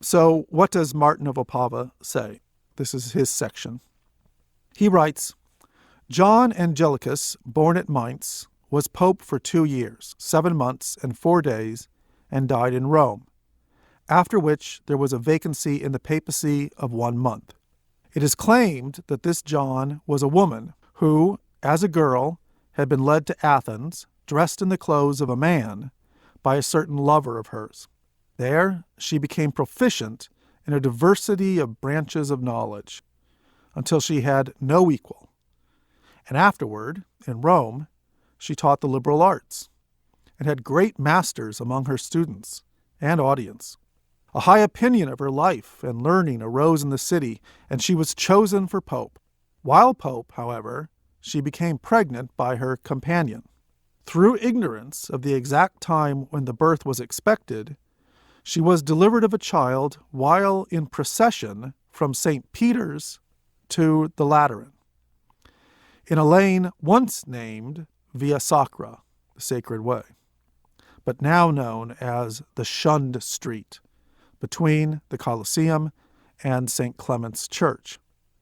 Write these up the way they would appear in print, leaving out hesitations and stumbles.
So what does Martin of Opava say? This is his section. He writes, John Angelicus, born at Mainz, was pope for 2 years, 7 months and 4 days, and died in Rome, after which there was a vacancy in the papacy of 1 month. It is claimed that this John was a woman who, as a girl, had been led to Athens, dressed in the clothes of a man, by a certain lover of hers. There she became proficient in a diversity of branches of knowledge, until she had no equal. And afterward, in Rome, she taught the liberal arts, and had great masters among her students and audience. A high opinion of her life and learning arose in the city, and she was chosen for pope. While pope, however, she became pregnant by her companion. Through ignorance of the exact time when the birth was expected, she was delivered of a child while in procession from St. Peter's to the Lateran, in a lane once named Via Sacra, the Sacred Way, but now known as the Shunned Street, between the Colosseum and St. Clement's Church.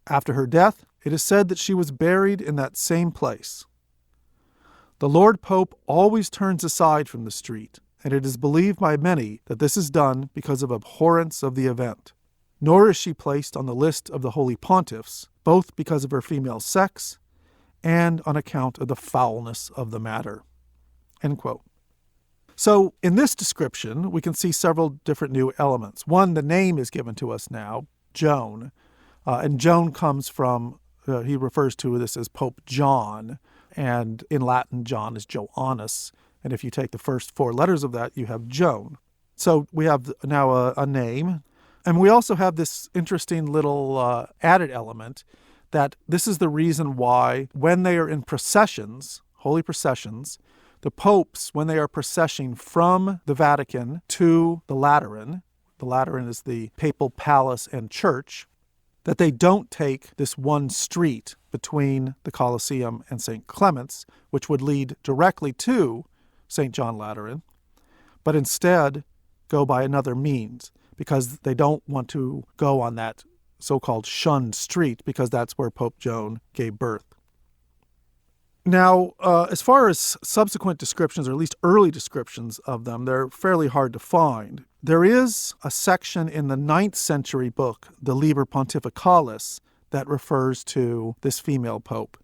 After her death, it is said that she was buried in that same place. The Lord Pope always turns aside from the street, and it is believed by many that this is done because of abhorrence of the event. Nor is she placed on the list of the holy pontiffs, both because of her female sex and on account of the foulness of the matter. End quote. So in this description, we can see several different new elements. One, the name is given to us now, Joan, and Joan comes from, he refers to this as Pope John, and in Latin, John is Joannes, and if you take the first 4 letters of that, you have Joan. So we have now a name, and we also have this interesting little added element that this is the reason why when they are in processions, holy processions, the popes, when they are processing from the Vatican to the Lateran is the papal palace and church, that they don't take this one street between the Colosseum and St. Clement's, which would lead directly to St. John Lateran, but instead go by another means, because they don't want to go on that so-called shunned street, because that's where Pope Joan gave birth. Now, as far as subsequent descriptions, or at least early descriptions of them, they're fairly hard to find. There is a section in the 9th century book, the Liber Pontificalis, that refers to this female pope.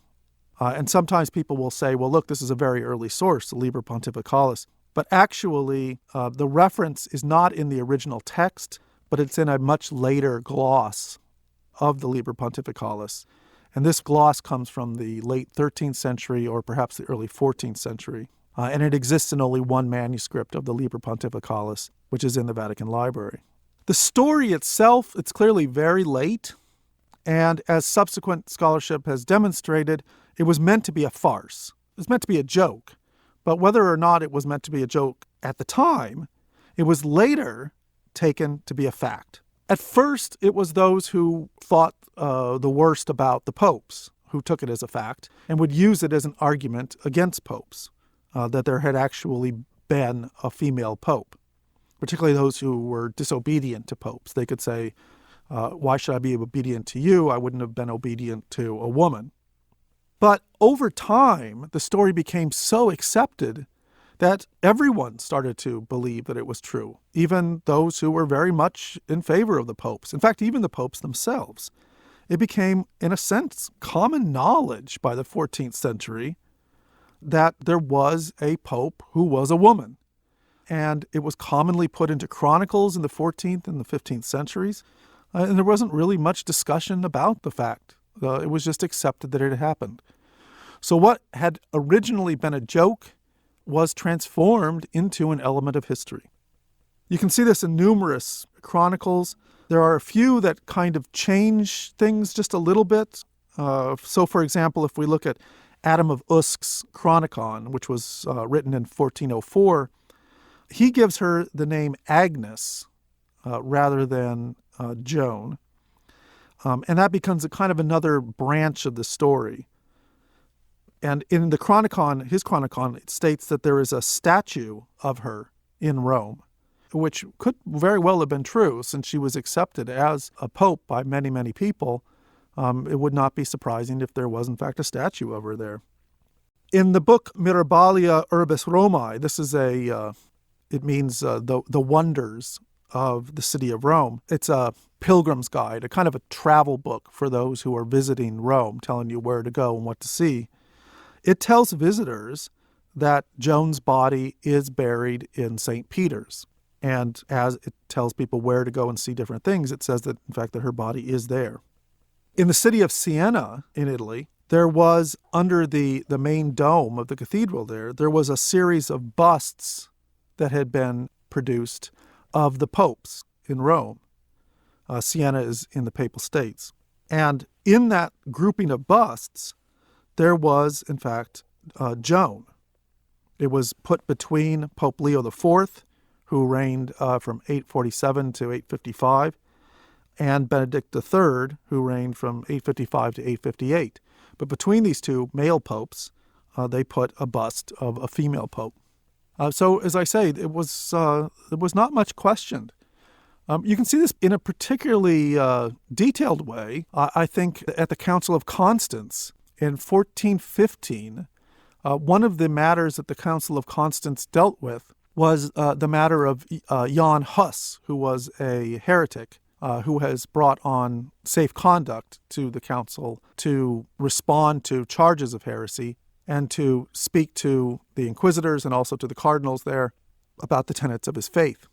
And sometimes people will say, well, look, this is a very early source, the Liber Pontificalis. But actually, the reference is not in the original text, but it's in a much later gloss of the Liber Pontificalis. And this gloss comes from the late 13th century or perhaps the early 14th century. And it exists in only one manuscript of the Liber Pontificalis, which is in the Vatican Library. The story itself, it's clearly very late. And as subsequent scholarship has demonstrated, it was meant to be a farce. It was meant to be a joke. But whether or not it was meant to be a joke at the time, it was later taken to be a fact. At first, it was those who thought the worst about the popes who took it as a fact and would use it as an argument against popes, that there had actually been a female pope, particularly those who were disobedient to popes. They could say, why should I be obedient to you? I wouldn't have been obedient to a woman. But over time, the story became so accepted that everyone started to believe that it was true, even those who were very much in favor of the popes. In fact, even the popes themselves. It became, in a sense, common knowledge by the 14th century that there was a pope who was a woman. And it was commonly put into chronicles in the 14th and the 15th centuries. And there wasn't really much discussion about the fact. It was just accepted that it had happened. So what had originally been a joke was transformed into an element of history. You can see this in numerous chronicles. There are a few that kind of change things just a little bit. So, for example, if we look at Adam of Usk's Chronicon, which was written in 1404, he gives her the name Agnes rather than Joan. And that becomes a kind of another branch of the story. And in the Chronicon, his Chronicon, it states that there is a statue of her in Rome. which could very well have been true since she was accepted as a pope by many, many people. It would not be surprising if there was, in fact, a statue of her there. In the book Mirabalia Urbis Romae, this is it means the wonders of the city of Rome. It's a pilgrim's guide, a kind of a travel book for those who are visiting Rome, telling you where to go and what to see. It tells visitors that Joan's body is buried in St. Peter's. And as it tells people where to go and see different things, it says that, in fact, that her body is there. In the city of Siena in Italy, there was, under the main dome of the cathedral there was a series of busts that had been produced of the popes in Rome. Siena is in the Papal States. And in that grouping of busts, there was, in fact, Joan. It was put between Pope Leo IV, who reigned from 847 to 855, and Benedict III, who reigned from 855 to 858. But between these two male popes, they put a bust of a female pope. So, as I say, it was not much questioned. You can see this in a particularly detailed way, I think, at the Council of Constance in 1415. One of the matters that the Council of Constance dealt with was the matter of Jan Hus, who was a heretic, who has brought on safe conduct to the council to respond to charges of heresy and to speak to the Inquisitors and also to the cardinals there about the tenets of his faith.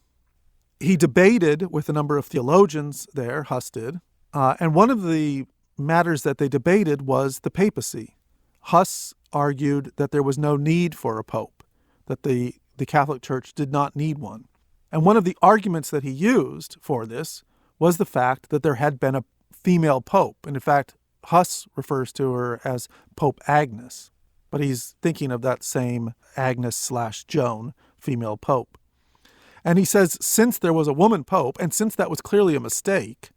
He debated with a number of theologians there, Hus did, and one of the matters that they debated was the papacy. Hus argued that there was no need for a pope, that the Catholic Church did not need one. And one of the arguments that he used for this was the fact that there had been a female pope. And in fact, Hus refers to her as Pope Agnes, but he's thinking of that same Agnes/Joan, female pope. And he says, since there was a woman pope, and since that was clearly a mistake,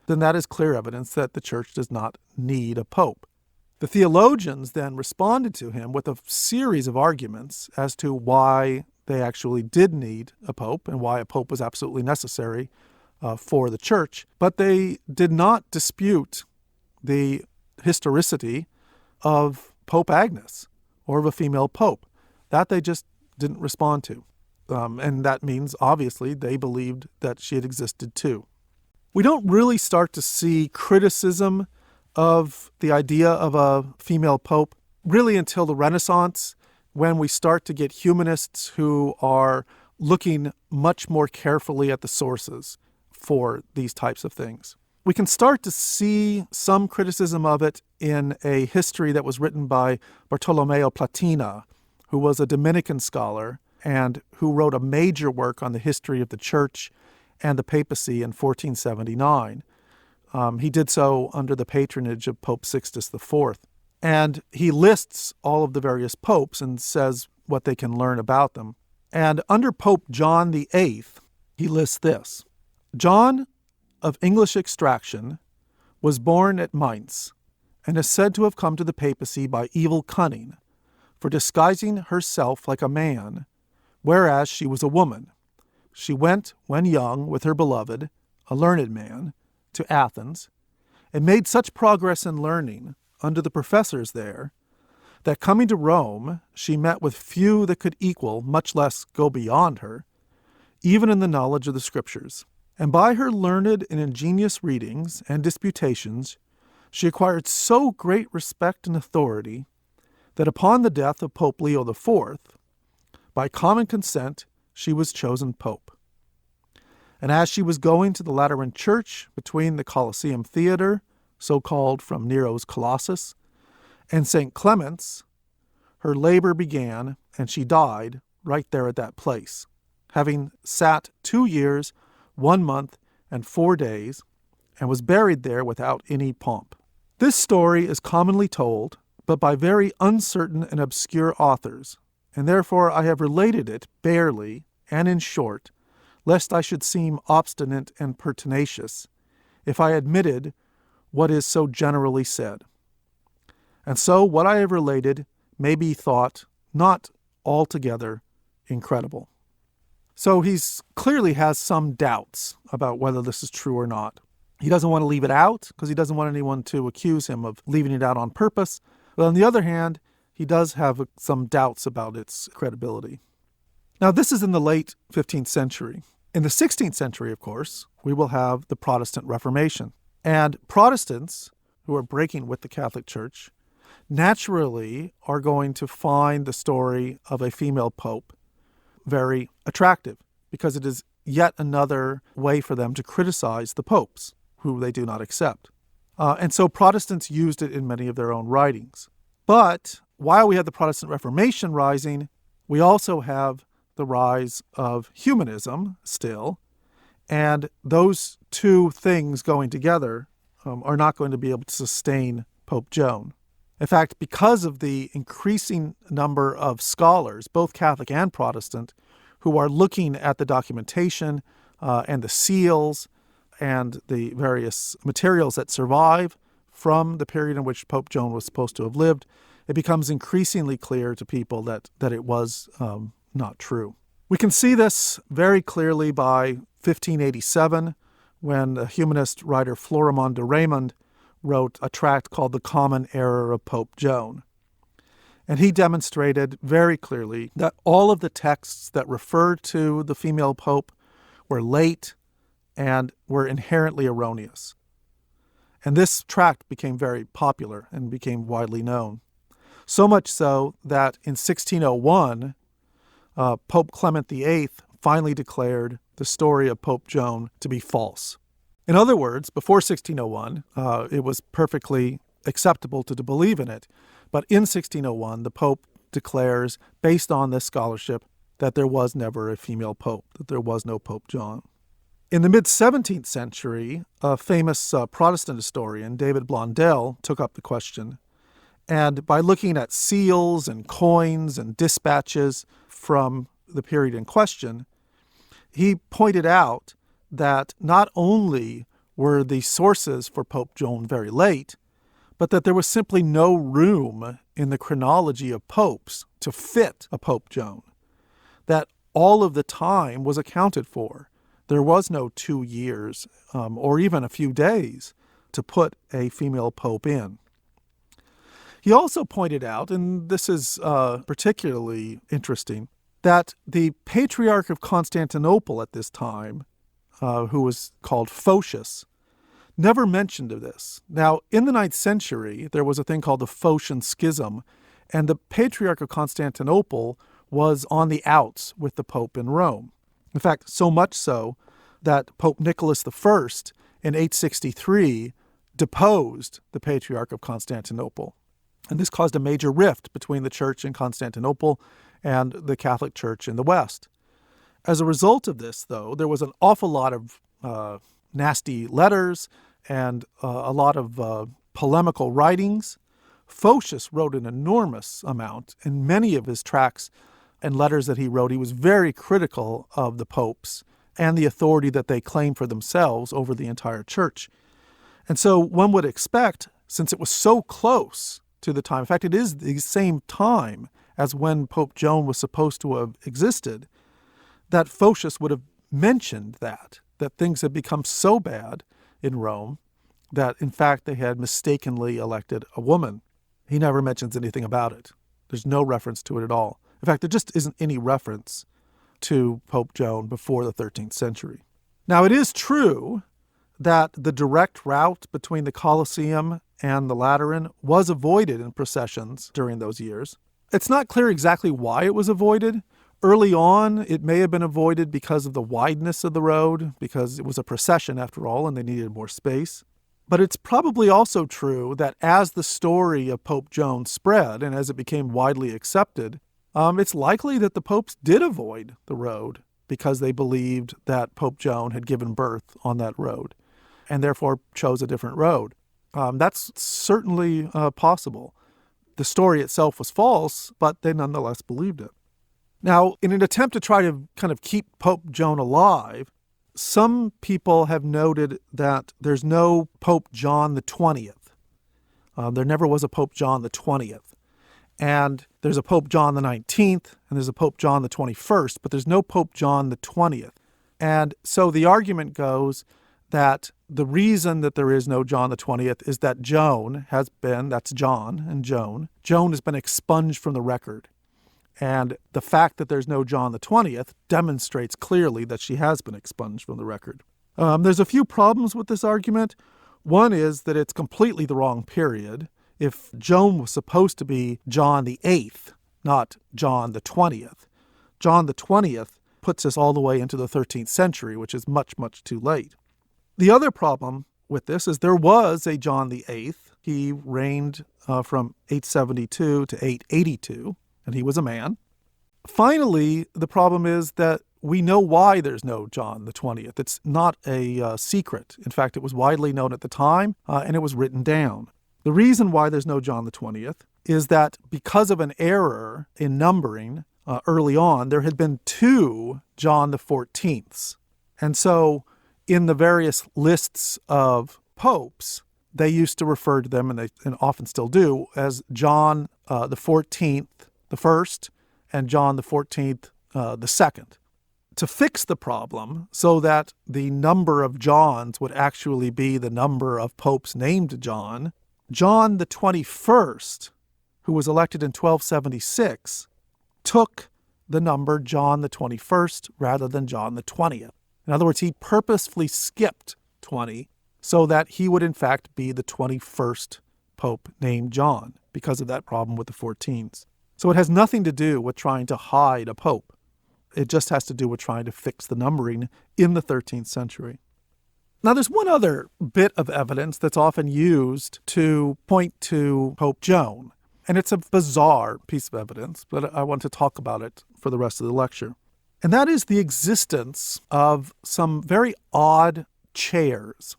then that is clear evidence that the church does not need a pope. The theologians then responded to him with a series of arguments as to why they actually did need a pope and why a pope was absolutely necessary for the church. But they did not dispute the historicity of Pope Agnes or of a female pope. That they just didn't respond to. And that means, obviously, they believed that she had existed too. We don't really start to see criticism of the idea of a female pope really until the Renaissance, when we start to get humanists who are looking much more carefully at the sources for these types of things. We can start to see some criticism of it in a history that was written by Bartolomeo Platina, who was a Dominican scholar and who wrote a major work on the history of the church and the papacy in 1479. He did so under the patronage of Pope Sixtus IV. And he lists all of the various popes and says what they can learn about them. And under Pope John VIII, he lists this. John, of English extraction, was born at Mainz, and is said to have come to the papacy by evil cunning, for disguising herself like a man, whereas she was a woman. She went, when young, with her beloved, a learned man, to Athens, and made such progress in learning under the professors there, that coming to Rome, she met with few that could equal, much less go beyond her, even in the knowledge of the Scriptures. And by her learned and ingenious readings and disputations, she acquired so great respect and authority that upon the death of Pope Leo IV, by common consent, she was chosen pope. And as she was going to the Lateran Church between the Colosseum Theatre, so-called from Nero's Colossus, and St. Clement's, her labor began, and she died right there at that place, having sat 2 years, 1 month, and 4 days, and was buried there without any pomp. This story is commonly told, but by very uncertain and obscure authors, and therefore I have related it barely and in short, lest I should seem obstinate and pertinacious, if I admitted what is so generally said. And so what I have related may be thought not altogether incredible. So he's clearly has some doubts about whether this is true or not. He doesn't want to leave it out because he doesn't want anyone to accuse him of leaving it out on purpose. But on the other hand, he does have some doubts about its credibility. Now, this is in the late 15th century. In the 16th century, of course, we will have the Protestant Reformation. And Protestants, who are breaking with the Catholic Church, naturally are going to find the story of a female pope very attractive because it is yet another way for them to criticize the popes, who they do not accept. And so Protestants used it in many of their own writings. But while we have the Protestant Reformation rising, we also have the rise of humanism still, and those two things going together are not going to be able to sustain Pope Joan. In fact, because of the increasing number of scholars, both Catholic and Protestant, who are looking at the documentation and the seals and the various materials that survive from the period in which Pope Joan was supposed to have lived, it becomes increasingly clear to people that it was not true. We can see this very clearly by 1587, when the humanist writer Florimond de Raymond wrote a tract called The Common Error of Pope Joan. And he demonstrated very clearly that all of the texts that referred to the female pope were late and were inherently erroneous. And this tract became very popular and became widely known. So much so that in 1601, Pope Clement VIII finally declared the story of Pope Joan to be false. In other words, before 1601, it was perfectly acceptable to believe in it. But in 1601, the Pope declares, based on this scholarship, that there was never a female pope, that there was no Pope John. In the mid-17th century, a famous Protestant historian, David Blondel, took up the question. And by looking at seals and coins and dispatches from the period in question, he pointed out that not only were the sources for Pope Joan very late, but that there was simply no room in the chronology of popes to fit a Pope Joan, that all of the time was accounted for. There was no 2 years or even a few days to put a female pope in. He also pointed out, and this is particularly interesting, that the Patriarch of Constantinople at this time, who was called Photius, never mentioned of this. Now, in the 9th century, there was a thing called the Phocian Schism, and the Patriarch of Constantinople was on the outs with the Pope in Rome. In fact, so much so that Pope Nicholas I in 863 deposed the Patriarch of Constantinople. And this caused a major rift between the church in Constantinople and the Catholic Church in the West. As a result of this, though, there was an awful lot of nasty letters and a lot of polemical writings. Photius wrote an enormous amount. In many of his tracts and letters that he wrote, he was very critical of the popes and the authority that they claimed for themselves over the entire church. And so one would expect, since it was so close to the time, in fact, it is the same time as when Pope Joan was supposed to have existed, that Photius would have mentioned that things had become so bad in Rome that, in fact, they had mistakenly elected a woman. He never mentions anything about it. There's no reference to it at all. In fact, there just isn't any reference to Pope Joan before the 13th century. Now, it is true that the direct route between the Colosseum and the Lateran was avoided in processions during those years. It's not clear exactly why it was avoided. Early on, it may have been avoided because of the wideness of the road, because it was a procession after all, and they needed more space. But it's probably also true that as the story of Pope Joan spread and as it became widely accepted, it's likely that the popes did avoid the road because they believed that Pope Joan had given birth on that road and therefore chose a different road. That's certainly possible. The story itself was false, but they nonetheless believed it. Now, in an attempt to try to kind of keep Pope Joan alive, some people have noted that there's no Pope John the 20th. There never was a Pope John the 20th. And there's a Pope John the 19th, and there's a Pope John the 21st, but there's no Pope John the 20th. And so the argument goes that the reason that there is no John the 20th is that Joan has been, that's John and Joan has been expunged from the record. And the fact that there's no John the 20th demonstrates clearly that she has been expunged from the record. There's a few problems with this argument. One is that it's completely the wrong period. If Joan was supposed to be John the 8th, not John the 20th, John the 20th puts us all the way into the 13th century, which is much, much too late. The other problem with this is there was a John the 8th. He reigned from 872 to 882, and he was a man. Finally, the problem is that we know why there's no John the 20th. It's not a secret. In fact, it was widely known at the time, and it was written down. The reason why there's no John the 20th is that because of an error in numbering early on, there had been 2 John the 14ths. And so in the various lists of popes, they used to refer to them, and they often still do, as John the 14th, the first, and John the 14th, the second. To fix the problem so that the number of Johns would actually be the number of popes named John, John the 21st, who was elected in 1276, took the number John the 21st rather than John the 20th. In other words, he purposefully skipped 20 so that he would in fact be the 21st pope named John because of that problem with the 14s. So it has nothing to do with trying to hide a pope. It just has to do with trying to fix the numbering in the 13th century. Now, there's one other bit of evidence that's often used to point to Pope Joan, and it's a bizarre piece of evidence, but I want to talk about it for the rest of the lecture. And that is the existence of some very odd chairs.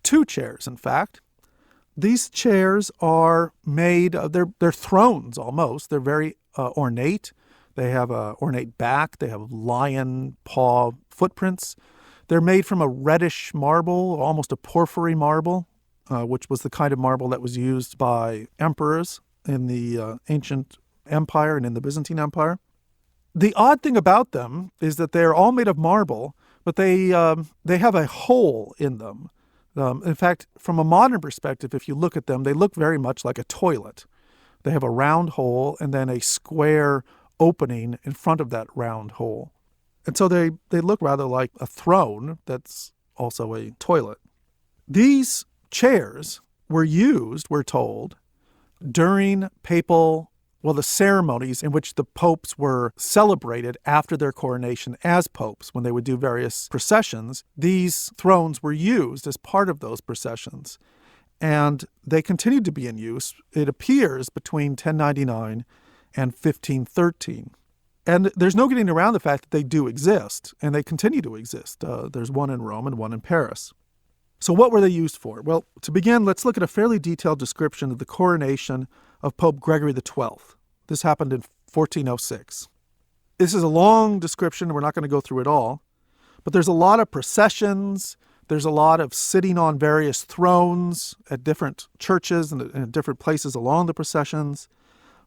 2 chairs, in fact. These chairs are made, they're thrones almost. They're very ornate. They have an ornate back. They have lion paw footprints. They're made from a reddish marble, almost a porphyry marble, which was the kind of marble that was used by emperors in the ancient empire and in the Byzantine Empire. The odd thing about them is that they're all made of marble, but they have a hole in them. In fact, from a modern perspective, if you look at them, they look very much like a toilet. They have a round hole and then a square opening in front of that round hole. And so they look rather like a throne that's also a toilet. These chairs were used, we're told, during the ceremonies in which the popes were celebrated after their coronation as popes. When they would do various processions, these thrones were used as part of those processions. And they continued to be in use, it appears, between 1099 and 1513. And there's no getting around the fact that they do exist, and they continue to exist. There's one in Rome and one in Paris. So what were they used for? Well, to begin, let's look at a fairly detailed description of the coronation of Pope Gregory XII. This happened in 1406. This is a long description. We're not going to go through it all. But there's a lot of processions. There's a lot of sitting on various thrones at different churches and different places along the processions.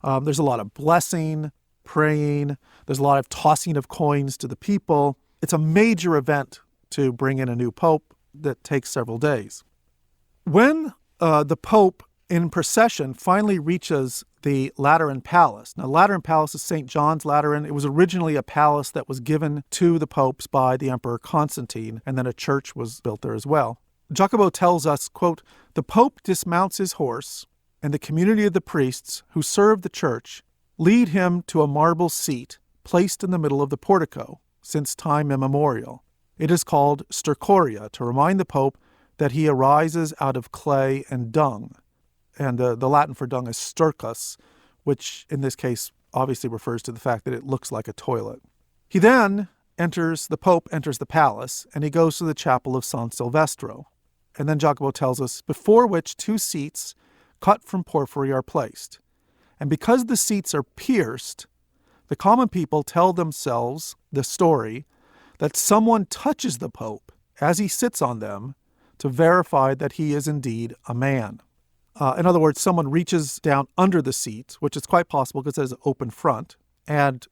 There's a lot of blessing, praying. There's a lot of tossing of coins to the people. It's a major event to bring in a new pope that takes several days. When the pope in procession finally reaches the Lateran Palace. Now, Lateran Palace is St. John's Lateran. It was originally a palace that was given to the popes by the Emperor Constantine, and then a church was built there as well. Jacobo tells us, quote, "The pope dismounts his horse, and the community of the priests who serve the church lead him to a marble seat placed in the middle of the portico, since time immemorial. It is called stercoria, to remind the pope that he arises out of clay and dung." And the Latin for dung is stercus, which in this case obviously refers to the fact that it looks like a toilet. He then the Pope enters the palace, and he goes to the chapel of San Silvestro. And then Jacobo tells us, before which 2 seats cut from porphyry are placed. And because the seats are pierced, the common people tell themselves the story that someone touches the Pope as he sits on them to verify that he is indeed a man. In other words, someone reaches down under the seat, which is quite possible because there's an open front, and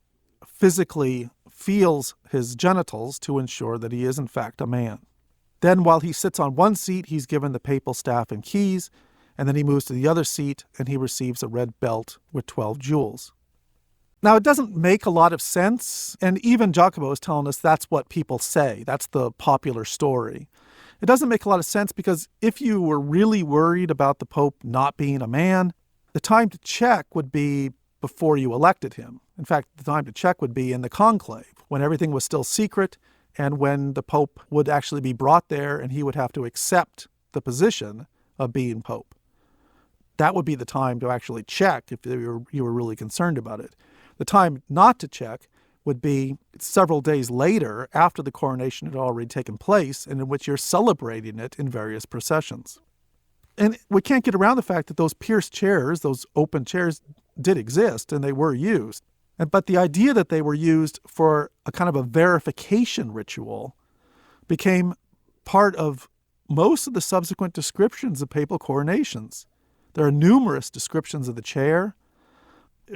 physically feels his genitals to ensure that he is in fact a man. Then while he sits on one seat, he's given the papal staff and keys, and then he moves to the other seat and he receives a red belt with 12 jewels. Now, it doesn't make a lot of sense, and even Jacopo is telling us that's what people say. That's the popular story. It doesn't make a lot of sense because if you were really worried about the Pope not being a man, the time to check would be before you elected him. In fact, the time to check would be in the conclave, when everything was still secret and when the Pope would actually be brought there and he would have to accept the position of being Pope. That would be the time to actually check if you were really concerned about it. The time not to check would be several days later after the coronation had already taken place and in which you're celebrating it in various processions. And we can't get around the fact that those pierced chairs, those open chairs, did exist and they were used. But the idea that they were used for a kind of a verification ritual became part of most of the subsequent descriptions of papal coronations. There are numerous descriptions of the chair.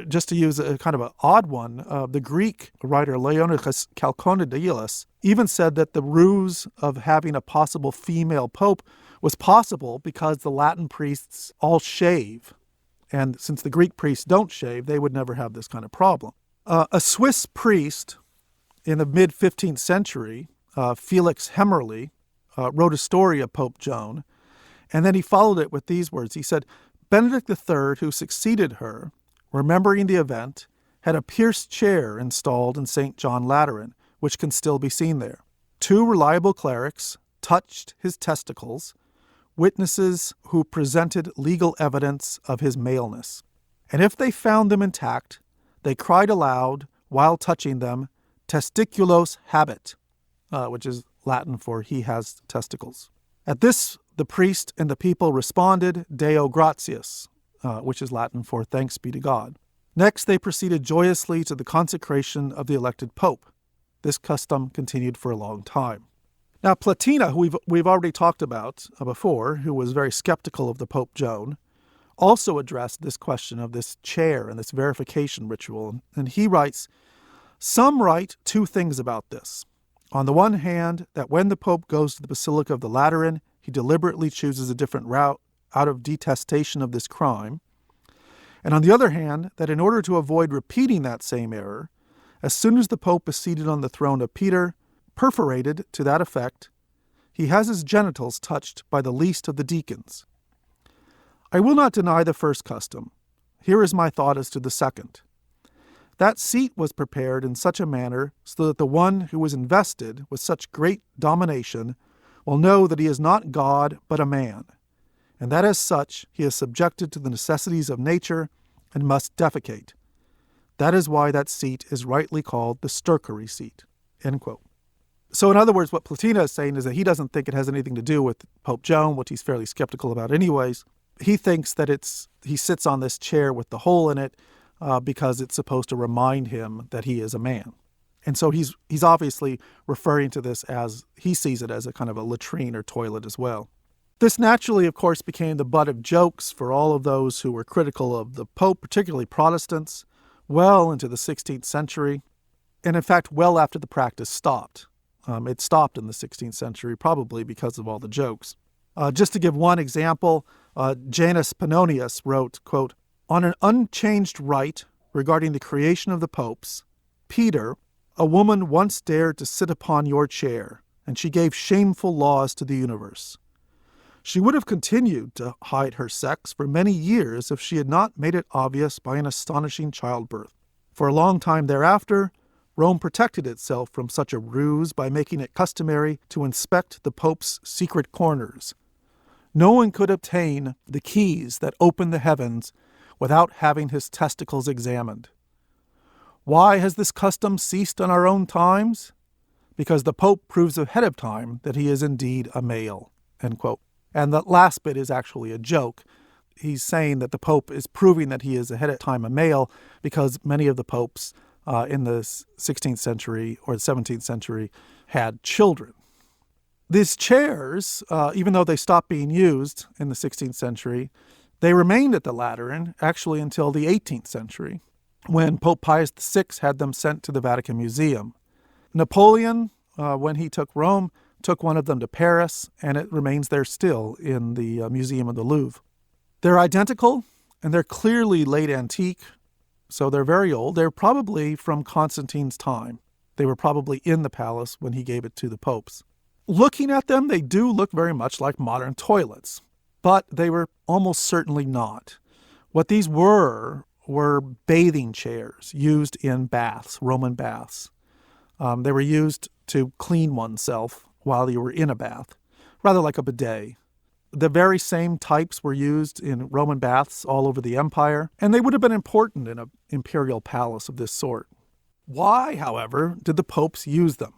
Just to use a kind of an odd one, the Greek writer Leonicus Chalcondylas even said that the ruse of having a possible female pope was possible because the Latin priests all shave. And since the Greek priests don't shave, they would never have this kind of problem. A Swiss priest in the mid-15th century, Felix Hemmerle, wrote a story of Pope Joan, and then he followed it with these words. He said, Benedict III, who succeeded her, remembering the event, had a pierced chair installed in St. John Lateran, which can still be seen there. 2 reliable clerics touched his testicles, witnesses who presented legal evidence of his maleness. And if they found them intact, they cried aloud while touching them, testiculos habet, which is Latin for he has testicles. At this, the priest and the people responded, Deo gratias, which is Latin for thanks be to God. Next, they proceeded joyously to the consecration of the elected pope. This custom continued for a long time. Now, Platina, who we've already talked about before, who was very skeptical of the Pope Joan, also addressed this question of this chair and this verification ritual. And he writes, some write 2 things about this. On the one hand, that when the Pope goes to the Basilica of the Lateran, he deliberately chooses a different route out of detestation of this crime. And on the other hand, that in order to avoid repeating that same error, as soon as the Pope is seated on the throne of Peter, perforated to that effect, he has his genitals touched by the least of the deacons. I will not deny the first custom. Here is my thought as to the second. That seat was prepared in such a manner so that the one who is invested with such great domination will know that he is not God but a man, and that as such he is subjected to the necessities of nature and must defecate. That is why that seat is rightly called the stercary seat." End quote. So in other words, what Platina is saying is that he doesn't think it has anything to do with Pope Joan, which he's fairly skeptical about anyways. He thinks that he sits on this chair with the hole in it because it's supposed to remind him that he is a man. And so he's obviously referring to this as, he sees it as a kind of a latrine or toilet as well. This naturally, of course, became the butt of jokes for all of those who were critical of the Pope, particularly Protestants, well into the 16th century, and in fact, well after the practice stopped. It stopped in the 16th century, probably because of all the jokes. Just to give one example, Janus Pannonius wrote, quote, "On an unchanged rite regarding the creation of the popes, Peter, a woman once dared to sit upon your chair, and she gave shameful laws to the universe. She would have continued to hide her sex for many years if she had not made it obvious by an astonishing childbirth. For a long time thereafter, Rome protected itself from such a ruse by making it customary to inspect the Pope's secret corners. No one could obtain the keys that open the heavens without having his testicles examined. Why has this custom ceased in our own times? Because the Pope proves ahead of time that he is indeed a male." End quote. And the last bit is actually a joke. He's saying that the Pope is proving that he is ahead of time a male because many of the popes in the 16th century or the 17th century had children. These chairs, even though they stopped being used in the 16th century, They remained at the Lateran actually until the 18th century, when Pope Pius VI had them sent to the Vatican Museum. Napoleon, when he took Rome, took one of them to Paris, and it remains there still in the Museum of the Louvre. They're identical, and they're clearly late antique, so they're very old. They're probably from Constantine's time. They were probably in the palace when he gave it to the popes. Looking at them, they do look very much like modern toilets, but they were almost certainly not. What these were bathing chairs used in baths, Roman baths. They were used to clean oneself while you were in a bath, rather like a bidet. The very same types were used in Roman baths all over the empire, and they would have been important in an imperial palace of this sort. Why, however, did the popes use them?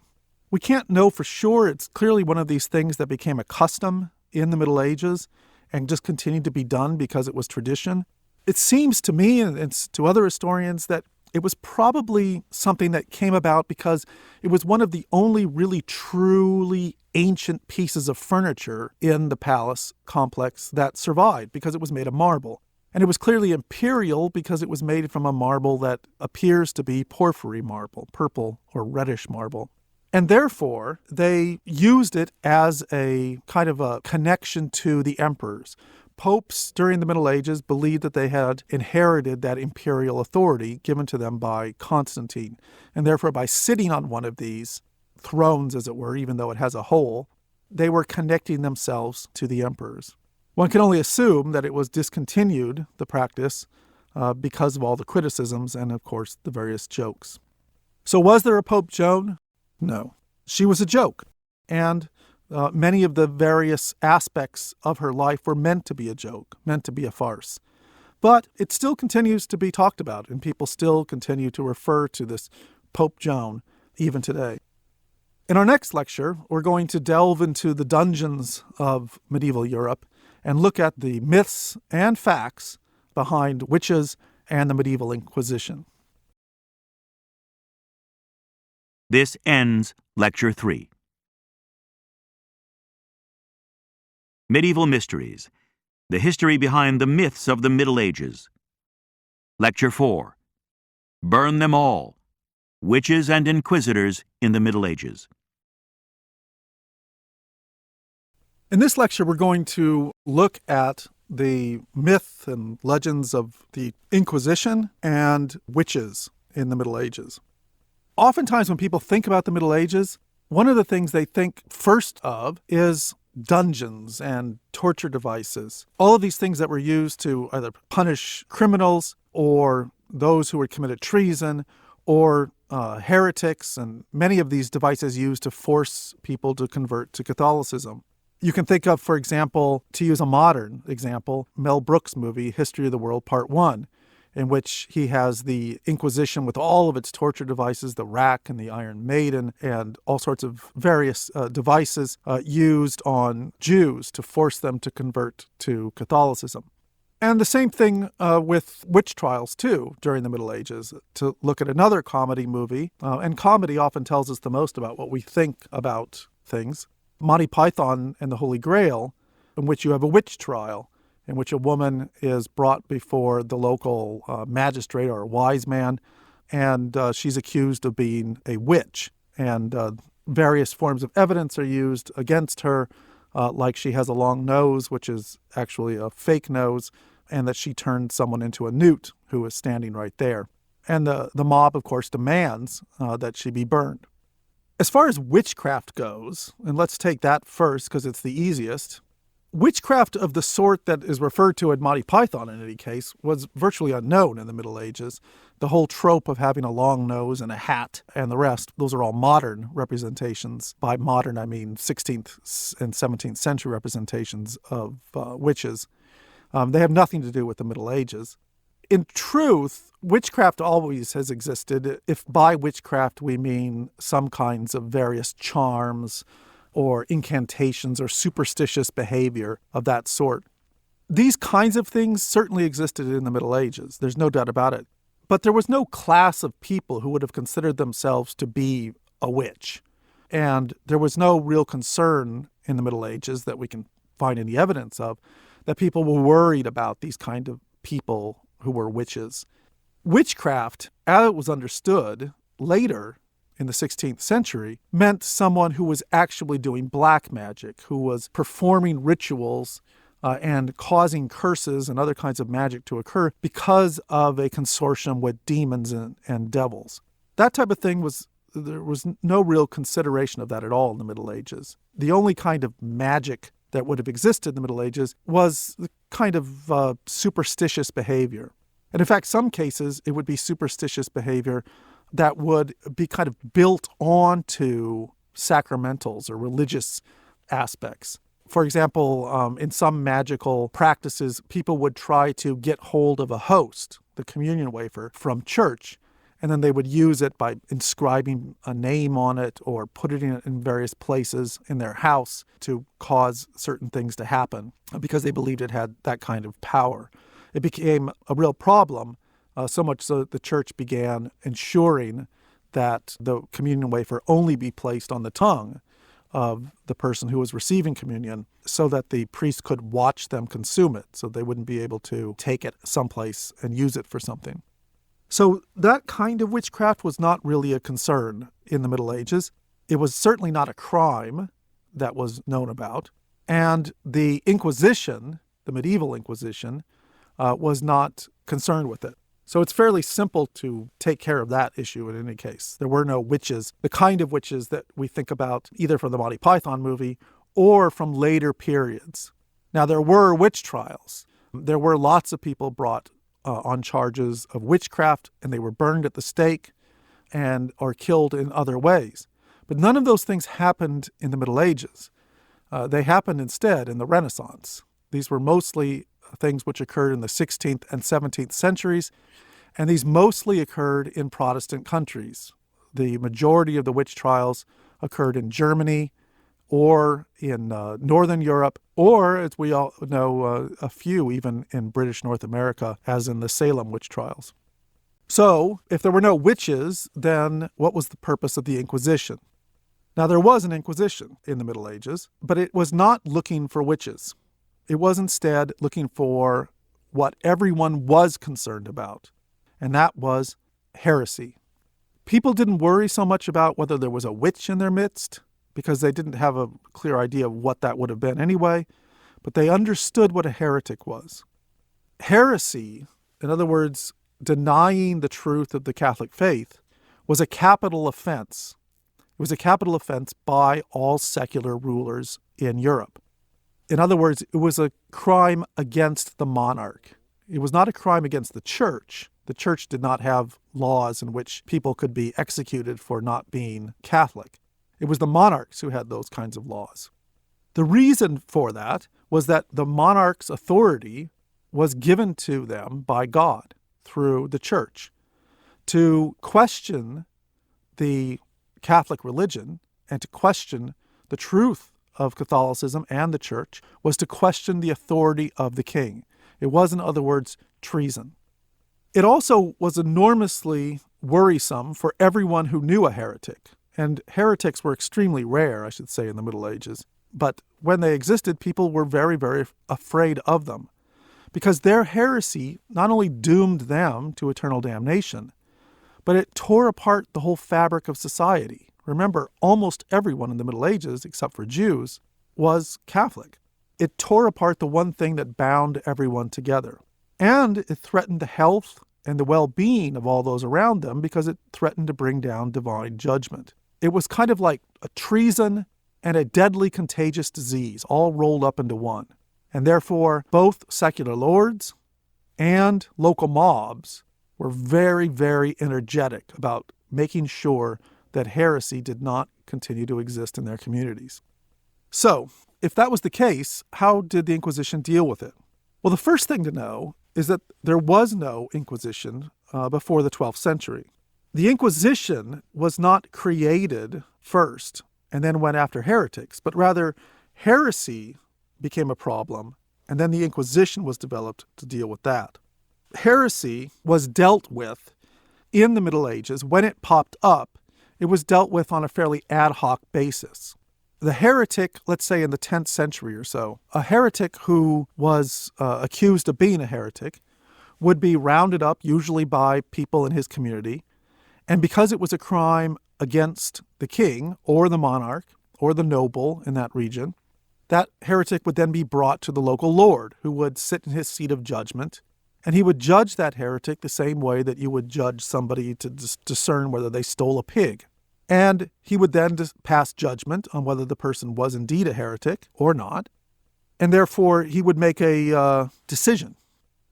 We can't know for sure. It's clearly one of these things that became a custom in the Middle Ages and just continued to be done because it was tradition. It seems to me and to other historians that it was probably something that came about because it was one of the only really truly ancient pieces of furniture in the palace complex that survived because it was made of marble. And it was clearly imperial because it was made from a marble that appears to be porphyry marble, purple or reddish marble. And therefore, they used it as a kind of a connection to the emperors. Popes during the Middle Ages believed that they had inherited that imperial authority given to them by Constantine. And therefore, by sitting on one of these thrones, as it were, even though it has a hole, they were connecting themselves to the emperors. One can only assume that it was discontinued, the practice, because of all the criticisms and, of course, the various jokes. So was there a Pope Joan? No. She was a joke. And many of the various aspects of her life were meant to be a joke, meant to be a farce. But it still continues to be talked about, and people still continue to refer to this Pope Joan even today. In our next lecture, we're going to delve into the dungeons of medieval Europe and look at the myths and facts behind witches and the medieval Inquisition. This ends Lecture 3. Medieval Mysteries, the history behind the myths of the Middle Ages. Lecture 4. Burn them all, witches and inquisitors in the Middle Ages. In this lecture, we're going to look at the myth and legends of the Inquisition and witches in the Middle Ages. Oftentimes when people think about the Middle Ages, one of the things they think first of is dungeons and torture devices. All of these things that were used to either punish criminals or those who had committed treason or heretics, and many of these devices used to force people to convert to Catholicism. You can think of, for example, to use a modern example, Mel Brooks' movie, History of the World Part 1, in which he has the Inquisition with all of its torture devices, the rack and the Iron Maiden, and all sorts of various devices used on Jews to force them to convert to Catholicism. And the same thing with witch trials, too, during the Middle Ages. To look at another comedy movie, and comedy often tells us the most about what we think about things, Monty Python and the Holy Grail, in which you have a witch trial, in which a woman is brought before the local magistrate or a wise man, and she's accused of being a witch. And various forms of evidence are used against her, like she has a long nose, which is actually a fake nose, and that she turned someone into a newt who is standing right there. And the mob, of course, demands that she be burned. As far as witchcraft goes, and let's take that first because it's the easiest, witchcraft of the sort that is referred to in Monty Python, in any case, was virtually unknown in the Middle Ages. The whole trope of having a long nose and a hat and the rest, those are all modern representations. By modern, I mean 16th and 17th century representations of witches. They have nothing to do with the Middle Ages. In truth, witchcraft always has existed, if by witchcraft we mean some kinds of various charms or incantations or superstitious behavior of that sort. These kinds of things certainly existed in the Middle Ages. There's no doubt about it. But there was no class of people who would have considered themselves to be a witch. And there was no real concern in the Middle Ages that we can find any evidence of that people were worried about these kind of people who were witches. Witchcraft, as it was understood later in the 16th century, meant someone who was actually doing black magic, who was performing rituals and causing curses and other kinds of magic to occur because of a consortium with demons and devils. That type of thing there was no real consideration of that at all in the Middle Ages. The only kind of magic that would have existed in the Middle Ages was the kind of superstitious behavior. And in fact, some cases, it would be superstitious behavior that would be kind of built onto sacramentals or religious aspects. For example, in some magical practices, people would try to get hold of a host, the communion wafer, from church, and then they would use it by inscribing a name on it or putting it in various places in their house to cause certain things to happen because they believed it had that kind of power. It became a real problem, so much so that the church began ensuring that the communion wafer only be placed on the tongue of the person who was receiving communion so that the priest could watch them consume it, so they wouldn't be able to take it someplace and use it for something. So that kind of witchcraft was not really a concern in the Middle Ages. It was certainly not a crime that was known about. And the Inquisition, the medieval Inquisition, was not concerned with it. So it's fairly simple to take care of that issue in any case. There were no witches, the kind of witches that we think about either from the Monty Python movie or from later periods. Now, there were witch trials. There were lots of people brought on charges of witchcraft, and they were burned at the stake and or killed in other ways. But none of those things happened in the Middle Ages. They happened instead in the Renaissance. These were mostly things which occurred in the 16th and 17th centuries, and these mostly occurred in Protestant countries. The majority of the witch trials occurred in Germany or in Northern Europe, or, as we all know, a few even in British North America, as in the Salem witch trials. So, if there were no witches, then what was the purpose of the Inquisition? Now, there was an Inquisition in the Middle Ages, but it was not looking for witches. It was instead looking for what everyone was concerned about, and that was heresy. People didn't worry so much about whether there was a witch in their midst, because they didn't have a clear idea of what that would have been anyway, but they understood what a heretic was. Heresy, in other words, denying the truth of the Catholic faith, was a capital offense. It was a capital offense by all secular rulers in Europe. In other words, it was a crime against the monarch. It was not a crime against the church. The church did not have laws in which people could be executed for not being Catholic. It was the monarchs who had those kinds of laws. The reason for that was that the monarch's authority was given to them by God through the church. To question the Catholic religion and to question the truth of Catholicism and the church was to question the authority of the king. It was, in other words, treason. It also was enormously worrisome for everyone who knew a heretic. And heretics were extremely rare, I should say, in the Middle Ages. But when they existed, people were very, very afraid of them, because their heresy not only doomed them to eternal damnation, but it tore apart the whole fabric of society. Remember, almost everyone in the Middle Ages, except for Jews, was Catholic. It tore apart the one thing that bound everyone together. And it threatened the health and the well-being of all those around them because it threatened to bring down divine judgment. It was kind of like a treason and a deadly contagious disease all rolled up into one. And therefore, both secular lords and local mobs were very, very energetic about making sure that heresy did not continue to exist in their communities. So, if that was the case, how did the Inquisition deal with it? Well, the first thing to know is that there was no Inquisition before the 12th century. The Inquisition was not created first and then went after heretics, but rather heresy became a problem, and then the Inquisition was developed to deal with that. Heresy was dealt with in the Middle Ages. When it popped up, it was dealt with on a fairly ad hoc basis. The heretic, let's say in the 10th century or so, a heretic who was accused of being a heretic would be rounded up, usually by people in his community, and because it was a crime against the king or the monarch or the noble in that region, that heretic would then be brought to the local lord, who would sit in his seat of judgment, and he would judge that heretic the same way that you would judge somebody to discern whether they stole a pig. And he would then pass judgment on whether the person was indeed a heretic or not, and therefore he would make a decision.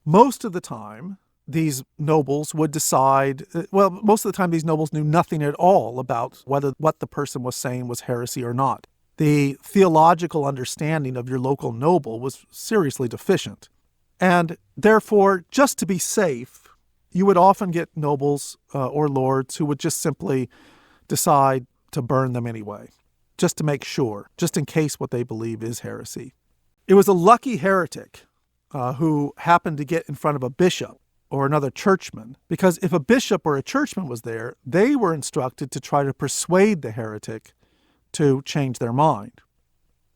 Most of the time, these nobles would decide, most of the time these nobles knew nothing at all about whether what the person was saying was heresy or not. The theological understanding of your local noble was seriously deficient. And therefore, just to be safe, you would often get nobles or lords who would just simply decide to burn them anyway, just to make sure, just in case what they believe is heresy. It was a lucky heretic who happened to get in front of a bishop or another churchman, because if a bishop or a churchman was there, they were instructed to try to persuade the heretic to change their mind.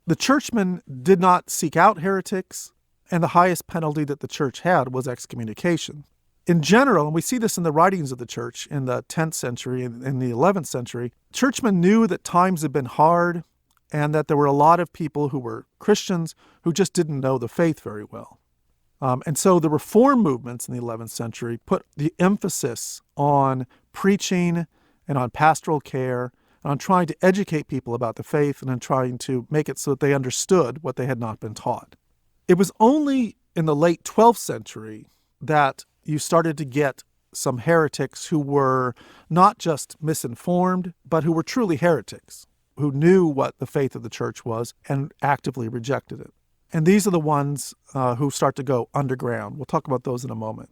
The churchmen did not seek out heretics, and the highest penalty that the church had was excommunication. In general, and we see this in the writings of the church in the 10th century and in the 11th century, churchmen knew that times had been hard and that there were a lot of people who were Christians who just didn't know the faith very well. And so the reform movements in the 11th century put the emphasis on preaching and on pastoral care and on trying to educate people about the faith and on trying to make it so that they understood what they had not been taught. It was only in the late 12th century that you started to get some heretics who were not just misinformed, but who were truly heretics, who knew what the faith of the church was and actively rejected it. And these are the ones who start to go underground. We'll talk about those in a moment.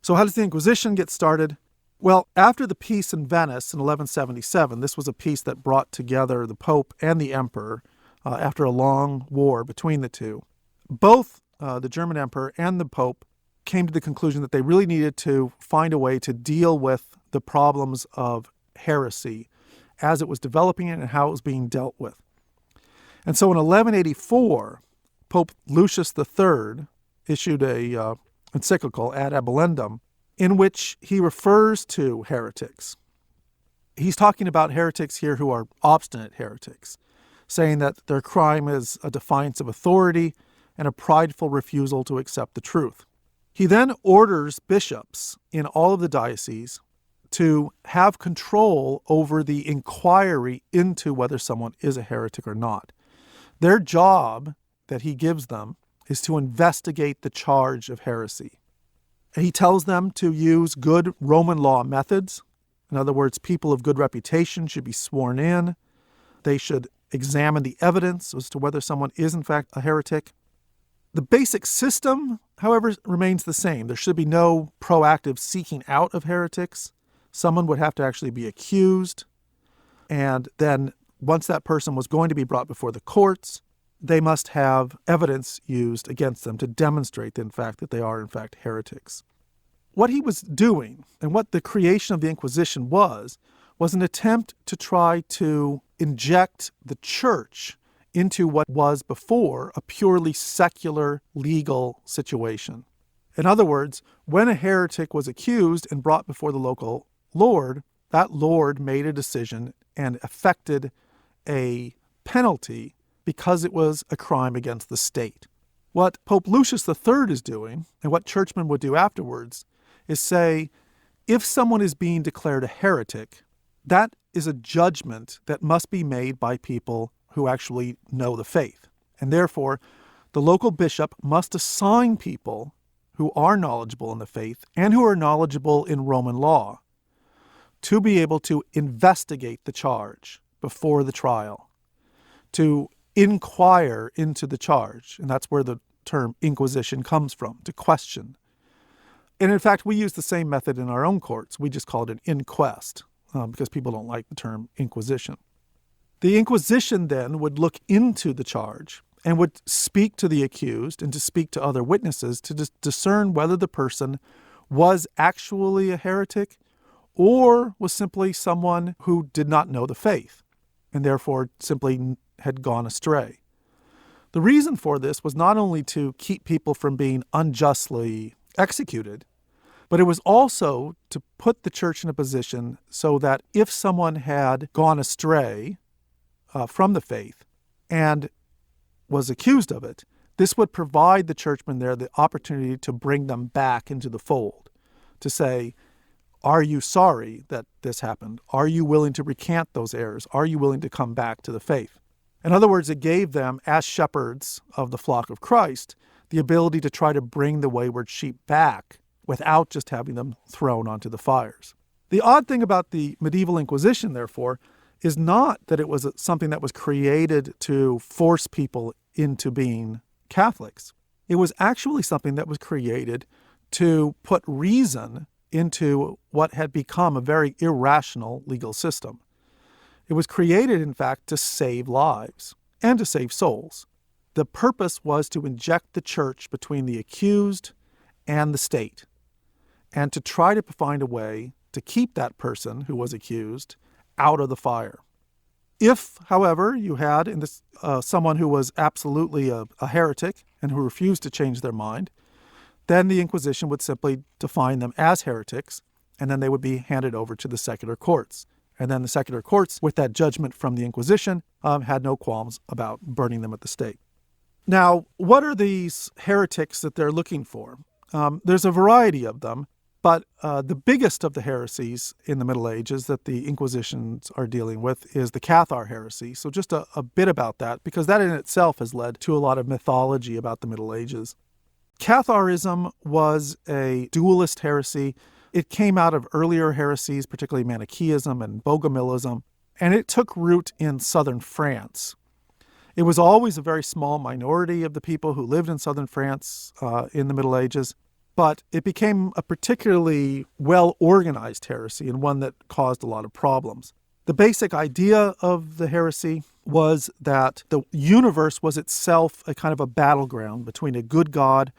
So how does the Inquisition get started? Well, after the peace in Venice in 1177, this was a peace that brought together the Pope and the Emperor after a long war between the two. Both the German Emperor and the Pope came to the conclusion that they really needed to find a way to deal with the problems of heresy as it was developing and how it was being dealt with. And so in 1184, Pope Lucius III issued a encyclical Ad Abellendum in which he refers to heretics. He's talking about heretics here who are obstinate heretics, saying that their crime is a defiance of authority and a prideful refusal to accept the truth. He then orders bishops in all of the dioceses to have control over the inquiry into whether someone is a heretic or not. Their job that he gives them is to investigate the charge of heresy. He tells them to use good Roman law methods. In other words, people of good reputation should be sworn in. They should examine the evidence as to whether someone is in fact a heretic. The basic system, however, remains the same. There should be no proactive seeking out of heretics. Someone would have to actually be accused. And then once that person was going to be brought before the courts, they must have evidence used against them to demonstrate, in fact, that they are, in fact, heretics. What he was doing and what the creation of the Inquisition was an attempt to try to inject the church into what was before a purely secular legal situation. In other words, when a heretic was accused and brought before the local lord, that lord made a decision and effected a penalty because it was a crime against the state. What Pope Lucius III is doing, and what churchmen would do afterwards, is say, if someone is being declared a heretic, that is a judgment that must be made by people who actually know the faith. And therefore, the local bishop must assign people who are knowledgeable in the faith and who are knowledgeable in Roman law to be able to investigate the charge before the trial, to inquire into the charge. And that's where the term inquisition comes from, to question. And in fact, we use the same method in our own courts. We just call it an inquest because people don't like the term inquisition. The Inquisition then would look into the charge and would speak to the accused and to speak to other witnesses to discern whether the person was actually a heretic or was simply someone who did not know the faith and therefore simply had gone astray. The reason for this was not only to keep people from being unjustly executed, but it was also to put the church in a position so that if someone had gone astray from the faith and was accused of it, this would provide the churchmen there the opportunity to bring them back into the fold, to say, are you sorry that this happened? Are you willing to recant those errors? Are you willing to come back to the faith? In other words, it gave them, as shepherds of the flock of Christ, the ability to try to bring the wayward sheep back without just having them thrown onto the fires. The odd thing about the medieval Inquisition, therefore, is not that it was something that was created to force people into being Catholics. It was actually something that was created to put reason into what had become a very irrational legal system. It was created, in fact, to save lives and to save souls. The purpose was to inject the church between the accused and the state, and to try to find a way to keep that person who was accused out of the fire. If, however, you had in this someone who was absolutely a heretic and who refused to change their mind, then the Inquisition would simply define them as heretics, and then they would be handed over to the secular courts. And then the secular courts, with that judgment from the Inquisition, had no qualms about burning them at the stake. Now, what are these heretics that they're looking for? There's a variety of them, but the biggest of the heresies in the Middle Ages that the Inquisitions are dealing with is the Cathar heresy. So just a bit about that, because that in itself has led to a lot of mythology about the Middle Ages. Catharism was a dualist heresy. It came out of earlier heresies, particularly Manichaeism and Bogomilism, and it took root in southern France. It was always a very small minority of the people who lived in southern France in the Middle Ages, but it became a particularly well-organized heresy and one that caused a lot of problems. The basic idea of the heresy was that the universe was itself a kind of a battleground between a good God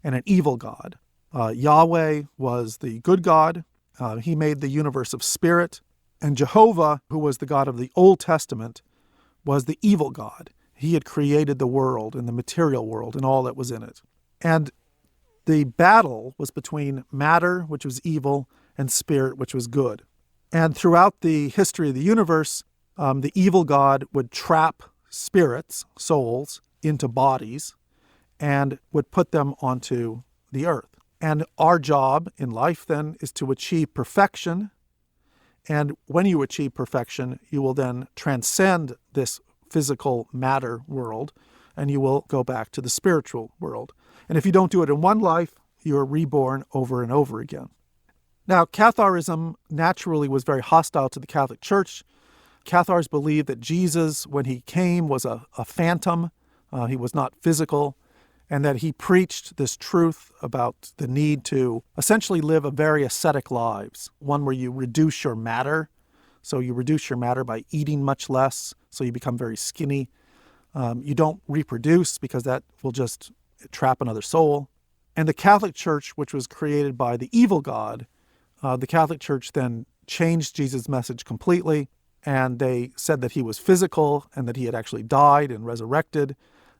and an evil God. Yahweh was the good God. He made the universe of spirit. And Jehovah, who was the God of the Old Testament, was the evil God. He had created the world and the material world and all that was in it. And the battle was between matter, which was evil, and spirit, which was good. And throughout the history of the universe, the evil God would trap spirits, souls, into bodies and would put them onto the earth. And our job in life then is to achieve perfection. And when you achieve perfection, you will then transcend this physical matter world and you will go back to the spiritual world. And if you don't do it in one life, you're reborn over and over again. Now, Catharism naturally was very hostile to the Catholic Church. Cathars believed that Jesus, when he came, was a phantom. He was not physical, and that he preached this truth about the need to essentially live a very ascetic lives, one where you reduce your matter. So you reduce your matter by eating much less, so you become very skinny. You don't reproduce because that will just trap another soul. And the Catholic Church, which was created by the evil God, the Catholic Church then changed Jesus' message completely, and they said that he was physical and that he had actually died and resurrected,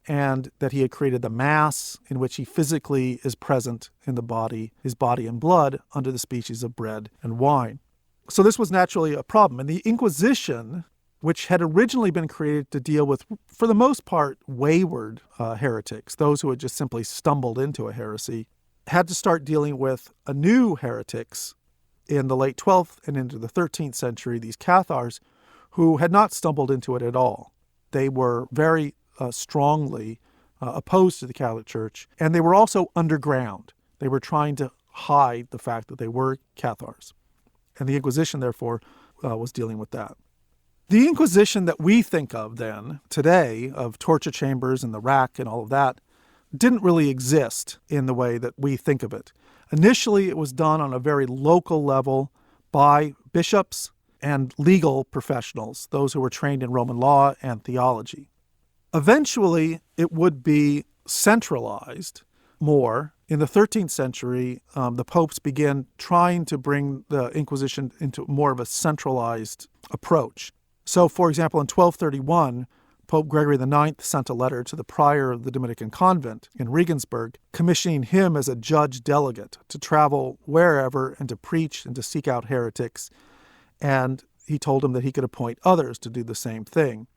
and that he had created the Mass in which he physically is present in the body, his body and blood, under the species of bread and wine. So this was naturally a problem. And the Inquisition, which had originally been created to deal with, for the most part, wayward heretics, those who had just simply stumbled into a heresy, had to start dealing with a new heretics in the late 12th and into the 13th century, these Cathars, who had not stumbled into it at all. They were very strongly opposed to the Catholic Church, and they were also underground. They were trying to hide the fact that they were Cathars. And the Inquisition, therefore, was dealing with that. The Inquisition that we think of then, today, of torture chambers and the rack and all of that, didn't really exist in the way that we think of it. Initially, it was done on a very local level by bishops and legal professionals, those who were trained in Roman law and theology. Eventually, it would be centralized more. In the 13th century, the popes began trying to bring the Inquisition into more of a centralized approach. So, for example, in 1231, Pope Gregory IX sent a letter to the prior of the Dominican convent in Regensburg, commissioning him as a judge delegate to travel wherever and to preach and to seek out heretics. And he told him that he could appoint others to do the same thing.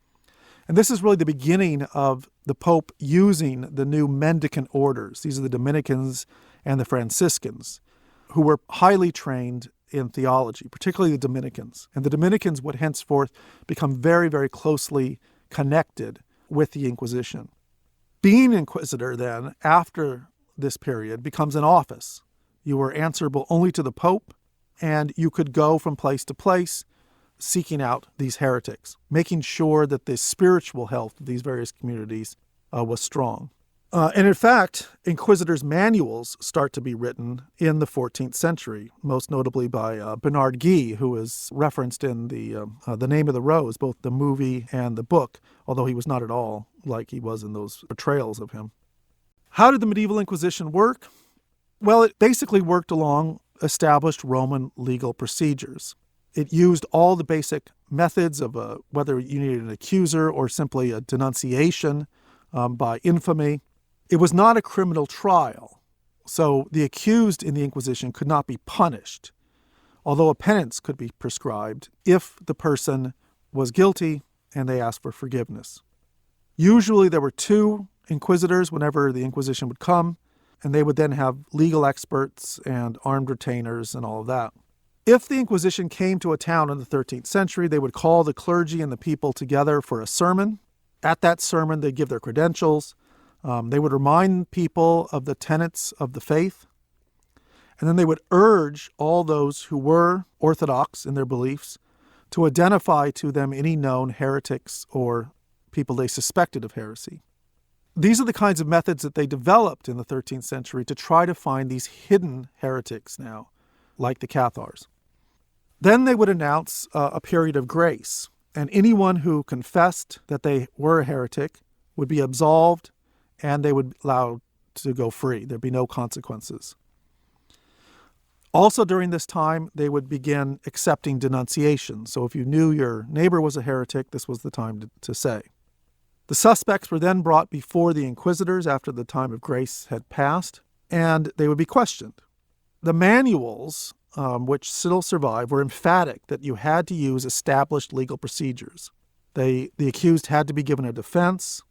And this is really the beginning of the Pope using the new mendicant orders. These are the Dominicans and the Franciscans, who were highly trained in theology, particularly the Dominicans. And the Dominicans would henceforth become very, very closely connected with the Inquisition. Being inquisitor then, after this period, becomes an office. You were answerable only to the Pope, and you could go from place to place seeking out these heretics, making sure that the spiritual health of these various communities was strong. And in fact, inquisitors' manuals start to be written in the 14th century, most notably by Bernard Guy, who is referenced in the Name of the Rose, both the movie and the book, although he was not at all like he was in those portrayals of him. How did the medieval Inquisition work? Well, it basically worked along established Roman legal procedures. It used all the basic methods of whether you needed an accuser or simply a denunciation by infamy. It was not a criminal trial, so the accused in the Inquisition could not be punished, although a penance could be prescribed if the person was guilty and they asked for forgiveness. Usually there were 2 inquisitors whenever the Inquisition would come, and they would then have legal experts and armed retainers and all of that. If the Inquisition came to a town in the 13th century, they would call the clergy and the people together for a sermon. At that sermon, they'd give their credentials. They would remind people of the tenets of the faith. And then they would urge all those who were orthodox in their beliefs to identify to them any known heretics or people they suspected of heresy. These are the kinds of methods that they developed in the 13th century to try to find these hidden heretics now, like the Cathars. Then they would announce a period of grace, and anyone who confessed that they were a heretic would be absolved, and they would be allowed to go free. There'd be no consequences. Also during this time, they would begin accepting denunciation. So if you knew your neighbor was a heretic, this was the time to say. The suspects were then brought before the inquisitors after the time of grace had passed, and they would be questioned. The manuals, which still survive, were emphatic that you had to use established legal procedures. The accused had to be given a defense.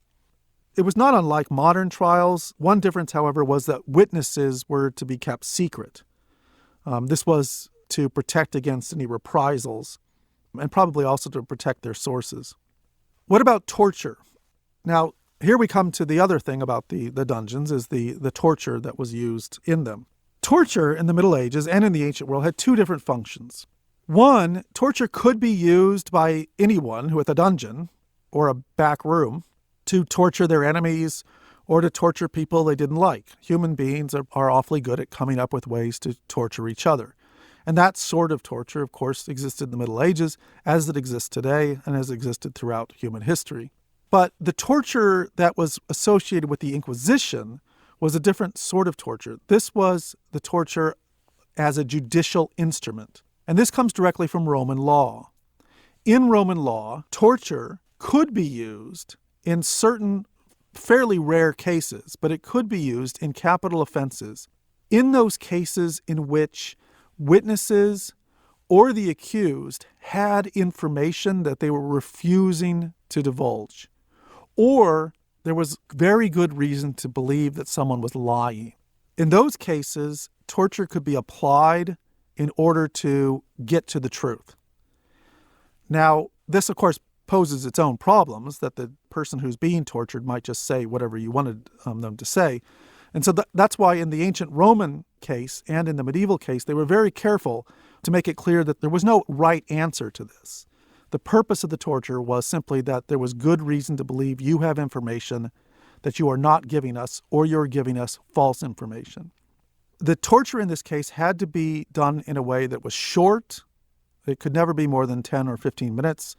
It was not unlike modern trials. One difference, however, was that witnesses were to be kept secret. This was to protect against any reprisals and probably also to protect their sources. What about torture? Now, here we come to the other thing about the dungeons, is the torture that was used in them. Torture in the Middle Ages and in the ancient world had 2 different functions. One, torture could be used by anyone who had a dungeon or a back room to torture their enemies or to torture people they didn't like. Human beings are awfully good at coming up with ways to torture each other. And that sort of torture, of course, existed in the Middle Ages, as it exists today and has existed throughout human history. But the torture that was associated with the Inquisition was a different sort of torture. This was the torture as a judicial instrument. And this comes directly from Roman law. In Roman law, torture could be used in certain fairly rare cases, but it could be used in capital offenses. In those cases in which witnesses or the accused had information that they were refusing to divulge, or there was very good reason to believe that someone was lying. In those cases, torture could be applied in order to get to the truth. Now, this, of course, poses its own problems, that the person who's being tortured might just say whatever you wanted them to say. And so that's why in the ancient Roman case and in the medieval case, they were very careful to make it clear that there was no right answer to this. The purpose of the torture was simply that there was good reason to believe you have information that you are not giving us, or you're giving us false information. The torture in this case had to be done in a way that was short. It could never be more than 10 or 15 minutes,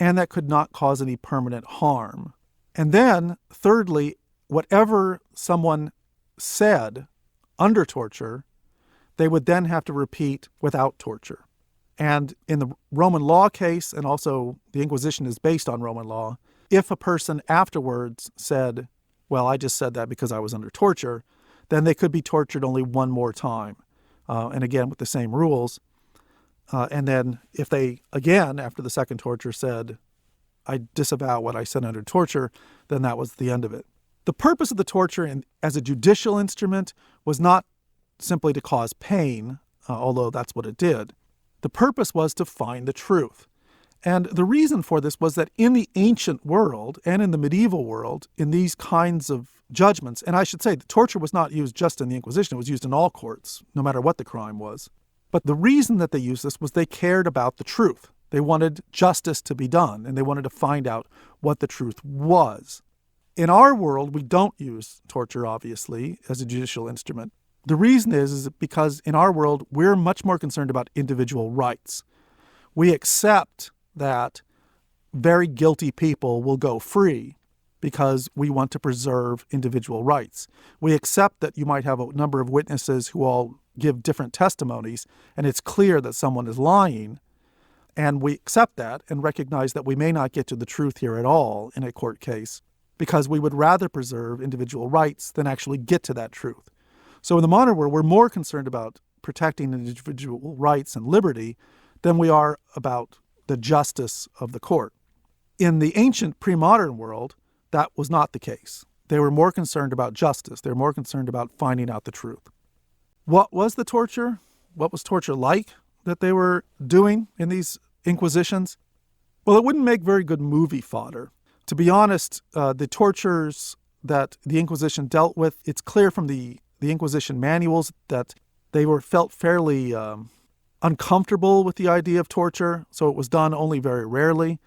and that could not cause any permanent harm. And then, thirdly, whatever someone said under torture, they would then have to repeat without torture. And in the Roman law case, and also the Inquisition is based on Roman law, If a person afterwards said, well, I just said that because I was under torture, then they could be tortured only one more time. And again, with the same rules. And then if they, again, after the second torture said, I disavow what I said under torture, then that was the end of it. The purpose of the torture as a judicial instrument was not simply to cause pain, although that's what it did. The purpose was to find the truth. And the reason for this was that in the ancient world and in the medieval world, in these kinds of judgments, and I should say the torture was not used just in the Inquisition, it was used in all courts, no matter what the crime was. But the reason that they used this was they cared about the truth. They wanted justice to be done, and they wanted to find out what the truth was. In our world, we don't use torture, obviously, as a judicial instrument. The reason is because in our world, we're much more concerned about individual rights. We accept that very guilty people will go free because we want to preserve individual rights. We accept that you might have a number of witnesses who all give different testimonies, and it's clear that someone is lying, and we accept that and recognize that we may not get to the truth here at all in a court case because we would rather preserve individual rights than actually get to that truth. So in the modern world, we're more concerned about protecting individual rights and liberty than we are about the justice of the court. In the ancient pre-modern world, that was not the case. They were more concerned about justice. They were more concerned about finding out the truth. What was the torture? What was torture like that they were doing in these inquisitions? Well, it wouldn't make very good movie fodder. To be honest, the tortures that the Inquisition dealt with, it's clear from the Inquisition manuals that they were felt fairly uncomfortable with the idea of torture, so it was done only very rarely.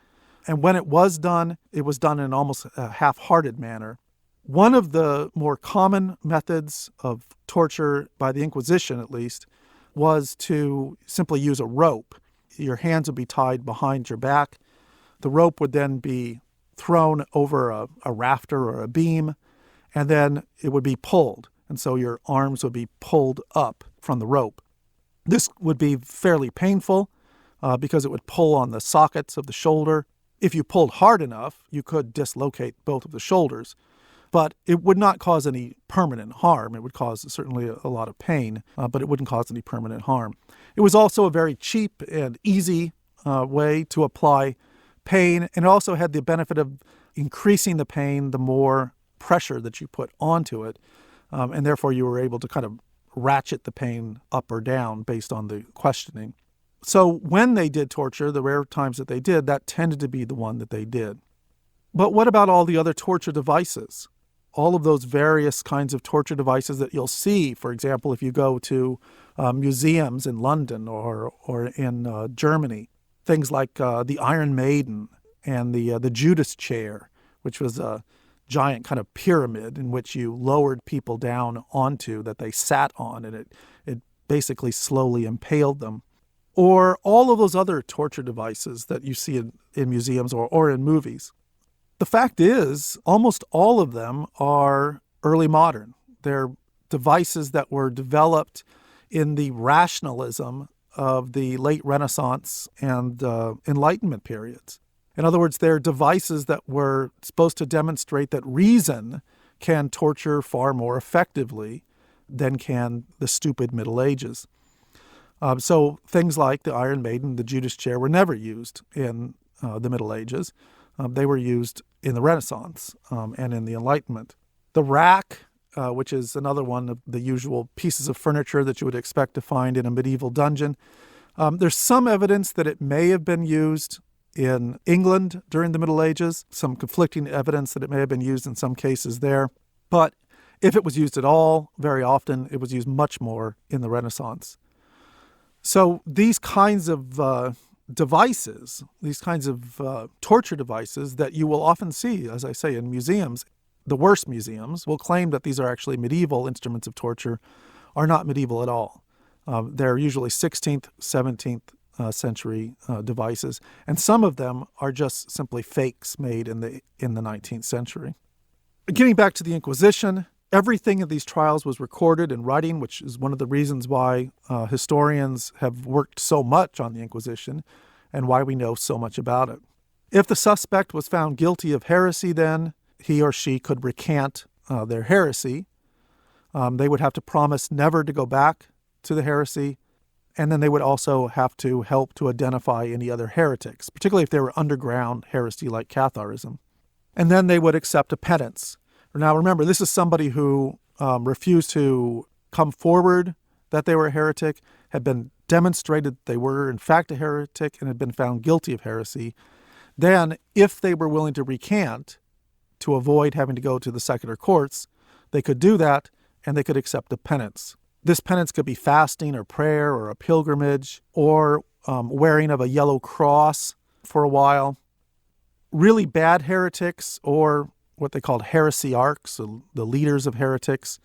And when it was done in almost a half-hearted manner. One of the more common methods of torture, by the Inquisition at least, was to simply use a rope. Your hands would be tied behind your back. The rope would then be thrown over a rafter or a beam, and then it would be pulled. And so your arms would be pulled up from the rope. This would be fairly painful because it would pull on the sockets of the shoulder. If you pulled hard enough, you could dislocate both of the shoulders. But it would not cause any permanent harm. It would cause certainly a lot of pain, but it wouldn't cause any permanent harm. It was also a very cheap and easy way to apply pain, and it also had the benefit of increasing the pain the more pressure that you put onto it, and therefore you were able to kind of ratchet the pain up or down based on the questioning. So when they did torture, the rare times that they did, that tended to be the one that they did. But what about all the other torture devices? All of those various kinds of torture devices that you'll see, for example, if you go to museums in London or in Germany, things like the Iron Maiden and the Judas chair, which was a giant kind of pyramid in which you lowered people down onto that they sat on, and it basically slowly impaled them. Or all of those other torture devices that you see in museums or in movies. The fact is, almost all of them are early modern. They're devices that were developed in the rationalism of the late Renaissance and Enlightenment periods. In other words, they're devices that were supposed to demonstrate that reason can torture far more effectively than can the stupid Middle Ages. So things like the Iron Maiden, the Judas chair, were never used in the Middle Ages. They were used in the Renaissance and in the Enlightenment. The rack, which is another one of the usual pieces of furniture that you would expect to find in a medieval dungeon. There's some evidence that it may have been used in England during the Middle Ages, some conflicting evidence that it may have been used in some cases there. But if it was used at all, very often it was used much more in the Renaissance. So these kinds of devices, these kinds of torture devices that you will often see, as I say, in museums, the worst museums will claim that these are actually medieval instruments of torture, are not medieval at all. They're usually 16th, 17th century devices, and some of them are just simply fakes made in the 19th century. Getting back to the Inquisition, everything in these trials was recorded in writing, which is one of the reasons why historians have worked so much on the Inquisition and why we know so much about it. If the suspect was found guilty of heresy, then he or she could recant their heresy. They would have to promise never to go back to the heresy, and then they would also have to help to identify any other heretics, particularly if they were underground heresy like Catharism. And then they would accept a penance. Now remember, this is somebody who refused to come forward that they were a heretic, had been demonstrated they were in fact a heretic, and had been found guilty of heresy. Then, if they were willing to recant to avoid having to go to the secular courts, they could do that, and they could accept a penance. This penance could be fasting or prayer or a pilgrimage or wearing of a yellow cross for a while. Really bad heretics, or what they called heresiarchs, the leaders of heretics,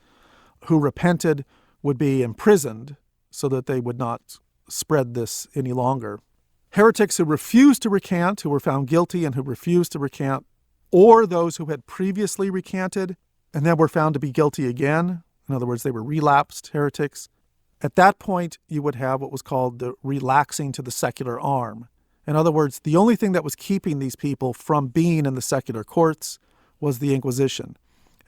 who repented, would be imprisoned so that they would not spread this any longer. Heretics who refused to recant, who were found guilty and who refused to recant, or those who had previously recanted and then were found to be guilty again, in other words, they were relapsed heretics, at that point you would have what was called the relaxing to the secular arm. In other words, the only thing that was keeping these people from being in the secular courts was the Inquisition.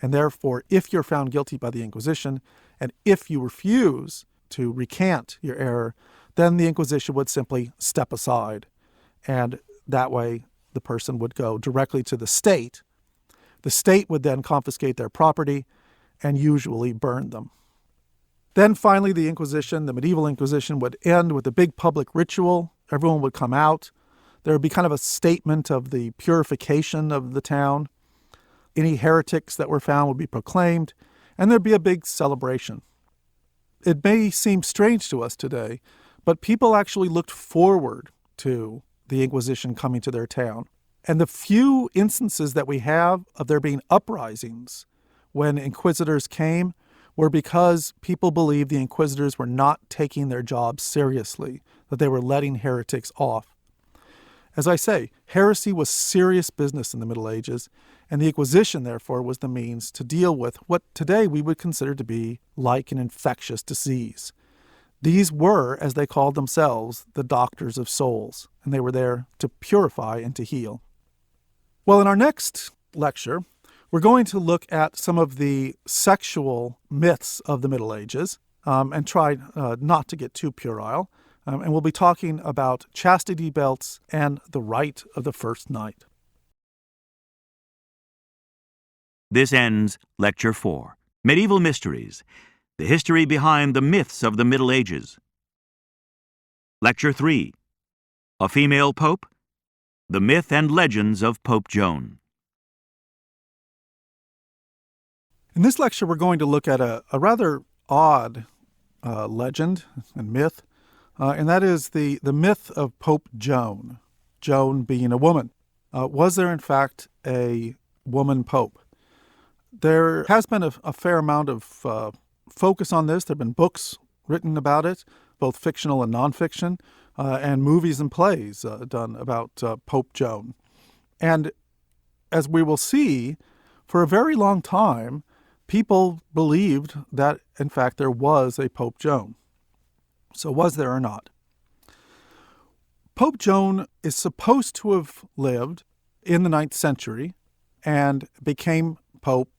And therefore, if you're found guilty by the Inquisition, and if you refuse to recant your error, then the Inquisition would simply step aside. And that way, the person would go directly to the state. The state would then confiscate their property and usually burn them. Then finally, the Inquisition, the medieval Inquisition, would end with a big public ritual. Everyone would come out. There would be kind of a statement of the purification of the town. Any heretics that were found would be proclaimed, and there'd be a big celebration. It may seem strange to us today, but people actually looked forward to the Inquisition coming to their town. And the few instances that we have of there being uprisings when inquisitors came were because people believed the inquisitors were not taking their job seriously, that they were letting heretics off. As I say, heresy was serious business in the Middle Ages, and the Inquisition, therefore, was the means to deal with what today we would consider to be like an infectious disease. These were, as they called themselves, the doctors of souls, and they were there to purify and to heal. Well, in our next lecture, we're going to look at some of the sexual myths of the Middle Ages and try not to get too puerile. And we'll be talking about chastity belts and the rite of the first night. This ends Lecture 4, Medieval Mysteries, the history behind the myths of the Middle Ages. Lecture 3, A Female Pope, the myth and legends of Pope Joan. In this lecture, we're going to look at a rather odd legend and myth, and that is the myth of Pope Joan, Joan being a woman. Was there, in fact, a woman pope? There has been a fair amount of focus on this. There have been books written about it, both fictional and nonfiction, and movies and plays done about Pope Joan. And as we will see, for a very long time, people believed that, in fact, there was a Pope Joan. So was there or not? Pope Joan is supposed to have lived in the 9th century and became pope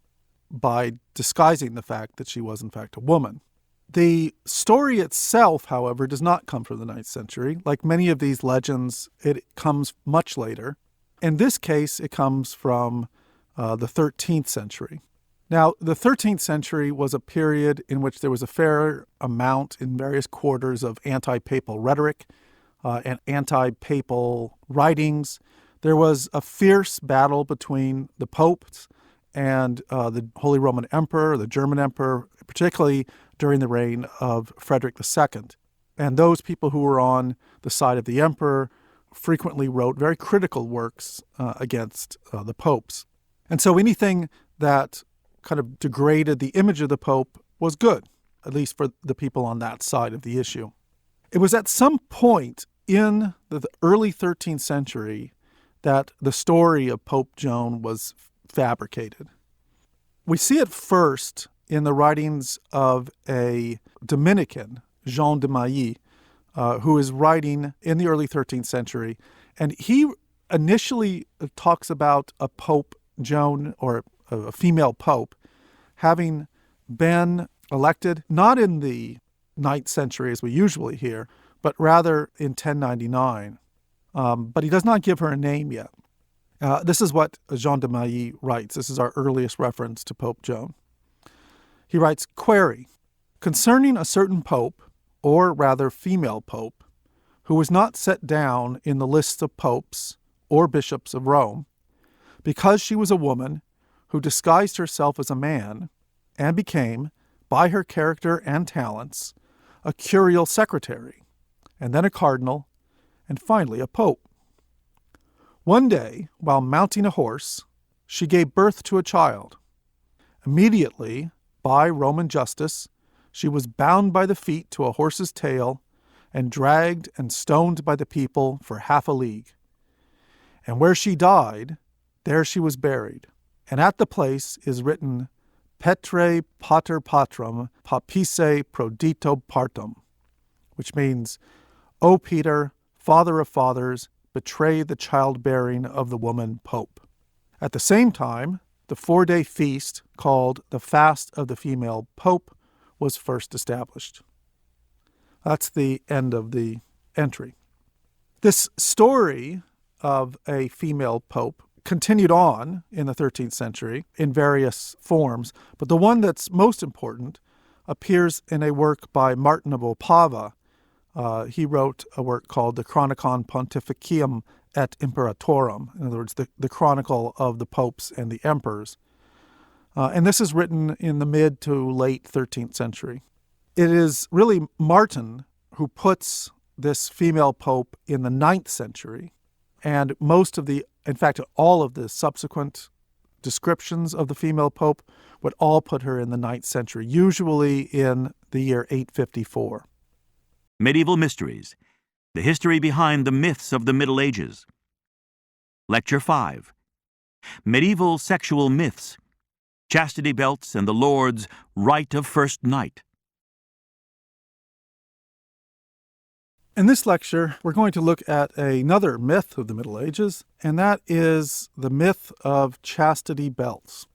by disguising the fact that she was, in fact, a woman. The story itself, however, does not come from the 9th century. Like many of these legends, it comes much later. In this case, it comes from the 13th century. Now, the 13th century was a period in which there was a fair amount in various quarters of anti-papal rhetoric and anti-papal writings. There was a fierce battle between the popes and the Holy Roman Emperor, the German Emperor, particularly during the reign of Frederick II. And those people who were on the side of the emperor frequently wrote very critical works against the popes. And so anything that kind of degraded the image of the Pope was good, at least for the people on that side of the issue. It was at some point in the early 13th century that the story of Pope Joan was fabricated. We see it first in the writings of a Dominican, Jean de Mailly, who is writing in the early 13th century, and he initially talks about a Pope, Joan, or a female pope, having been elected not in the 9th century as we usually hear, but rather in 1099. But he does not give her a name yet. This is what Jean de Mailly writes. This is our earliest reference to Pope Joan. He writes, query, concerning a certain pope, or rather female pope, who was not set down in the lists of popes or bishops of Rome, because she was a woman who disguised herself as a man and became, by her character and talents, a curial secretary, and then a cardinal, and finally a pope. One day, while mounting a horse, she gave birth to a child. Immediately, by Roman justice, she was bound by the feet to a horse's tail and dragged and stoned by the people for half a league. And where she died, there she was buried. And at the place is written, Petre pater patrum papice prodito partum, which means, O Peter, father of fathers, betray the childbearing of the woman Pope. At the same time, the 4-day feast called the Fast of the Female Pope was first established. That's the end of the entry. This story of a female pope continued on in the 13th century in various forms, but the one that's most important appears in a work by Martin of Opava. He wrote a work called the Chronicon Pontificium et Imperatorum, in other words, the chronicle of the popes and the emperors. And this is written in the mid to late 13th century. It is really Martin who puts this female pope in the 9th century, and in fact, all of the subsequent descriptions of the female pope would all put her in the 9th century, usually in the year 854. Medieval Mysteries, the history behind the myths of the Middle Ages. Lecture 5, Medieval Sexual Myths, Chastity Belts and the Lord's Rite of First Night. In this lecture, we're going to look at another myth of the Middle Ages, and that is the myth of chastity belts.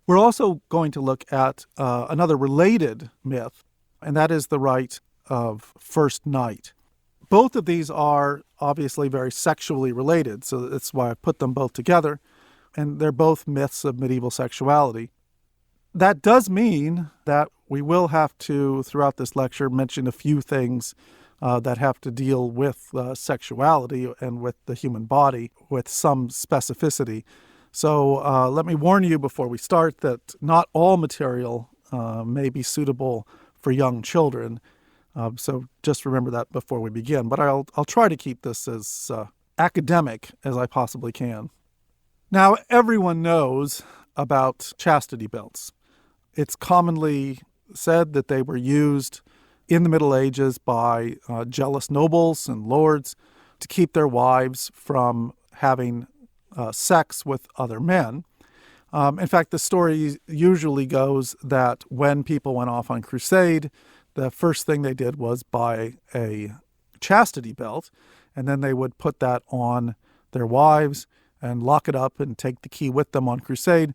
We're also going to look at another related myth, and that is the rite of first night. Both of these are obviously very sexually related, so that's why I put them both together, and they're both myths of medieval sexuality. That does mean that we will have to, throughout this lecture, mention a few things that have to deal with sexuality and with the human body with some specificity. So let me warn you before we start that not all material may be suitable for young children. So just remember that before we begin. But I'll try to keep this as academic as I possibly can. Now, everyone knows about chastity belts. It's commonly said that they were used in the Middle Ages by jealous nobles and lords to keep their wives from having sex with other men. In fact, the story usually goes that when people went off on crusade, the first thing they did was buy a chastity belt, and then they would put that on their wives and lock it up and take the key with them on crusade.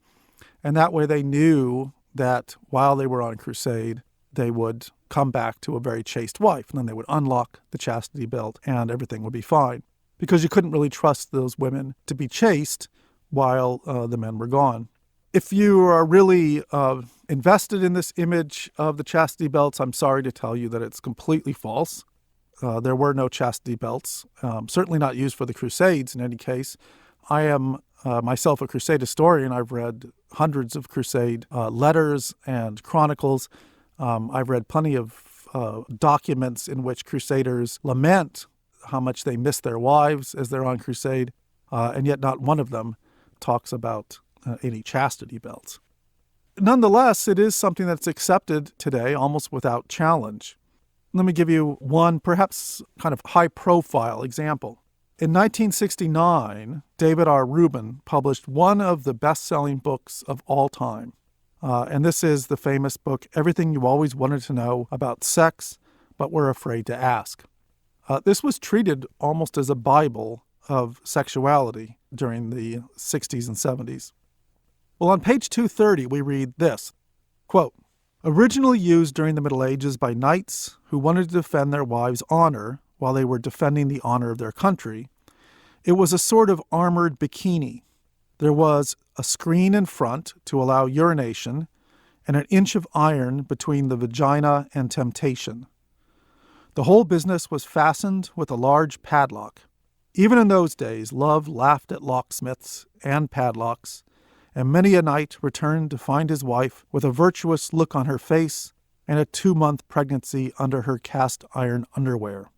And that way they knew that while they were on crusade, they would come back to a very chaste wife, and then they would unlock the chastity belt and everything would be fine, because you couldn't really trust those women to be chaste while the men were gone. If you are really invested in this image of the chastity belts, I'm sorry to tell you that it's completely false. There were no chastity belts, certainly not used for the Crusades in any case. I am myself a Crusade historian. I've read hundreds of Crusade letters and chronicles. I've read plenty of documents in which Crusaders lament how much they miss their wives as they're on crusade, and yet not one of them talks about any chastity belts. Nonetheless, it is something that's accepted today almost without challenge. Let me give you one perhaps kind of high-profile example. In 1969, David R. Rubin published one of the best-selling books of all time. And this is the famous book, Everything You Always Wanted to Know About Sex, But Were Afraid to Ask. This was treated almost as a Bible of sexuality during the 60s and 70s. Well, on page 230, we read this, quote, originally used during the Middle Ages by knights who wanted to defend their wives' honor while they were defending the honor of their country, it was a sort of armored bikini. There was a screen in front to allow urination and an inch of iron between the vagina and temptation. The whole business was fastened with a large padlock. Even in those days, love laughed at locksmiths and padlocks, and many a knight returned to find his wife with a virtuous look on her face and a 2-month pregnancy under her cast iron underwear.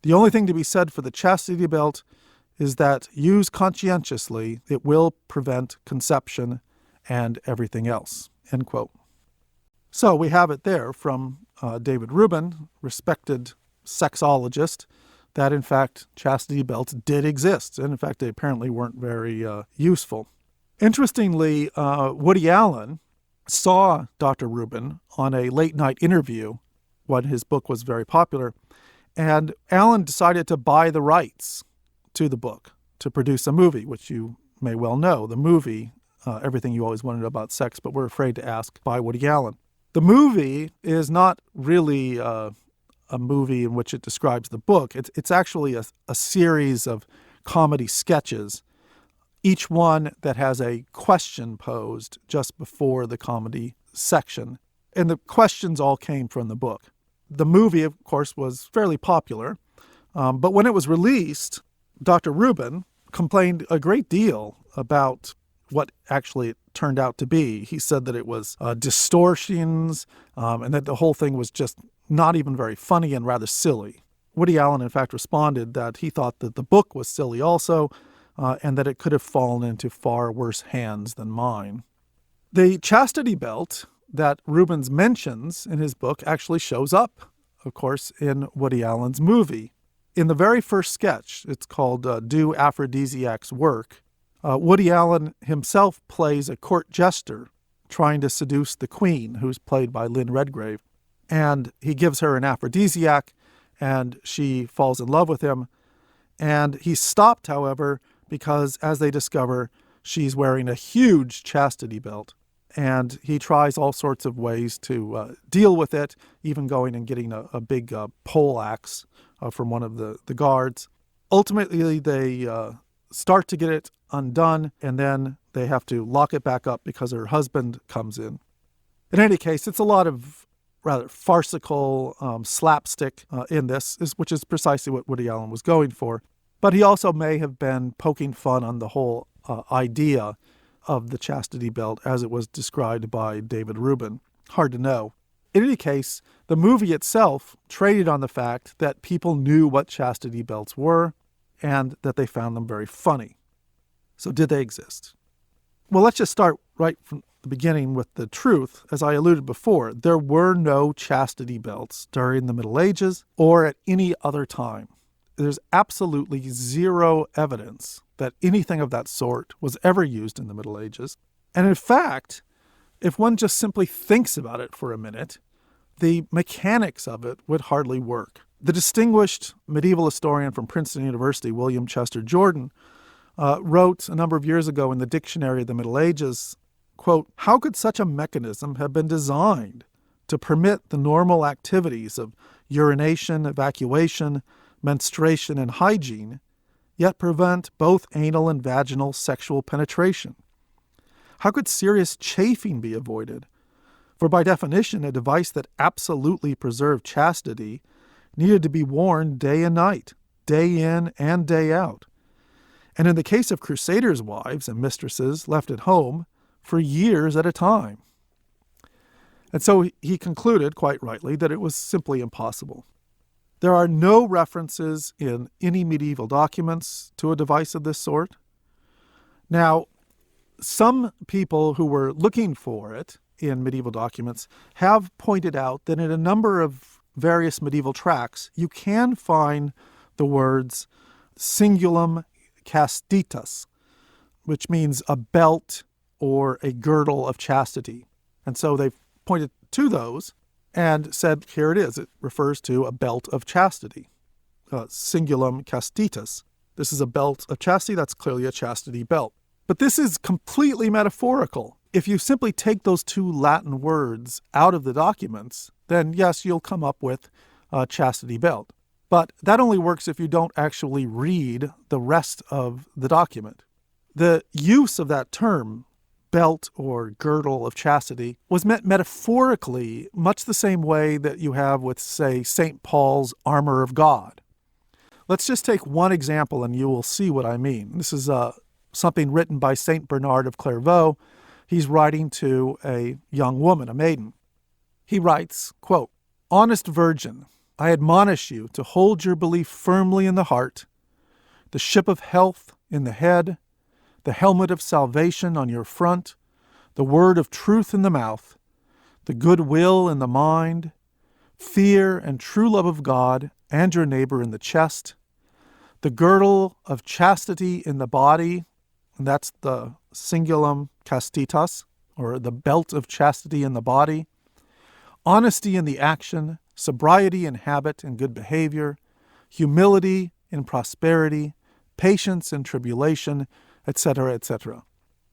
The only thing to be said for the chastity belt is that, used conscientiously, it will prevent conception and everything else, end quote. So we have it there from David Rubin, respected sexologist, that in fact chastity belts did exist, and in fact they apparently weren't very useful. Interestingly, Woody Allen saw Dr. Rubin on a late-night interview when his book was very popular, and Allen decided to buy the rights to the book to produce a movie, which you may well know, the movie, Everything You Always Wanted to Know About Sex, but Were Afraid to Ask, by Woody Allen. The movie is not really a movie in which it describes the book. It's actually a series of comedy sketches, each one that has a question posed just before the comedy section. And the questions all came from the book. The movie, of course, was fairly popular, but when it was released, Dr. Rubin complained a great deal about what actually it turned out to be. He said that it was distortions, and that the whole thing was just not even very funny and rather silly. Woody Allen, in fact, responded that he thought that the book was silly also, and that it could have fallen into far worse hands than mine. The chastity belt that Rubens mentions in his book actually shows up, of course, in Woody Allen's movie. In the very first sketch, it's called Do Aphrodisiacs Work, Woody Allen himself plays a court jester trying to seduce the queen, who's played by Lynn Redgrave. And he gives her an aphrodisiac, and she falls in love with him. And he's stopped, however, because, as they discover, she's wearing a huge chastity belt. And he tries all sorts of ways to deal with it, even going and getting a big pole axe from one of the guards. Ultimately, they start to get it undone, and then they have to lock it back up because her husband comes in. In any case, it's a lot of rather farcical slapstick in this, which is precisely what Woody Allen was going for. But he also may have been poking fun on the whole idea of the chastity belt as it was described by David Rubin. Hard to know. In any case, the movie itself traded on the fact that people knew what chastity belts were and that they found them very funny. So did they exist? Well, let's just start right from the beginning with the truth. As I alluded before, there were no chastity belts during the Middle Ages or at any other time. There's absolutely zero evidence that anything of that sort was ever used in the Middle Ages. And in fact, if one just simply thinks about it for a minute, the mechanics of it would hardly work. The distinguished medieval historian from Princeton University, William Chester Jordan, wrote a number of years ago in the Dictionary of the Middle Ages, quote, "How could such a mechanism have been designed to permit the normal activities of urination, evacuation, menstruation, and hygiene, yet prevent both anal and vaginal sexual penetration? How could serious chafing be avoided? For by definition, a device that absolutely preserved chastity needed to be worn day and night, day in and day out. And in the case of crusaders' wives and mistresses left at home for years at a time." And so he concluded, quite rightly, that it was simply impossible. There are no references in any medieval documents to a device of this sort. Now, some people who were looking for it in medieval documents have pointed out that in a number of various medieval tracts, you can find the words cingulum castitas, which means a belt or a girdle of chastity. And so they've pointed to those and said, here it is. It refers to a belt of chastity, cingulum castitas. This is a belt of chastity. That's clearly a chastity belt. But this is completely metaphorical. If you simply take those two Latin words out of the documents, then yes, you'll come up with a chastity belt. But that only works if you don't actually read the rest of the document. The use of that term, belt or girdle of chastity, was meant metaphorically, much the same way that you have with, say, St. Paul's armor of God. Let's just take one example and you will see what I mean. This is something written by St. Bernard of Clairvaux. He's writing to a young woman, a maiden. He writes, quote, "Honest virgin, I admonish you to hold your belief firmly in the heart, the ship of health in the head, the helmet of salvation on your front, the word of truth in the mouth, the good will in the mind, fear and true love of God and your neighbor in the chest, the girdle of chastity in the body," and that's the cingulum castitas, or the belt of chastity in the body, "honesty in the action, sobriety in habit and good behavior, humility in prosperity, patience in tribulation, etc., etc."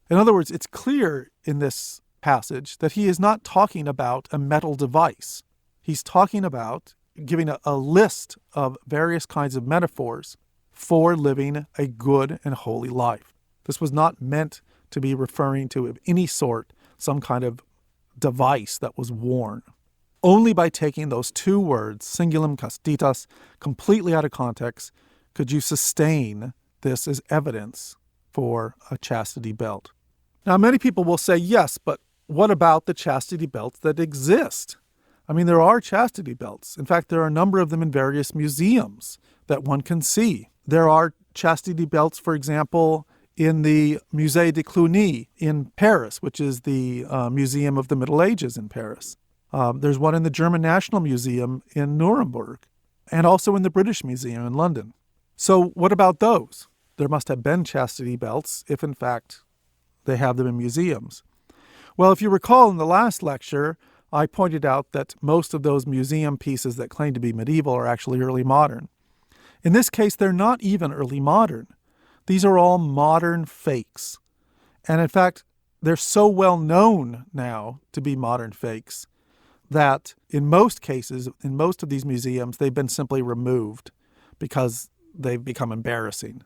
In other words, it's clear in this passage that he is not talking about a metal device. He's talking about giving a list of various kinds of metaphors for living a good and holy life. This was not meant to be referring to, of any sort, some kind of device that was worn. Only by taking those two words, cingulum castitas, completely out of context, could you sustain this as evidence for a chastity belt. Now, many people will say, yes, but what about the chastity belts that exist? I mean, there are chastity belts. In fact, there are a number of them in various museums that one can see. There are chastity belts, for example, in the Musée de Cluny in Paris, which is the Museum of the Middle Ages in Paris. There's one in the German National Museum in Nuremberg, and also in the British Museum in London. So what about those? There must have been chastity belts if, in fact, they have them in museums. Well, if you recall in the last lecture, I pointed out that most of those museum pieces that claim to be medieval are actually early modern. In this case, they're not even early modern. These are all modern fakes. And in fact, they're so well known now to be modern fakes that in most cases, in most of these museums, they've been simply removed because they've become embarrassing.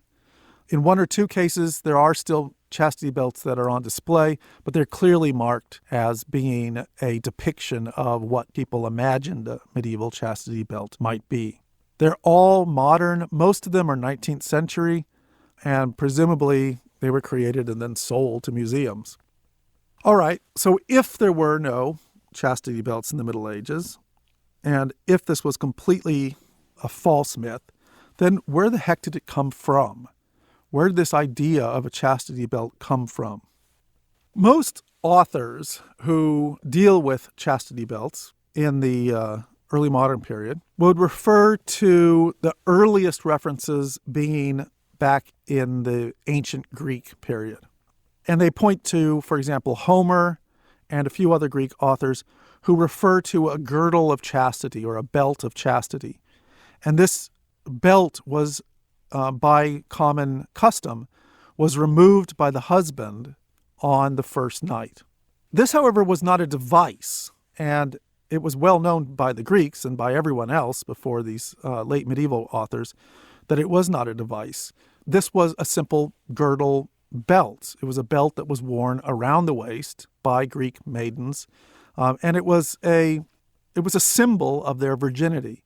In one or two cases, there are still chastity belts that are on display, but they're clearly marked as being a depiction of what people imagined a medieval chastity belt might be. They're all modern. Most of them are 19th century, and presumably they were created and then sold to museums. All right, so if there were no chastity belts in the Middle Ages, and if this was completely a false myth, then where the heck did it come from? Where did this idea of a chastity belt come from? Most authors who deal with chastity belts in the early modern period would refer to the earliest references being back in the ancient Greek period. And they point to, for example, Homer and a few other Greek authors who refer to a girdle of chastity or a belt of chastity. And this belt was, by common custom, was removed by the husband on the first night. This, however, was not a device, and it was well known by the Greeks and by everyone else before these late medieval authors that it was not a device. This was a simple girdle belt. It was a belt that was worn around the waist by Greek maidens, and it was a symbol of their virginity.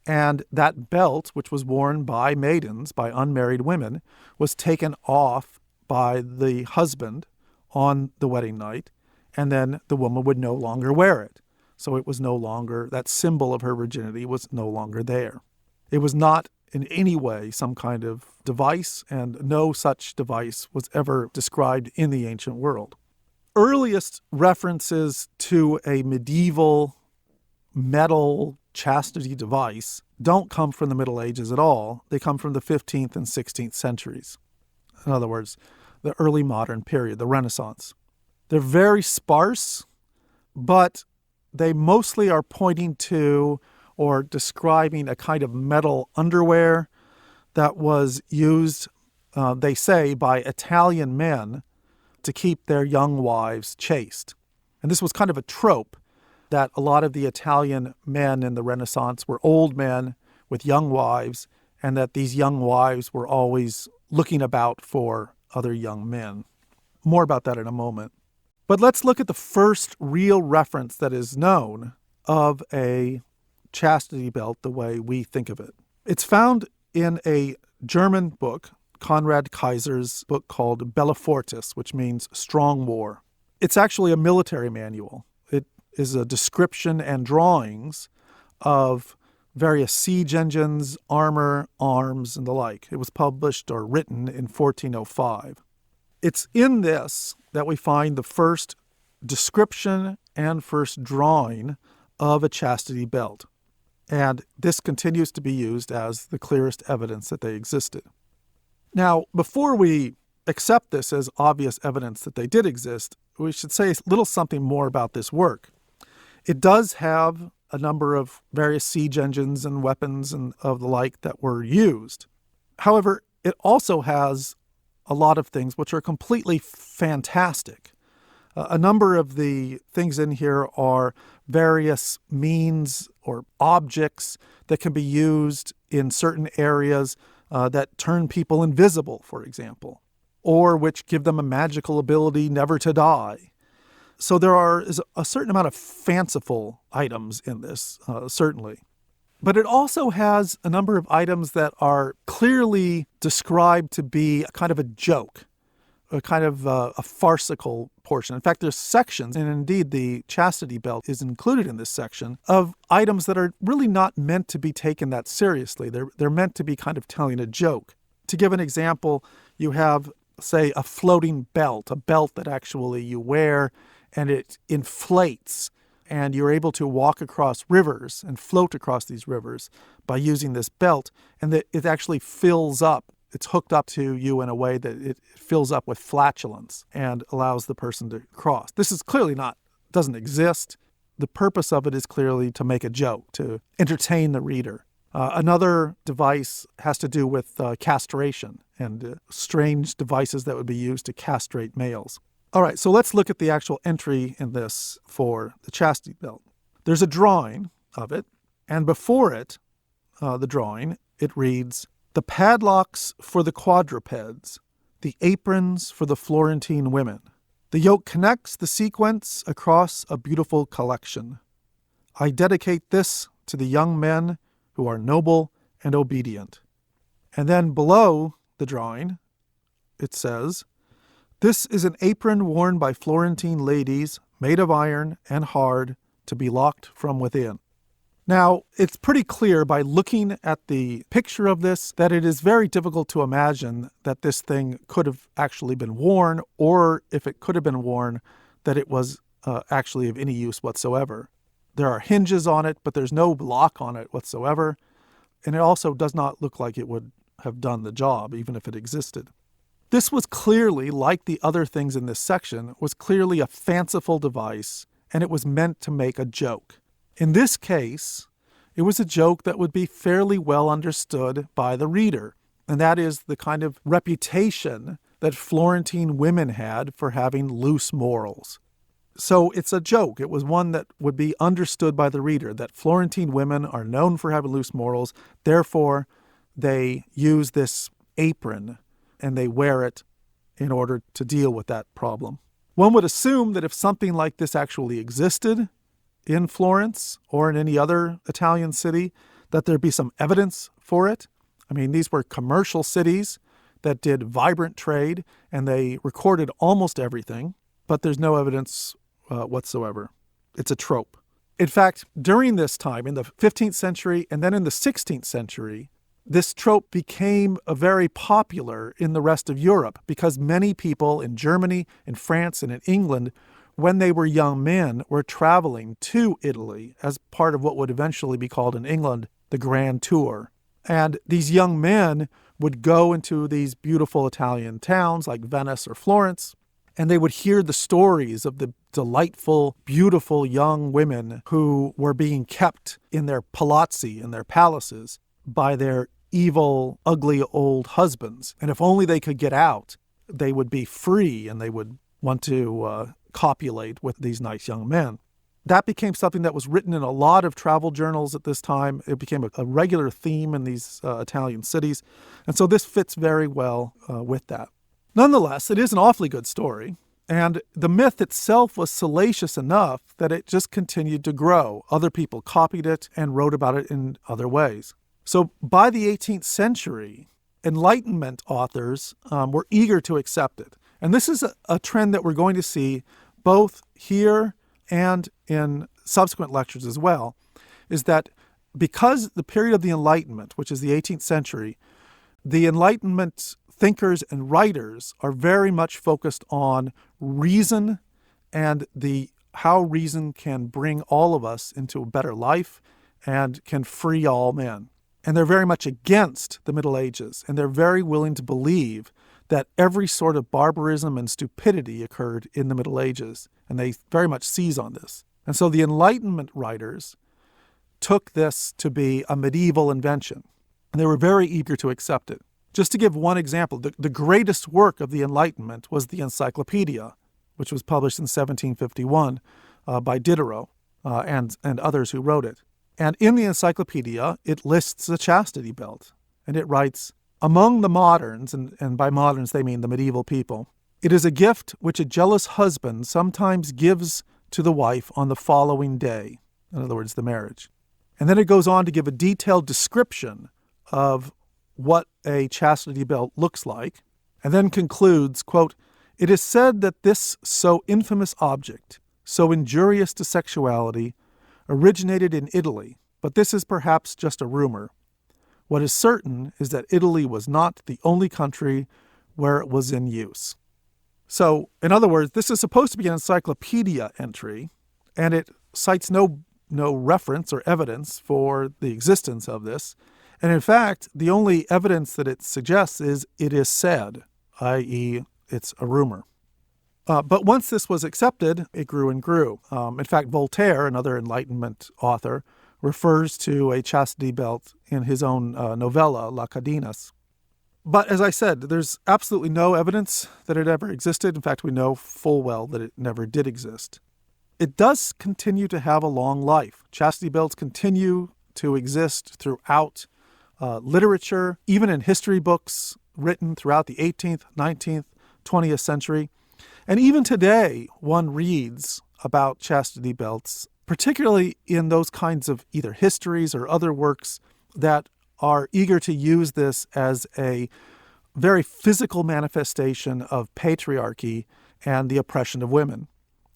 And that belt, which was worn by maidens, by unmarried women, was taken off by the husband on the wedding night, and then the woman would no longer wear it. So it was no longer, that symbol of her virginity was no longer there. It was not in any way some kind of device, and no such device was ever described in the ancient world. Earliest references to a medieval metal chastity device don't come from the Middle Ages at all. They come from the 15th and 16th centuries. In other words, the early modern period, the Renaissance. They're very sparse, but they mostly are pointing to or describing a kind of metal underwear that was used, they say, by Italian men to keep their young wives chaste. And this was kind of a trope that a lot of the Italian men in the Renaissance were old men with young wives, and that these young wives were always looking about for other young men. More about that in a moment. But let's look at the first real reference that is known of a chastity belt the way we think of it. It's found in a German book, Conrad Kaiser's book called Bellefortis, which means strong war. It's actually a military manual. It is a description and drawings of various siege engines, armor, arms, and the like. It was published or written in 1405. It's in this that we find the first description and first drawing of a chastity belt. And this continues to be used as the clearest evidence that they existed. Now, before we accept this as obvious evidence that they did exist, we should say a little something more about this work. It does have a number of various siege engines and weapons and of the like that were used. However, it also has a lot of things which are completely fantastic. A number of the things in here are various means or objects that can be used in certain areas that turn people invisible, for example, or which give them a magical ability never to die. So is a certain amount of fanciful items in this, certainly. But it also has a number of items that are clearly described to be a kind of a joke, a kind of a farcical portion. In fact, there's sections, and indeed the chastity belt is included in this section, of items that are really not meant to be taken that seriously. They're meant to be kind of telling a joke. To give an example, you have, say, a floating belt, a belt that actually you wear and it inflates, and you're able to walk across rivers and float across these rivers by using this belt, and that it actually fills up. It's hooked up to you in a way that it fills up with flatulence and allows the person to cross. This is clearly doesn't exist. The purpose of it is clearly to make a joke, to entertain the reader. Another device has to do with castration and strange devices that would be used to castrate males. All right, so let's look at the actual entry in this for the chastity belt. There's a drawing of it, and before it, the drawing, it reads, "The padlocks for the quadrupeds, the aprons for the Florentine women. The yoke connects the sequence across a beautiful collection. I dedicate this to the young men who are noble and obedient." And then below the drawing, it says, "This is an apron worn by Florentine ladies, made of iron and hard, to be locked from within." Now, it's pretty clear by looking at the picture of this that it is very difficult to imagine that this thing could have actually been worn, or if it could have been worn, that it was actually of any use whatsoever. There are hinges on it, but there's no lock on it whatsoever, and it also does not look like it would have done the job, even if it existed. This was clearly, like the other things in this section, was clearly a fanciful device, and it was meant to make a joke. In this case, it was a joke that would be fairly well understood by the reader, and that is the kind of reputation that Florentine women had for having loose morals. So it's a joke. It was one that would be understood by the reader, that Florentine women are known for having loose morals, therefore they use this apron and they wear it in order to deal with that problem. One would assume that if something like this actually existed in Florence or in any other Italian city, that there'd be some evidence for it. I mean, these were commercial cities that did vibrant trade, and they recorded almost everything, but there's no evidence whatsoever. It's a trope. In fact, during this time, in the 15th century and then in the 16th century, this trope became very popular in the rest of Europe because many people in Germany, in France, and in England, when they were young men, were traveling to Italy as part of what would eventually be called in England the Grand Tour. And these young men would go into these beautiful Italian towns like Venice or Florence, and they would hear the stories of the delightful, beautiful young women who were being kept in their palazzi, in their palaces, by their evil, ugly old husbands. And if only they could get out, they would be free and they would want to copulate with these nice young men. That became something that was written in a lot of travel journals at this time. It became a regular theme in these Italian cities. And so this fits very well with that. Nonetheless, it is an awfully good story. And the myth itself was salacious enough that it just continued to grow. Other people copied it and wrote about it in other ways. So by the 18th century, Enlightenment authors were eager to accept it. And this is a trend that we're going to see both here and in subsequent lectures as well, is that because the period of the Enlightenment, which is the 18th century, the Enlightenment thinkers and writers are very much focused on reason and how reason can bring all of us into a better life and can free all men. And they're very much against the Middle Ages, and they're very willing to believe that every sort of barbarism and stupidity occurred in the Middle Ages, and they very much seize on this. And so the Enlightenment writers took this to be a medieval invention, and they were very eager to accept it. Just to give one example, the greatest work of the Enlightenment was the Encyclopedia, which was published in 1751 by Diderot and others who wrote it. And in the Encyclopedia, it lists the chastity belt, and it writes, "Among the moderns," and by moderns they mean the medieval people, "it is a gift which a jealous husband sometimes gives to the wife on the following day," in other words, the marriage. And then it goes on to give a detailed description of what a chastity belt looks like, and then concludes, quote, "It is said that this so infamous object, so injurious to sexuality, originated in Italy, but this is perhaps just a rumor. What is certain is that Italy was not the only country where it was in use." So, in other words, this is supposed to be an encyclopedia entry, and it cites no reference or evidence for the existence of this. And in fact, the only evidence that it suggests is it is said, i.e., it's a rumor. But once this was accepted, it grew and grew. In fact, Voltaire, another Enlightenment author, refers to a chastity belt in his own novella, La Cadenas. But as I said, there's absolutely no evidence that it ever existed. In fact, we know full well that it never did exist. It does continue to have a long life. Chastity belts continue to exist throughout literature, even in history books written throughout the 18th, 19th, 20th century. And even today, one reads about chastity belts, particularly in those kinds of either histories or other works that are eager to use this as a very physical manifestation of patriarchy and the oppression of women.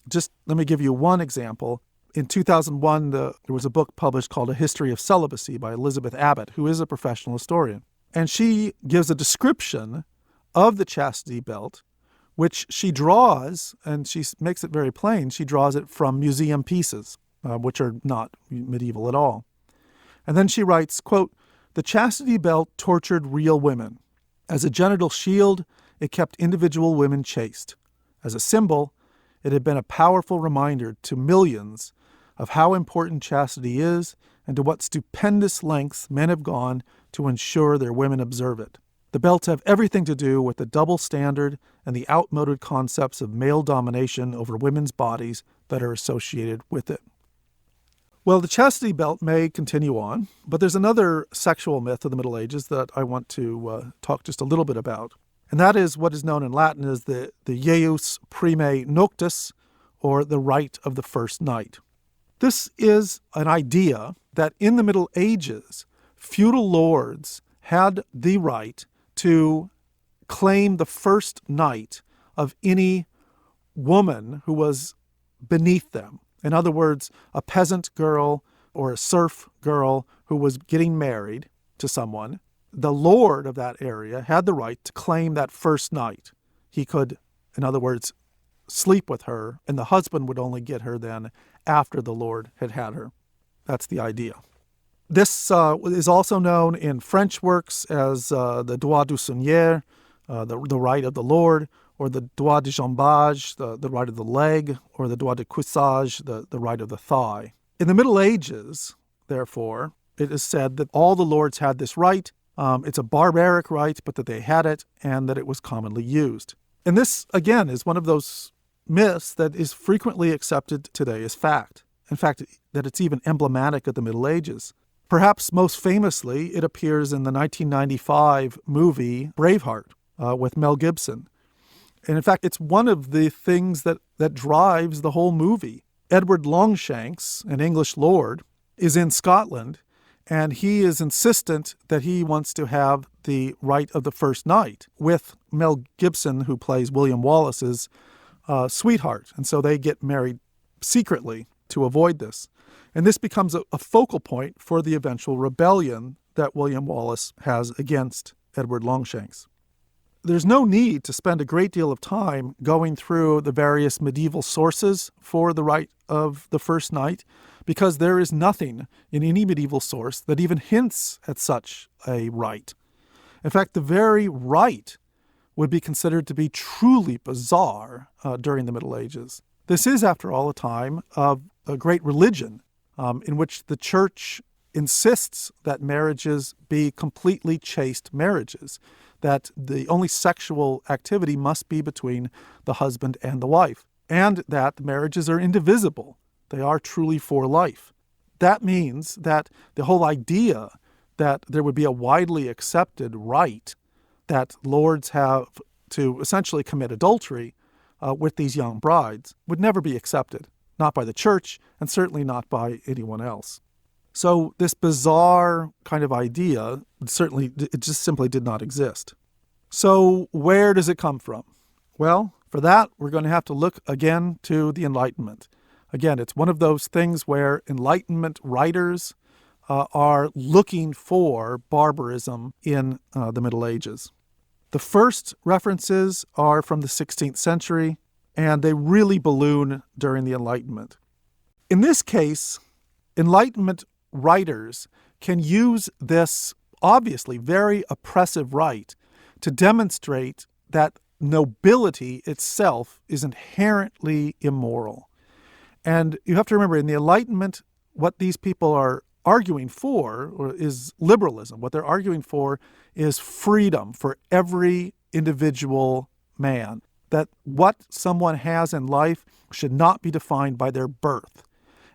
Just let me give you one example. In 2001, there was a book published called A History of Celibacy by Elizabeth Abbott, who is a professional historian. And she gives a description of the chastity belt, which she draws, and she makes it very plain, she draws it from museum pieces, which are not medieval at all. And then she writes, quote, "The chastity belt tortured real women. As a genital shield, it kept individual women chaste. As a symbol, it had been a powerful reminder to millions of how important chastity is and to what stupendous lengths men have gone to ensure their women observe it. The belts have everything to do with the double standard and the outmoded concepts of male domination over women's bodies that are associated with it." Well, the chastity belt may continue on, but there's another sexual myth of the Middle Ages that I want to talk just a little bit about. And that is what is known in Latin as the Jus Primae Noctis, or the right of the first night. This is an idea that in the Middle Ages, feudal lords had the right to claim the first night of any woman who was beneath them. In other words, a peasant girl or a serf girl who was getting married to someone, the lord of that area had the right to claim that first night. He could, in other words, sleep with her, and the husband would only get her then after the lord had had her. That's the idea. This is also known in French works as the droit du seigneur, the right of the lord, or the droit de jambage, the right of the leg, or the droit de cuissage, the right of the thigh. In the Middle Ages, therefore, it is said that all the lords had this right, it's a barbaric right, but that they had it and that it was commonly used. And this, again, is one of those myths that is frequently accepted today as fact. In fact, that it's even emblematic of the Middle Ages. Perhaps most famously, it appears in the 1995 movie Braveheart with Mel Gibson. And in fact, it's one of the things that drives the whole movie. Edward Longshanks, an English lord, is in Scotland, and he is insistent that he wants to have the right of the first night with Mel Gibson, who plays William Wallace's sweetheart. And so they get married secretly to avoid this. And this becomes a focal point for the eventual rebellion that William Wallace has against Edward Longshanks. There's no need to spend a great deal of time going through the various medieval sources for the right of the first night, because there is nothing in any medieval source that even hints at such a right. In fact, the very right would be considered to be truly bizarre during the Middle Ages. This is, after all, a time of a great religion in which the church insists that marriages be completely chaste marriages, that the only sexual activity must be between the husband and the wife, and that the marriages are indivisible. They are truly for life. That means that the whole idea that there would be a widely accepted right that lords have to essentially commit adultery with these young brides would never be accepted, not by the church and certainly not by anyone else. So this bizarre kind of idea, it just simply did not exist. So where does it come from? Well, for that, we're going to have to look again to the Enlightenment. Again, it's one of those things where Enlightenment writers are looking for barbarism in the Middle Ages. The first references are from the 16th century, and they really balloon during the Enlightenment. In this case, Enlightenment writers can use this obviously very oppressive right to demonstrate that nobility itself is inherently immoral. And you have to remember, in the Enlightenment, what these people are arguing for is liberalism. What they're arguing for is freedom for every individual man, that what someone has in life should not be defined by their birth.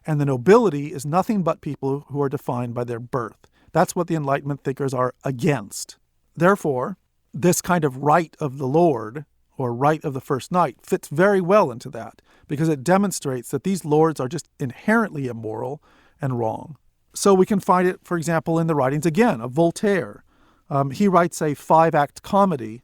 And the nobility is nothing but people who are defined by their birth. That's what the Enlightenment thinkers are against. Therefore, this kind of right of the Lord, or right of the first night, fits very well into that, because it demonstrates that these lords are just inherently immoral and wrong. So we can find it, for example, in the writings, again, of Voltaire. He writes a 5-act comedy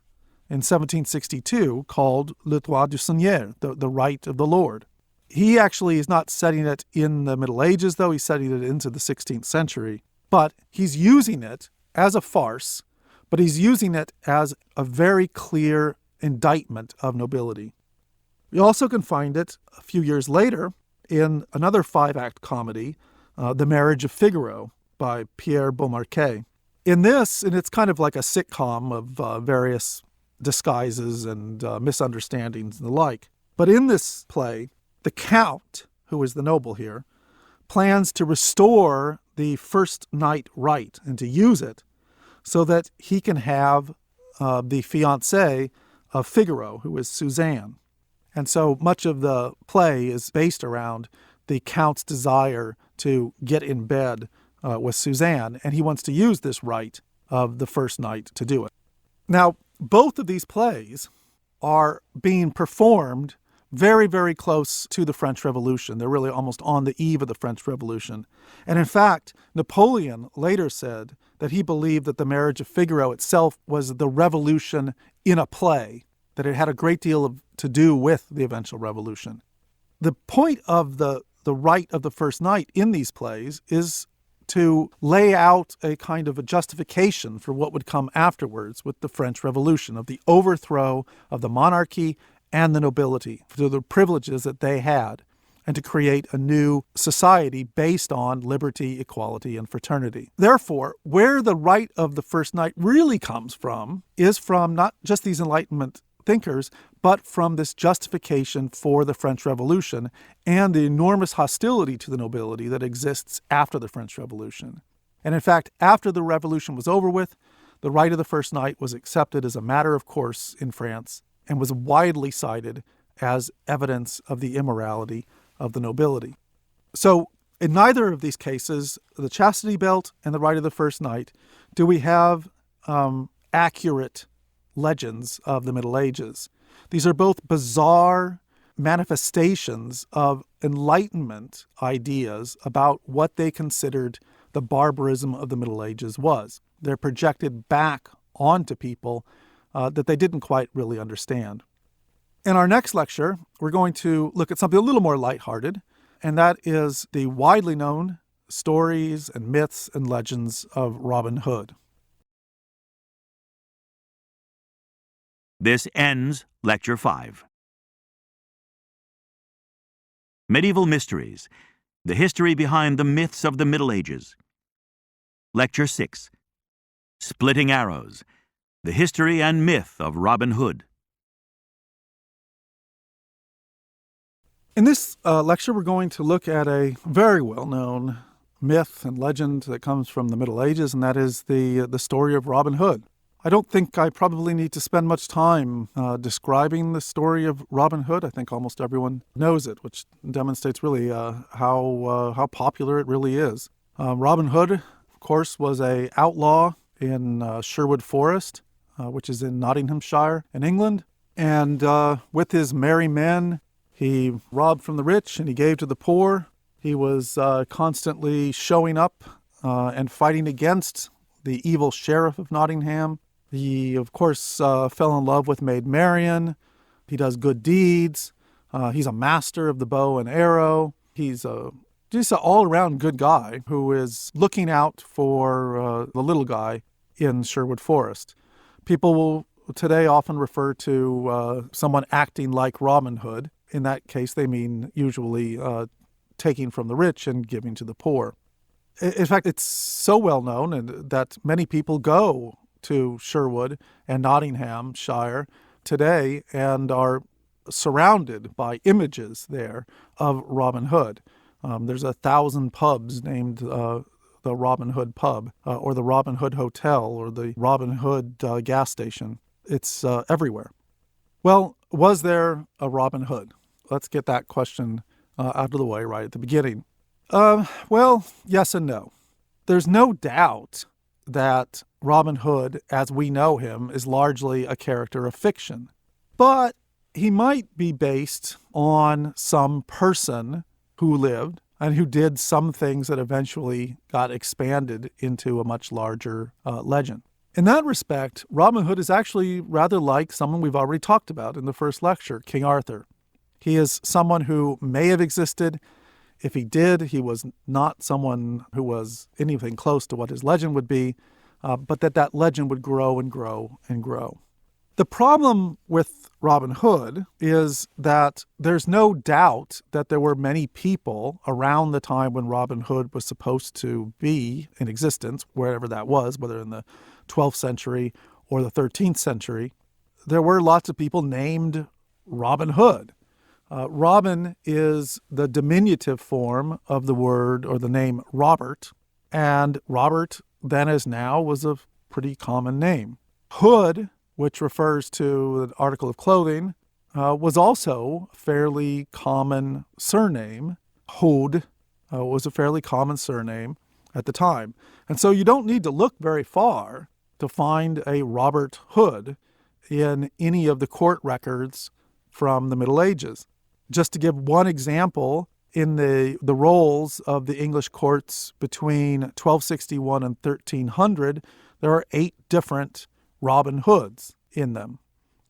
in 1762 called Le Droit du Seigneur, the right of the Lord. He actually is not setting it in the Middle Ages, though. He's setting it into the 16th century. But he's using it as a farce, but he's using it as a very clear indictment of nobility. We also can find it a few years later in another 5-act comedy, The Marriage of Figaro by Pierre Beaumarchais. In this, and it's kind of like a sitcom of various disguises and misunderstandings and the like. But in this play, the Count, who is the noble here, plans to restore the first night right and to use it so that he can have the fiancée of Figaro, who is Suzanne. And so much of the play is based around the Count's desire to get in bed with Suzanne, and he wants to use this right of the first night to do it. Now, both of these plays are being performed very, very close to the French Revolution. They're really almost on the eve of the French Revolution. And in fact, Napoleon later said that he believed that the Marriage of Figaro itself was the revolution in a play, that it had a great deal to do with the eventual revolution. The point of the right of the first night in these plays is to lay out a kind of a justification for what would come afterwards with the French Revolution, of the overthrow of the monarchy and the nobility, for the privileges that they had, and to create a new society based on liberty, equality, and fraternity. Therefore, where the right of the first night really comes from is from not just these Enlightenment thinkers, but from this justification for the French Revolution and the enormous hostility to the nobility that exists after the French Revolution. And in fact, after the revolution was over with, the right of the first night was accepted as a matter of course in France and was widely cited as evidence of the immorality of the nobility. So in neither of these cases, the chastity belt and the right of the first night, do we have accurate legends of the Middle Ages. These are both bizarre manifestations of Enlightenment ideas about what they considered the barbarism of the Middle Ages was. They're projected back onto people that they didn't quite really understand. In our next lecture, we're going to look at something a little more lighthearted, and that is the widely known stories and myths and legends of Robin Hood. This ends Lecture 5. Medieval Mysteries, the history behind the myths of the Middle Ages. Lecture 6. Splitting Arrows, the history and myth of Robin Hood. In this lecture, we're going to look at a very well-known myth and legend that comes from the Middle Ages, and that is the story of Robin Hood. I don't think I probably need to spend much time describing the story of Robin Hood. I think almost everyone knows it, which demonstrates really how popular it really is. Robin Hood, of course, was an outlaw in Sherwood Forest, which is in Nottinghamshire in England. And with his merry men, he robbed from the rich and he gave to the poor. He was constantly showing up and fighting against the evil sheriff of Nottingham. He, of course, fell in love with Maid Marian. He does good deeds. He's a master of the bow and arrow. He's just an all-around good guy who is looking out for the little guy in Sherwood Forest. People will today often refer to someone acting like Robin Hood. In that case, they mean usually taking from the rich and giving to the poor. In fact, it's so well known that many people go to Sherwood and Nottinghamshire today and are surrounded by images there of Robin Hood. There's 1,000 pubs named the Robin Hood Pub or the Robin Hood Hotel or the Robin Hood gas station. It's everywhere. Well, was there a Robin Hood? Let's get that question out of the way right at the beginning. Well, yes and no. There's no doubt that Robin Hood, as we know him, is largely a character of fiction. But he might be based on some person who lived and who did some things that eventually got expanded into a much larger legend. In that respect, Robin Hood is actually rather like someone we've already talked about in the first lecture, King Arthur. He is someone who may have existed. If he did, he was not someone who was anything close to what his legend would be, but that legend would grow and grow and grow. The problem with Robin Hood is that there's no doubt that there were many people around the time when Robin Hood was supposed to be in existence, wherever that was, whether in the 12th century or the 13th century. There were lots of people named Robin Hood. Robin is the diminutive form of the word or the name Robert, and Robert then as now was a pretty common name. Hood, which refers to an article of clothing, was also a fairly common surname. Hood was a fairly common surname at the time. And so you don't need to look very far to find a Robert Hood in any of the court records from the Middle Ages. Just to give one example, in the rolls of the English courts between 1261 and 1300, there are 8 different Robin Hoods in them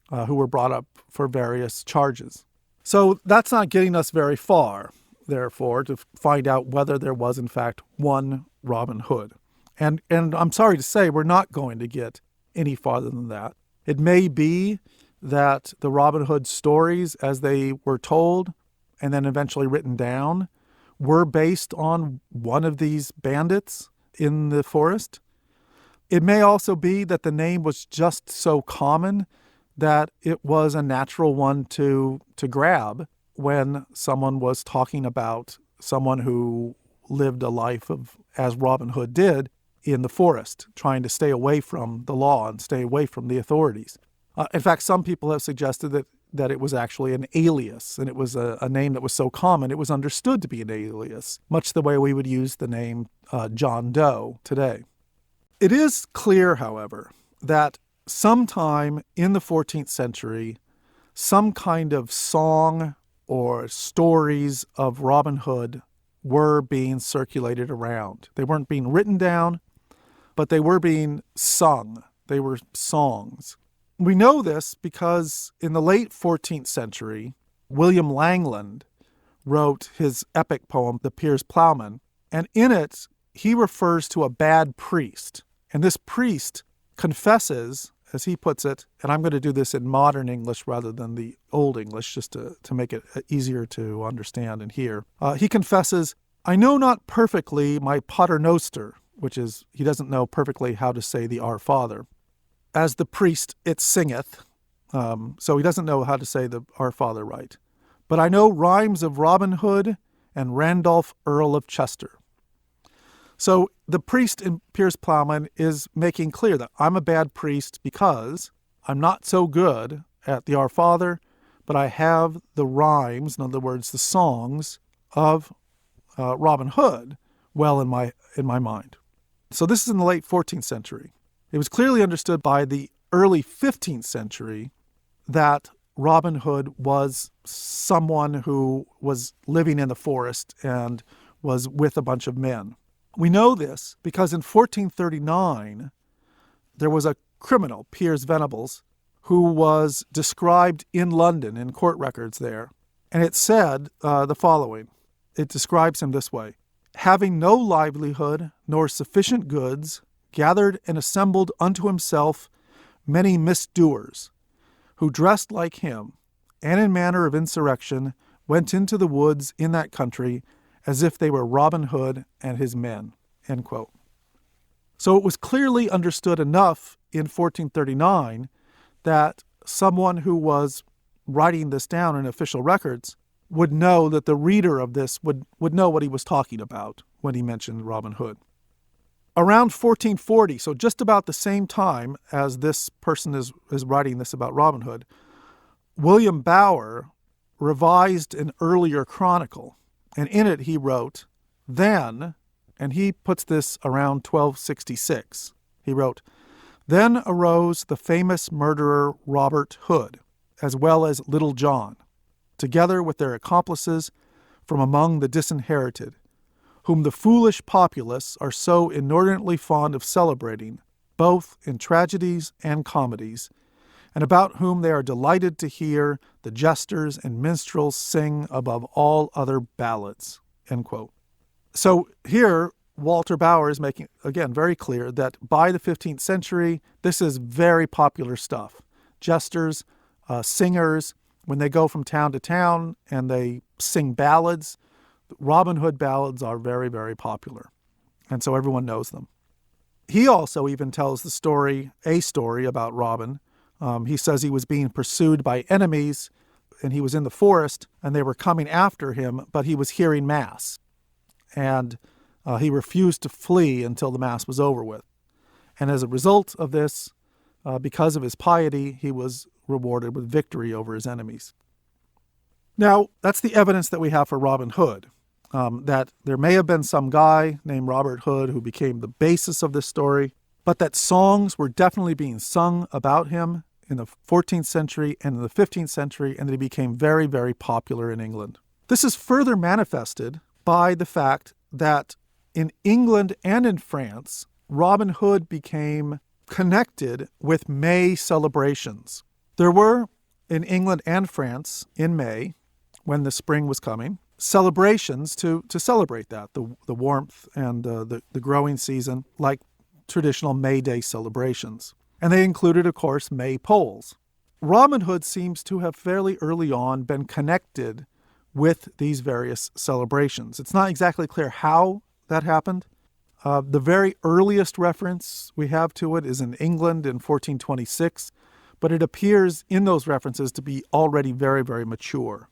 who were brought up for various charges. So that's not getting us very far, therefore, to find out whether there was, in fact, one Robin Hood. And I'm sorry to say we're not going to get any farther than that. It may be that the Robin Hood stories, as they were told and then eventually written down, were based on one of these bandits in the forest. It may also be that the name was just so common that it was a natural one to grab when someone was talking about someone who lived a life of as Robin Hood did in the forest, trying to stay away from the law and stay away from the authorities. In fact, some people have suggested that it was actually an alias, and it was a name that was so common it was understood to be an alias, much the way we would use the name John Doe today. It is clear, however, that sometime in the 14th century, some kind of song or stories of Robin Hood were being circulated around. They weren't being written down, but they were being sung. They were songs. We know this because in the late 14th century, William Langland wrote his epic poem, The Piers Plowman, and in it, he refers to a bad priest. And this priest confesses, as he puts it, and I'm going to do this in modern English rather than the old English, just to make it easier to understand and hear. He confesses, "I know not perfectly my Pater Noster," which is, he doesn't know perfectly how to say the Our Father. As the priest it singeth, so he doesn't know how to say the Our Father right. "But I know rhymes of Robin Hood and Randolph, Earl of Chester." So the priest in Piers Plowman is making clear that I'm a bad priest because I'm not so good at the Our Father, but I have the rhymes, in other words, the songs of Robin Hood well in my mind. So this is in the late 14th century. It was clearly understood by the early 15th century that Robin Hood was someone who was living in the forest and was with a bunch of men. We know this because in 1439, there was a criminal, Piers Venables, who was described in London in court records there. And it said the following. It describes him this way: "Having no livelihood nor sufficient goods, gathered and assembled unto himself many misdoers, who dressed like him, and in manner of insurrection went into the woods in that country, as if they were Robin Hood and his men." End quote. So it was clearly understood enough in 1439 that someone who was writing this down in official records would know that the reader of this would know what he was talking about when he mentioned Robin Hood. Around 1440, so just about the same time as this person is writing this about Robin Hood, William Bower revised an earlier chronicle, and in it he wrote, "Then," and he puts this around 1266, he wrote, "Then arose the famous murderer Robert Hood, as well as Little John, together with their accomplices from among the disinherited, whom the foolish populace are so inordinately fond of celebrating, both in tragedies and comedies, and about whom they are delighted to hear the jesters and minstrels sing above all other ballads." End quote. So here, Walter Bower is making, again, very clear that by the 15th century, this is very popular stuff. Jesters, singers, when they go from town to town and they sing ballads, Robin Hood ballads are very, very popular. And so everyone knows them. He also even tells a story about Robin. He says he was being pursued by enemies and he was in the forest and they were coming after him, but he was hearing Mass. And he refused to flee until the Mass was over with. And as a result of this, because of his piety, he was rewarded with victory over his enemies. Now, that's the evidence that we have for Robin Hood, that there may have been some guy named Robert Hood who became the basis of this story, but that songs were definitely being sung about him in the 14th century and in the 15th century, and that he became very, very popular in England. This is further manifested by the fact that in England and in France, Robin Hood became connected with May celebrations. There were, in England and France, in May, when the spring was coming, celebrations to celebrate that, the warmth and the growing season, like traditional May Day celebrations. And they included, of course, May poles. Robin Hood seems to have fairly early on been connected with these various celebrations. It's not exactly clear how that happened. The very earliest reference we have to it is in England in 1426, but it appears in those references to be already very, very mature.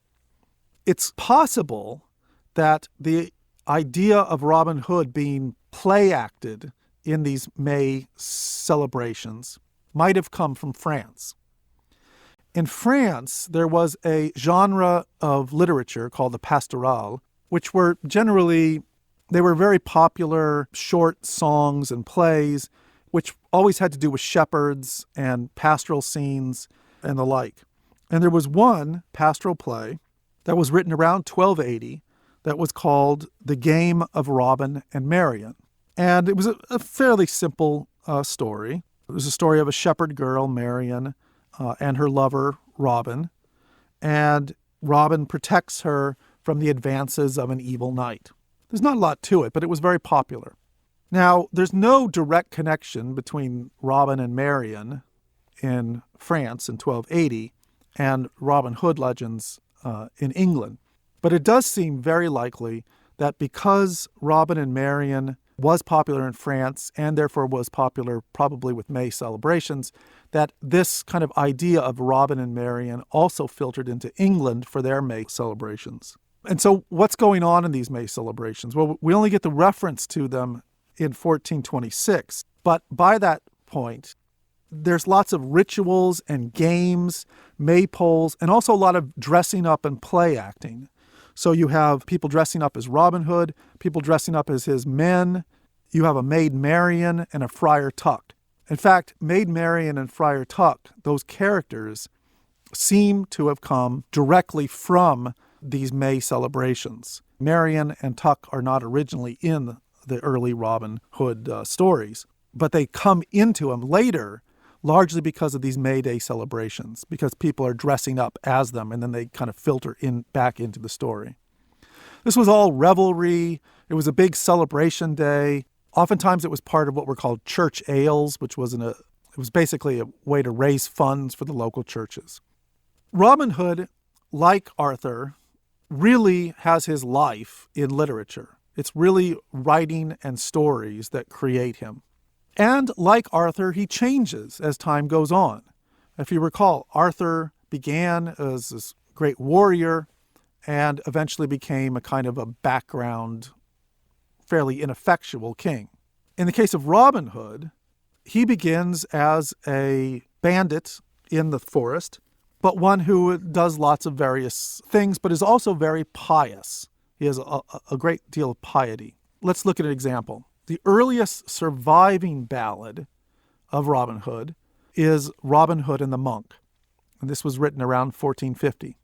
It's possible that the idea of Robin Hood being play acted in these May celebrations might have come from France. In France, there was a genre of literature called the pastoral, which were generally, they were very popular short songs and plays, which always had to do with shepherds and pastoral scenes and the like. And there was one pastoral play that was written around 1280 that was called The Game of Robin and Marian. And it was a fairly simple story. It was a story of a shepherd girl, Marian, and her lover, Robin. And Robin protects her from the advances of an evil knight. There's not a lot to it, but it was very popular. Now, there's no direct connection between Robin and Marian in France in 1280 and Robin Hood legends in England. But it does seem very likely that because Robin and Marian was popular in France and therefore was popular probably with May celebrations, that this kind of idea of Robin and Marian also filtered into England for their May celebrations. And so what's going on in these May celebrations? Well, we only get the reference to them in 1426, but by that point, there's lots of rituals and games, maypoles, and also a lot of dressing up and play acting. So you have people dressing up as Robin Hood, people dressing up as his men. You have a Maid Marian and a Friar Tuck. In fact, Maid Marian and Friar Tuck, those characters seem to have come directly from these May celebrations. Marian and Tuck are not originally in the early Robin Hood stories, but they come into them later, largely because of these May Day celebrations, because people are dressing up as them, and then they kind of filter in back into the story. This was all revelry. It was a big celebration day. Oftentimes it was part of what were called church ales, which was it was basically a way to raise funds for the local churches. Robin Hood, like Arthur, really has his life in literature. It's really writing and stories that create him. And like Arthur, he changes as time goes on. If you recall, Arthur began as this great warrior and eventually became a kind of a background, fairly ineffectual king. In the case of Robin Hood, he begins as a bandit in the forest, but one who does lots of various things, but is also very pious. He has a great deal of piety. Let's look at an example. The earliest surviving ballad of Robin Hood is Robin Hood and the Monk, and this was written around 1450.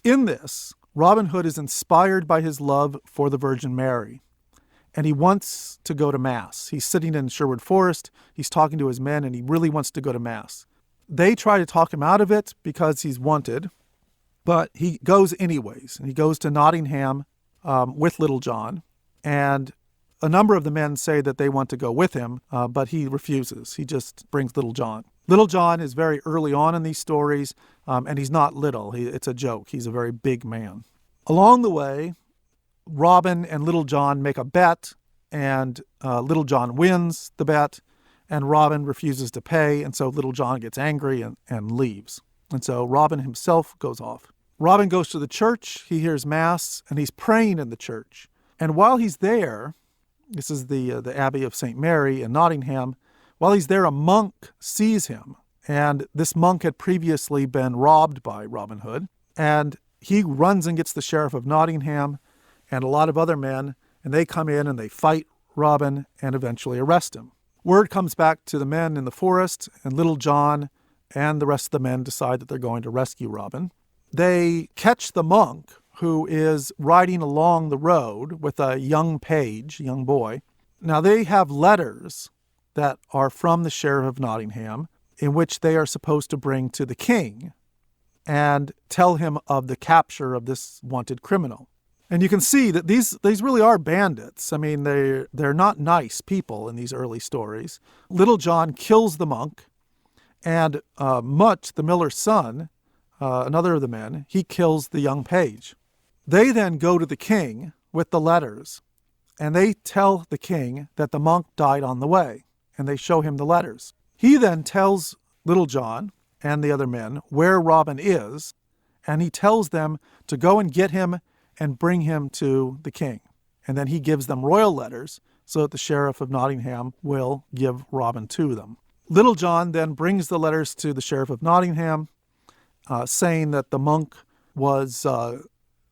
In this, Robin Hood is inspired by his love for the Virgin Mary, and he wants to go to Mass. He's sitting in Sherwood Forest, he's talking to his men, and he really wants to go to Mass. They try to talk him out of it because he's wanted, but he goes anyways, and he goes to Nottingham with Little John, and a number of the men say that they want to go with him, but he refuses. He just brings Little John. Little John is very early on in these stories, and he's not little. It's a joke. He's a very big man. Along the way, Robin and Little John make a bet, and Little John wins the bet, and Robin refuses to pay, and so Little John gets angry and leaves. And so Robin himself goes off. Robin goes to the church, he hears Mass, and he's praying in the church. And while he's there, this is the Abbey of St. Mary in Nottingham, while he's there, a monk sees him. And this monk had previously been robbed by Robin Hood. And he runs and gets the sheriff of Nottingham and a lot of other men, and they come in and they fight Robin and eventually arrest him. Word comes back to the men in the forest, and Little John and the rest of the men decide that they're going to rescue Robin. They catch the monk, who is riding along the road with a young page, young boy. Now, they have letters that are from the Sheriff of Nottingham in which they are supposed to bring to the king and tell him of the capture of this wanted criminal. And you can see that these really are bandits. I mean, they're not nice people in these early stories. Little John kills the monk, and Much, the miller's son, another of the men, he kills the young page. They then go to the king with the letters, and they tell the king that the monk died on the way, and they show him the letters. He then tells Little John and the other men where Robin is, and he tells them to go and get him and bring him to the king. And then he gives them royal letters so that the sheriff of Nottingham will give Robin to them. Little John then brings the letters to the sheriff of Nottingham, saying that the monk was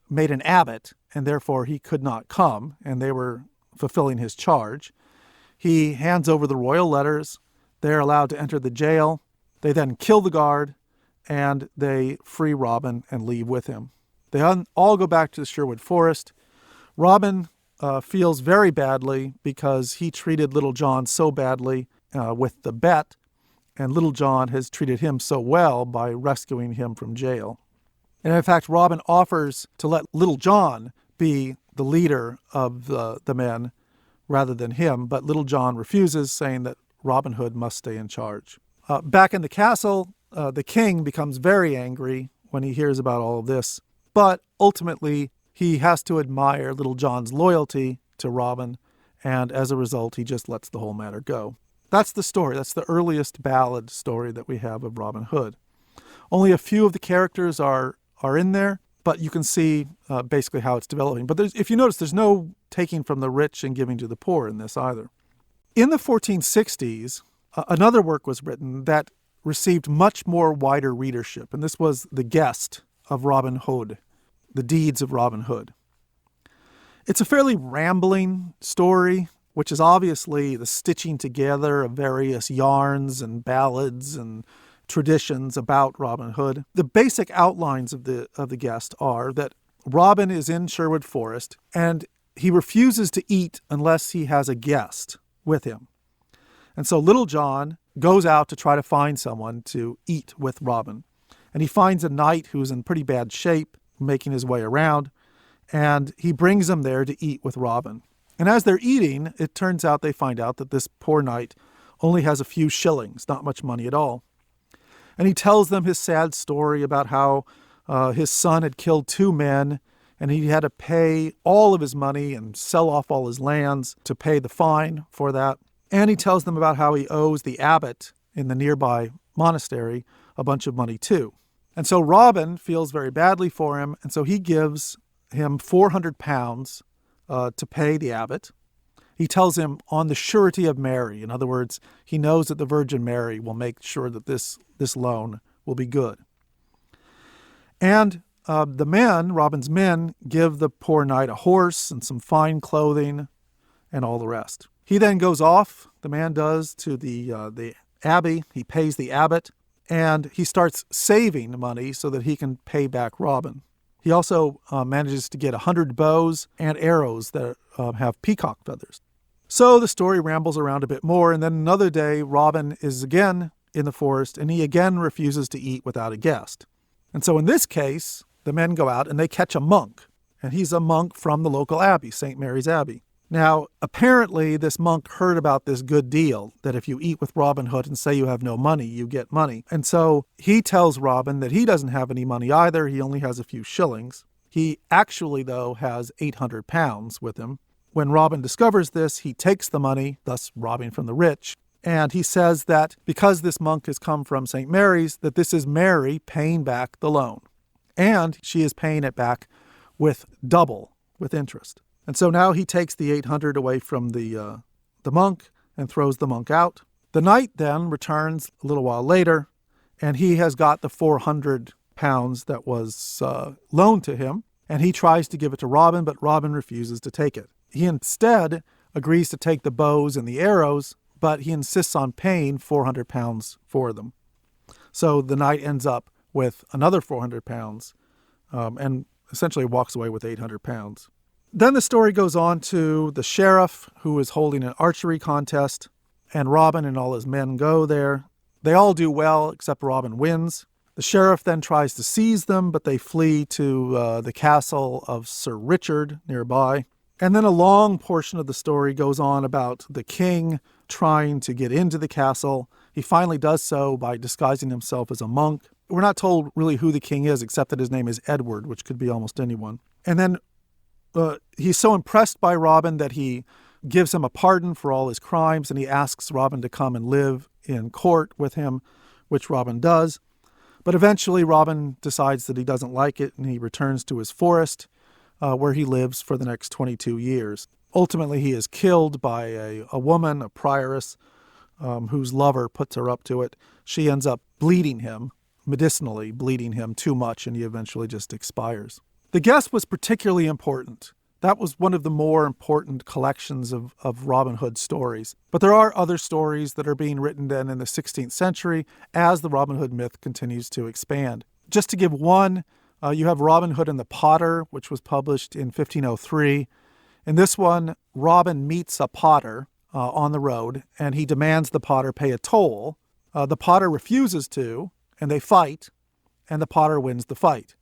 made an abbot, and therefore he could not come, and they were fulfilling his charge. He hands over the royal letters. They're allowed to enter the jail. They then kill the guard, and they free Robin and leave with him. They all go back to the Sherwood Forest. Robin feels very badly because he treated Little John so badly with the bet, and Little John has treated him so well by rescuing him from jail. And in fact, Robin offers to let Little John be the leader of the men rather than him, but Little John refuses, saying that Robin Hood must stay in charge. Back in the castle, the king becomes very angry when he hears about all of this, but ultimately he has to admire Little John's loyalty to Robin, and as a result, he just lets the whole matter go. That's the story. That's the earliest ballad story that we have of Robin Hood. Only a few of the characters are in there, but you can see basically how it's developing. But if you notice, there's no taking from the rich and giving to the poor in this either. In the 1460s, another work was written that received much more wider readership, and this was The Guest of Robin Hood, The Deeds of Robin Hood. It's a fairly rambling story, which is obviously the stitching together of various yarns and ballads and traditions about Robin Hood. The basic outlines of the Guest are that Robin is in Sherwood Forest, and he refuses to eat unless he has a guest with him. And so Little John goes out to try to find someone to eat with Robin. And he finds a knight who's in pretty bad shape, making his way around, and he brings him there to eat with Robin. And as they're eating, it turns out they find out that this poor knight only has a few shillings, not much money at all. And he tells them his sad story about how his son had killed 2 men, and he had to pay all of his money and sell off all his lands to pay the fine for that. And he tells them about how he owes the abbot in the nearby monastery a bunch of money too. And so Robin feels very badly for him, and so he gives him £400 to pay the abbot. He tells him on the surety of Mary. In other words, he knows that the Virgin Mary will make sure that this loan will be good. And the men, Robin's men, give the poor knight a horse and some fine clothing and all the rest. He then goes off, the man does, to the abbey. He pays the abbot, and he starts saving money so that he can pay back Robin. He also manages to get 100 bows and arrows that have peacock feathers. So the story rambles around a bit more, and then another day, Robin is again in the forest, and he again refuses to eat without a guest. And so in this case, the men go out and they catch a monk, and he's a monk from the local abbey, St. Mary's Abbey. Now, apparently this monk heard about this good deal, that if you eat with Robin Hood and say you have no money, you get money. And so he tells Robin that he doesn't have any money either. He only has a few shillings. He actually, though, has £800 with him. When Robin discovers this, he takes the money, thus robbing from the rich, and he says that because this monk has come from St. Mary's, that this is Mary paying back the loan. And she is paying it back with double, with interest. And so now he takes the 800 away from the monk and throws the monk out. The knight then returns a little while later, and he has got the 400 pounds that was loaned to him, and he tries to give it to Robin, but Robin refuses to take it. He instead agrees to take the bows and the arrows, but he insists on paying 400 pounds for them. So the knight ends up with another 400 pounds and essentially walks away with 800 pounds. Then the story goes on to the sheriff, who is holding an archery contest, and Robin and all his men go there. They all do well, except Robin wins. The sheriff then tries to seize them, but they flee to the castle of Sir Richard nearby. And then a long portion of the story goes on about the king trying to get into the castle. He finally does so by disguising himself as a monk. We're not told really who the king is, except that his name is Edward, which could be almost anyone. And then he's so impressed by Robin that he gives him a pardon for all his crimes, and he asks Robin to come and live in court with him, which Robin does. But eventually Robin decides that he doesn't like it, and he returns to his forest, where he lives for the next 22 years. Ultimately, he is killed by a woman, a prioress, whose lover puts her up to it. She ends up bleeding him, medicinally bleeding him too much, and he eventually just expires. The Guest was particularly important. That was one of the more important collections of Robin Hood stories. But there are other stories that are being written then in the 16th century as the Robin Hood myth continues to expand. Just to give one, you have Robin Hood and the Potter, which was published in 1503. In this one, Robin meets a potter on the road, and he demands the potter pay a toll. The potter refuses to, and they fight, and the potter wins the fight.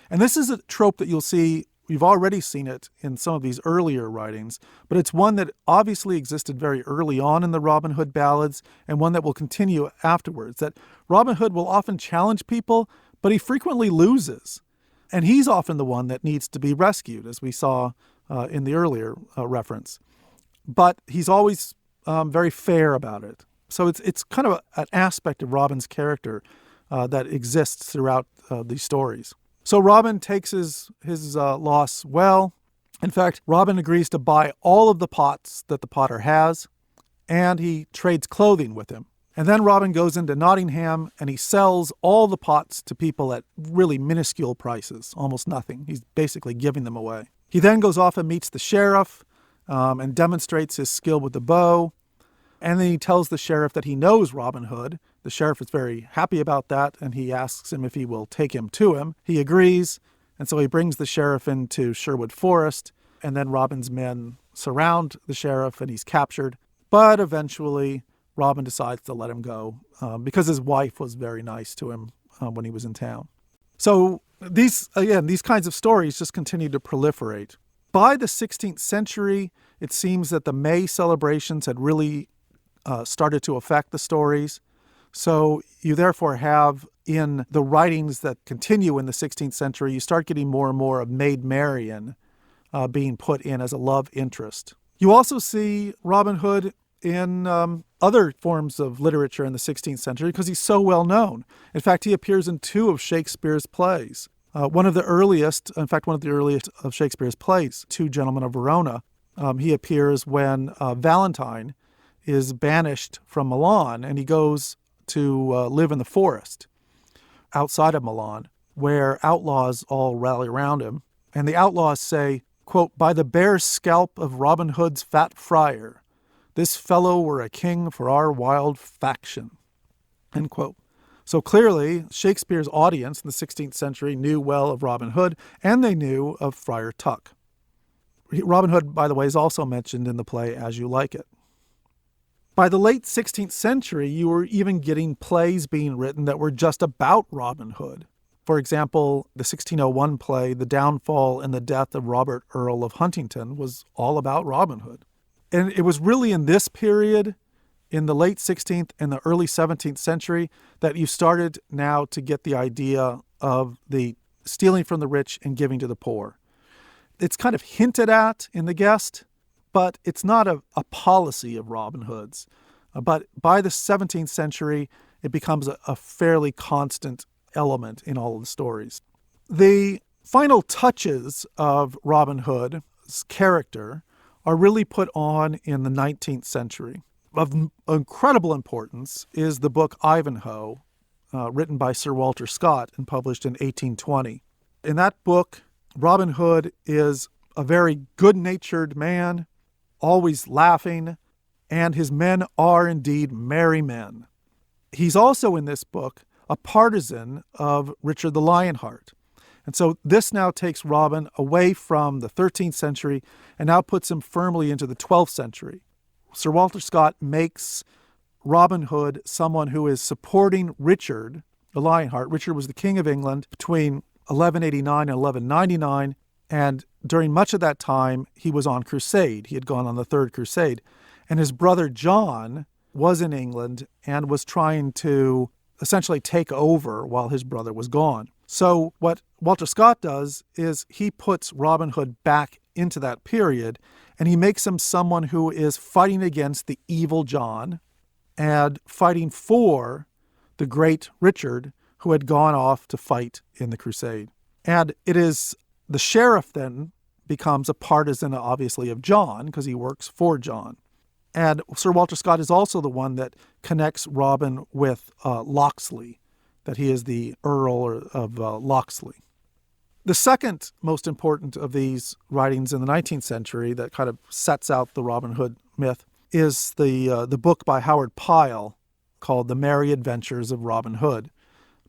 And this is a trope that you'll see. You've already seen it in some of these earlier writings, but it's one that obviously existed very early on in the Robin Hood ballads and one that will continue afterwards, that Robin Hood will often challenge people, but he frequently loses. And he's often the one that needs to be rescued, as we saw in the earlier reference. But he's always very fair about it. So it's kind of an aspect of Robin's character that exists throughout these stories. So Robin takes his loss well. In fact, Robin agrees to buy all of the pots that the potter has, and he trades clothing with him. And then Robin goes into Nottingham, and he sells all the pots to people at really minuscule prices, almost nothing. He's basically giving them away. He then goes off and meets the sheriff and demonstrates his skill with the bow. And then he tells the sheriff that he knows Robin Hood. The sheriff is very happy about that, and he asks him if he will take him to him. He agrees, and so he brings the sheriff into Sherwood Forest, and then Robin's men surround the sheriff, and he's captured. But eventually, Robin decides to let him go because his wife was very nice to him when he was in town. So these kinds of stories just continue to proliferate. By the 16th century, it seems that the May celebrations had really started to affect the stories. So you therefore have in the writings that continue in the 16th century, you start getting more and more of Maid Marian being put in as a love interest. You also see Robin Hood in other forms of literature in the 16th century because he's so well known. In fact, he appears in 2 of Shakespeare's plays. One of the earliest of Shakespeare's plays, Two Gentlemen of Verona, he appears when Valentine is banished from Milan, and he goes to live in the forest outside of Milan, where outlaws all rally around him. And the outlaws say, quote, "By the bare scalp of Robin Hood's fat friar, this fellow were a king for our wild faction," end quote. So clearly, Shakespeare's audience in the 16th century knew well of Robin Hood, and they knew of Friar Tuck. Robin Hood, by the way, is also mentioned in the play As You Like It. By the late 16th century, you were even getting plays being written that were just about Robin Hood. For example, the 1601 play, The Downfall and the Death of Robert Earl of Huntington, was all about Robin Hood. And it was really in this period, in the late 16th and the early 17th century, that you started now to get the idea of the stealing from the rich and giving to the poor. It's kind of hinted at in The Guest, but it's not a policy of Robin Hood's. But by the 17th century, it becomes a fairly constant element in all of the stories. The final touches of Robin Hood's character are really put on in the 19th century. Of incredible importance is the book Ivanhoe, written by Sir Walter Scott and published in 1820. In that book, Robin Hood is a very good-natured man, always laughing, and his men are indeed merry men. He's also in this book a partisan of Richard the Lionheart. And so this now takes Robin away from the 13th century and now puts him firmly into the 12th century. Sir Walter Scott makes Robin Hood someone who is supporting Richard the Lionheart. Richard was the King of England between 1189 and 1199, and during much of that time, he was on crusade. He had gone on the Third Crusade. And his brother John was in England and was trying to essentially take over while his brother was gone. So what Walter Scott does is he puts Robin Hood back into that period, and he makes him someone who is fighting against the evil John and fighting for the great Richard, who had gone off to fight in the crusade. And it is the sheriff then, becomes a partisan, obviously, of John because he works for John. And Sir Walter Scott is also the one that connects Robin with Locksley, that he is the Earl of Locksley. The second most important of these writings in the 19th century that kind of sets out the Robin Hood myth is the book by Howard Pyle called The Merry Adventures of Robin Hood,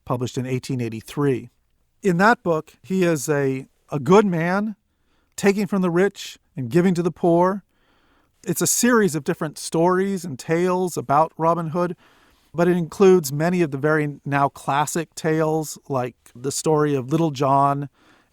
published in 1883. In that book, he is a good man, taking from the rich and giving to the poor. It's a series of different stories and tales about Robin Hood, but it includes many of the very now classic tales, like the story of Little John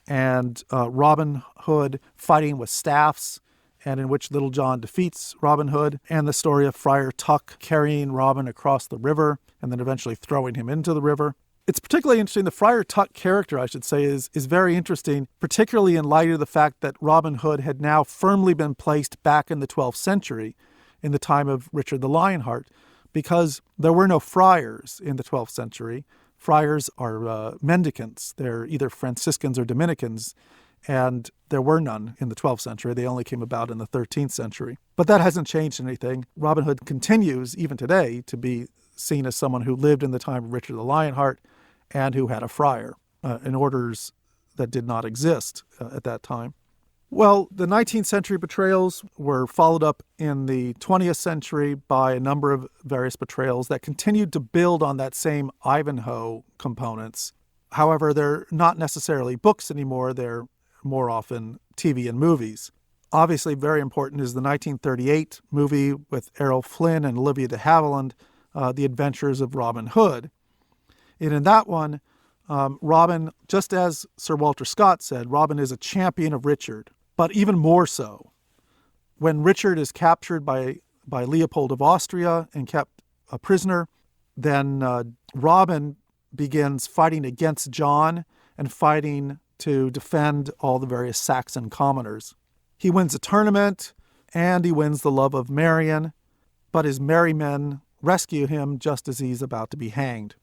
and Robin Hood fighting with staffs, and in which Little John defeats Robin Hood, and the story of Friar Tuck carrying Robin across the river and then eventually throwing him into the river. It's particularly interesting. The Friar Tuck character, I should say, is very interesting, particularly in light of the fact that Robin Hood had now firmly been placed back in the 12th century, in the time of Richard the Lionheart, because there were no friars in the 12th century. Friars are mendicants. They're either Franciscans or Dominicans, and there were none in the 12th century. They only came about in the 13th century. But that hasn't changed anything. Robin Hood continues, even today, to be seen as someone who lived in the time of Richard the Lionheart and who had a friar in orders that did not exist at that time. Well, the 19th century portrayals were followed up in the 20th century by a number of various portrayals that continued to build on that same Ivanhoe components. However, they're not necessarily books anymore. They're more often TV and movies. Obviously, very important is the 1938 movie with Errol Flynn and Olivia de Havilland, The Adventures of Robin Hood. And in that one, Robin, just as Sir Walter Scott said, Robin is a champion of Richard, but even more so. When Richard is captured by Leopold of Austria and kept a prisoner, then Robin begins fighting against John and fighting to defend all the various Saxon commoners. He wins a tournament and he wins the love of Marian, but his merry men rescue him just as he's about to be hanged.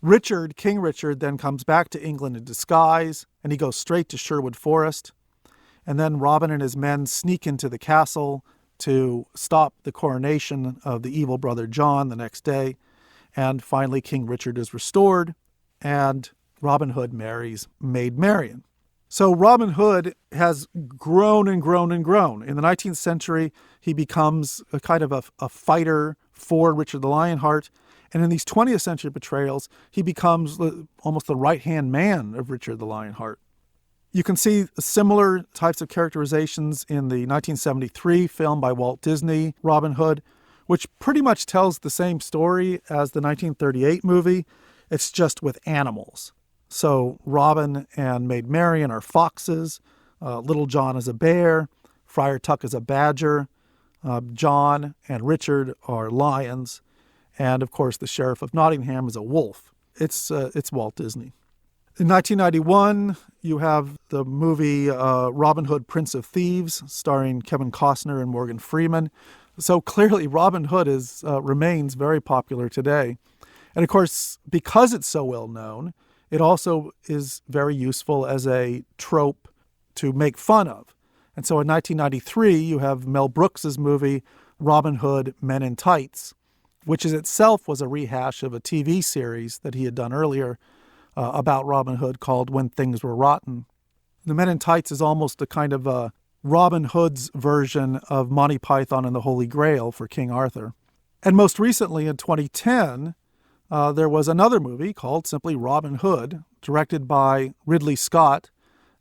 Richard, King Richard, then comes back to England in disguise, and he goes straight to Sherwood Forest. And then Robin and his men sneak into the castle to stop the coronation of the evil brother John the next day. And finally, King Richard is restored, and Robin Hood marries Maid Marian. So Robin Hood has grown and grown and grown. In the 19th century, he becomes a kind of a fighter for Richard the Lionheart. And in these 20th century portrayals, he becomes almost the right-hand man of Richard the Lionheart. You can see similar types of characterizations in the 1973 film by Walt Disney, Robin Hood, which pretty much tells the same story as the 1938 movie. It's just with animals. So Robin and Maid Marian are foxes, Little John is a bear, Friar Tuck is a badger, John and Richard are lions, and of course the Sheriff of Nottingham is a wolf. It's Walt Disney. In 1991, you have the movie Robin Hood, Prince of Thieves, starring Kevin Costner and Morgan Freeman. So clearly Robin Hood remains very popular today. And of course, because it's so well known, it also is very useful as a trope to make fun of. And so in 1993, you have Mel Brooks's movie Robin Hood, Men in Tights, which itself was a rehash of a TV series that he had done earlier about Robin Hood called When Things Were Rotten. The Men in Tights is almost a kind of a Robin Hood's version of Monty Python and the Holy Grail for King Arthur. And most recently in 2010, there was another movie called simply Robin Hood, directed by Ridley Scott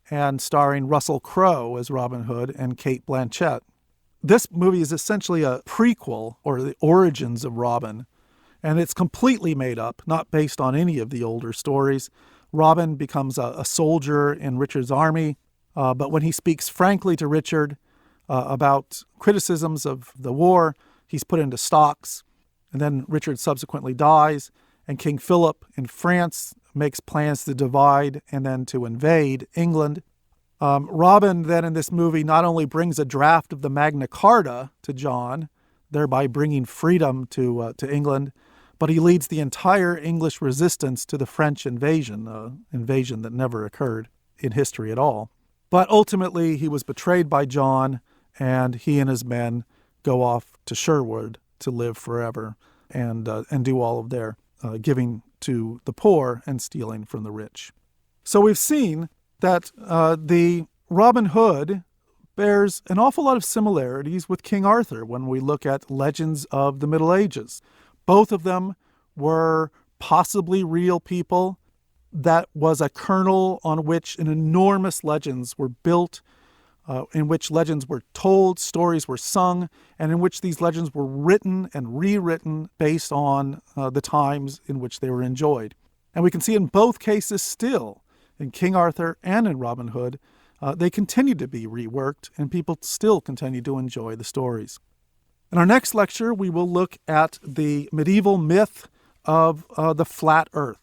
and starring Russell Crowe as Robin Hood and Cate Blanchett. This movie is essentially a prequel, or the origins of Robin, and it's completely made up, not based on any of the older stories. Robin becomes a soldier in Richard's army, but when he speaks frankly to Richard about criticisms of the war, he's put into stocks, and then Richard subsequently dies, and King Philip in France makes plans to divide and then to invade England. Robin then in this movie not only brings a draft of the Magna Carta to John, thereby bringing freedom to England, but he leads the entire English resistance to the French invasion that never occurred in history at all. But ultimately, he was betrayed by John, and he and his men go off to Sherwood to live forever and do all of their giving to the poor and stealing from the rich. So we've seen that the Robin Hood bears an awful lot of similarities with King Arthur when we look at legends of the Middle Ages. Both of them were possibly real people. That was a kernel on which an enormous legends were built, in which legends were told, stories were sung, and in which these legends were written and rewritten based on the times in which they were enjoyed. And we can see in both cases still, in King Arthur and in Robin Hood, they continue to be reworked, and people still continue to enjoy the stories. In our next lecture, we will look at the medieval myth of the flat earth.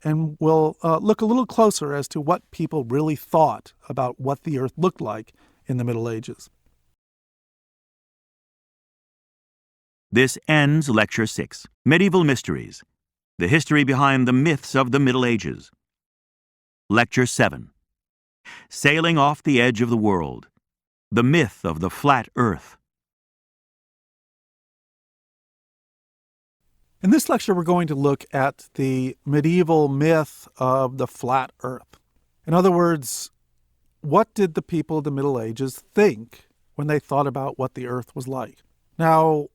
And we'll look a little closer as to what people really thought about what the earth looked like in the Middle Ages. This ends Lecture 6, Medieval Mysteries, the history behind the myths of the Middle Ages. Lecture 7, Sailing off the edge of the world, the myth of the flat earth. In this lecture, we're going to look at the medieval myth of the flat earth. In other words, what did the people of the Middle Ages think when they thought about what the earth was like? Now,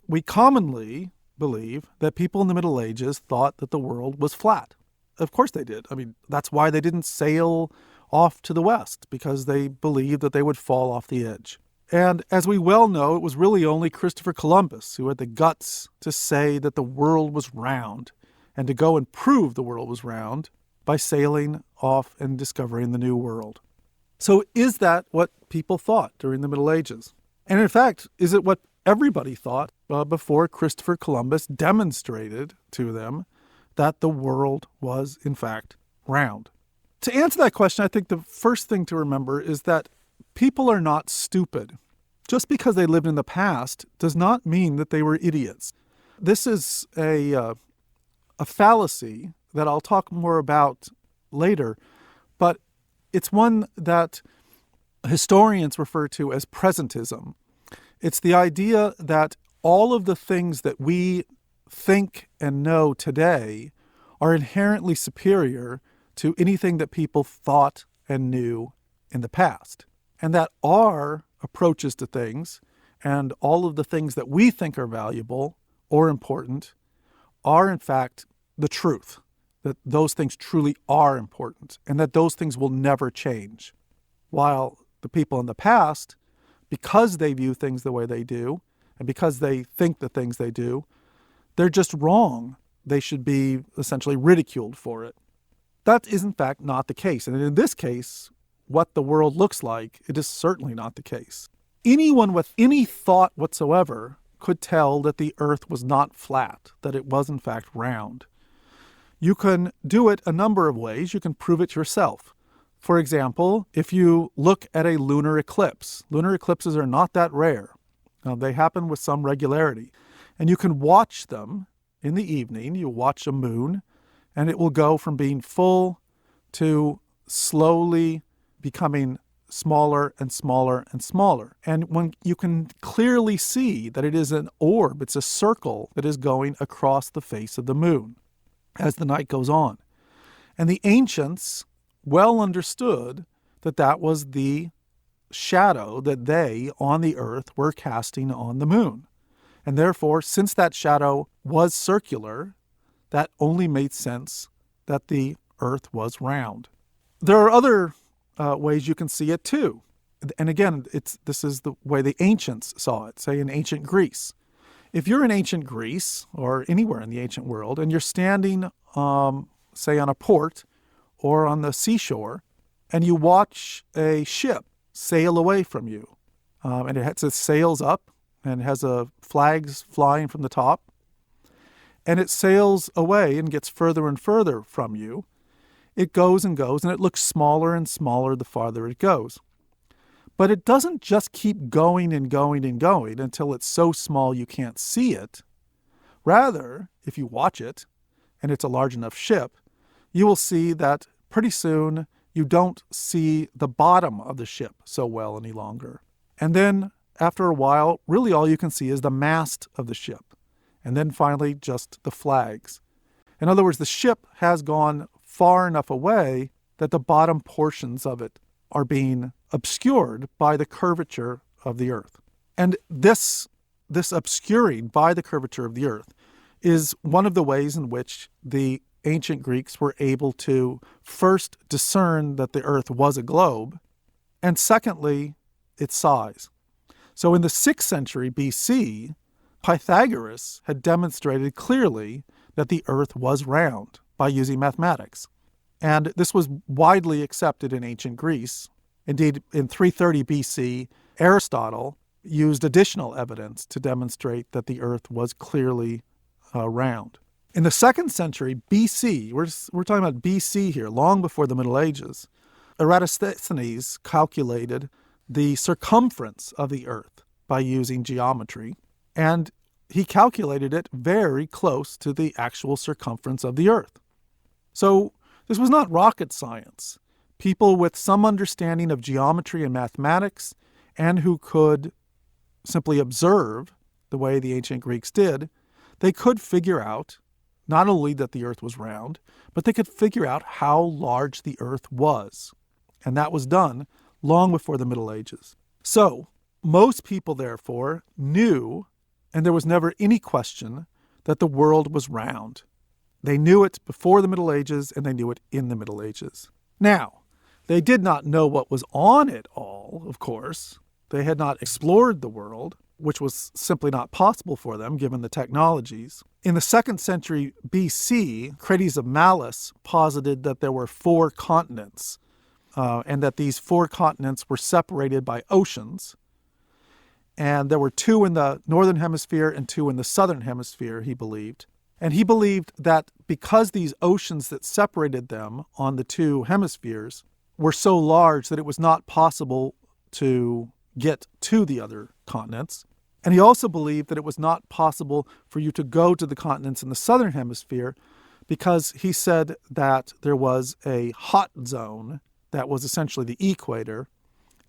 we commonly believe that people in the Middle Ages thought that the world was flat. Of course they did. I mean, that's why they didn't sail off to the west, because they believed that they would fall off the edge. And as we well know, it was really only Christopher Columbus who had the guts to say that the world was round and to go and prove the world was round by sailing off and discovering the New World. So is that what people thought during the Middle Ages? And in fact, is it what everybody thought before Christopher Columbus demonstrated to them that the world was, in fact, round? To answer that question, I think the first thing to remember is that people are not stupid. Just because they lived in the past does not mean that they were idiots. This is a fallacy that I'll talk more about later, but it's one that historians refer to as presentism. It's the idea that all of the things that we think and know today are inherently superior to anything that people thought and knew in the past. And that our approaches to things and all of the things that we think are valuable or important are in fact the truth, that those things truly are important and that those things will never change. While the people in the past, because they view things the way they do and because they think the things they do, they're just wrong. They should be essentially ridiculed for it. That is in fact not the case. And in this case, what the world looks like, it is certainly not the case. Anyone with any thought whatsoever could tell that the earth was not flat, that it was in fact round. You can do it a number of ways. You can prove it yourself. For example, if you look at a lunar eclipse, lunar eclipses are not that rare. They happen with some regularity. And you can watch them in the evening. You watch a moon, and it will go from being full to slowly becoming smaller and smaller and smaller. And when you can clearly see that it is an orb, it's a circle that is going across the face of the moon as the night goes on. And the ancients well understood that that was the shadow that they on the earth were casting on the moon. And therefore, since that shadow was circular, that only made sense that the earth was round. There are other ways you can see it too. And again, this is the way the ancients saw it, say in ancient Greece. If you're in ancient Greece or anywhere in the ancient world and you're standing, say on a port or on the seashore, and you watch a ship sail away from you, and it sails up and has flags flying from the top, and it sails away and gets further and further from you, it goes and goes, and it looks smaller and smaller the farther it goes. But it doesn't just keep going and going and going until it's so small you can't see it. Rather, if you watch it, and it's a large enough ship, you will see that pretty soon you don't see the bottom of the ship so well any longer. And then after a while, really all you can see is the mast of the ship. And then finally, just the flags. In other words, the ship has gone far enough away that the bottom portions of it are being obscured by the curvature of the earth. And this obscuring by the curvature of the earth is one of the ways in which the ancient Greeks were able to first discern that the earth was a globe, and secondly, its size. So in the 6th century BC, Pythagoras had demonstrated clearly that the earth was round by using mathematics. And this was widely accepted in ancient Greece. Indeed, in 330 BC, Aristotle used additional evidence to demonstrate that the earth was clearly round. In the 2nd century BC, we're talking about BC here, long before the Middle Ages, Eratosthenes calculated the circumference of the earth by using geometry, and he calculated it very close to the actual circumference of the earth. So this was not rocket science. People with some understanding of geometry and mathematics, and who could simply observe the way the ancient Greeks did, they could figure out not only that the earth was round, but they could figure out how large the earth was. And that was done long before the Middle Ages. So most people, therefore, knew, and there was never any question, that the world was round. They knew it before the Middle Ages, and they knew it in the Middle Ages. Now, they did not know what was on it all, of course. They had not explored the world, which was simply not possible for them given the technologies. In the 2nd century BC, Crates of Malus posited that there were 4 continents, and that these 4 continents were separated by oceans. And there were 2 in the northern hemisphere and 2 in the southern hemisphere, he believed. And he believed that because these oceans that separated them on the 2 hemispheres were so large that it was not possible to get to the other continents. And he also believed that it was not possible for you to go to the continents in the southern hemisphere because he said that there was a hot zone that was essentially the equator,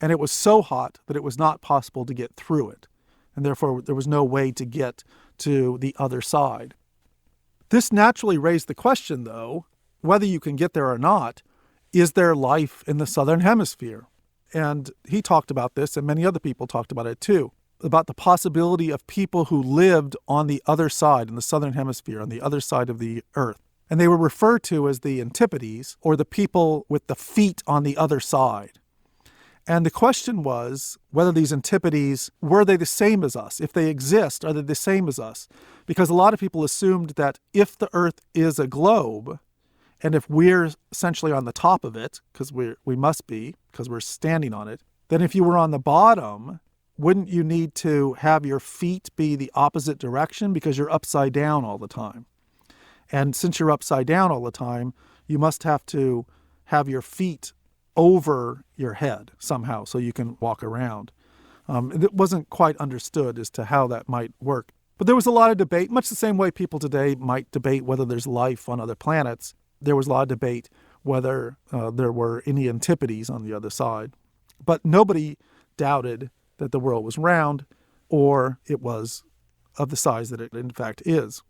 and it was so hot that it was not possible to get through it. And therefore, there was no way to get to the other side. This naturally raised the question, though, whether you can get there or not, is there life in the southern hemisphere? And he talked about this, and many other people talked about it too, about the possibility of people who lived on the other side, in the southern hemisphere, on the other side of the earth. And they were referred to as the Antipodes, or the people with the feet on the other side. And the question was whether these Antipodes, were they the same as us? If they exist, are they the same as us? Because a lot of people assumed that if the earth is a globe, and if we're essentially on the top of it, because we must be, because we're standing on it, then if you were on the bottom, wouldn't you need to have your feet be the opposite direction because you're upside down all the time? And since you're upside down all the time, you must have to have your feet over your head somehow so you can walk around. It wasn't quite understood as to how that might work. But there was a lot of debate, much the same way people today might debate whether there's life on other planets. There was a lot of debate whether there were any Antipodes on the other side. But nobody doubted that the world was round or it was of the size that it in fact is.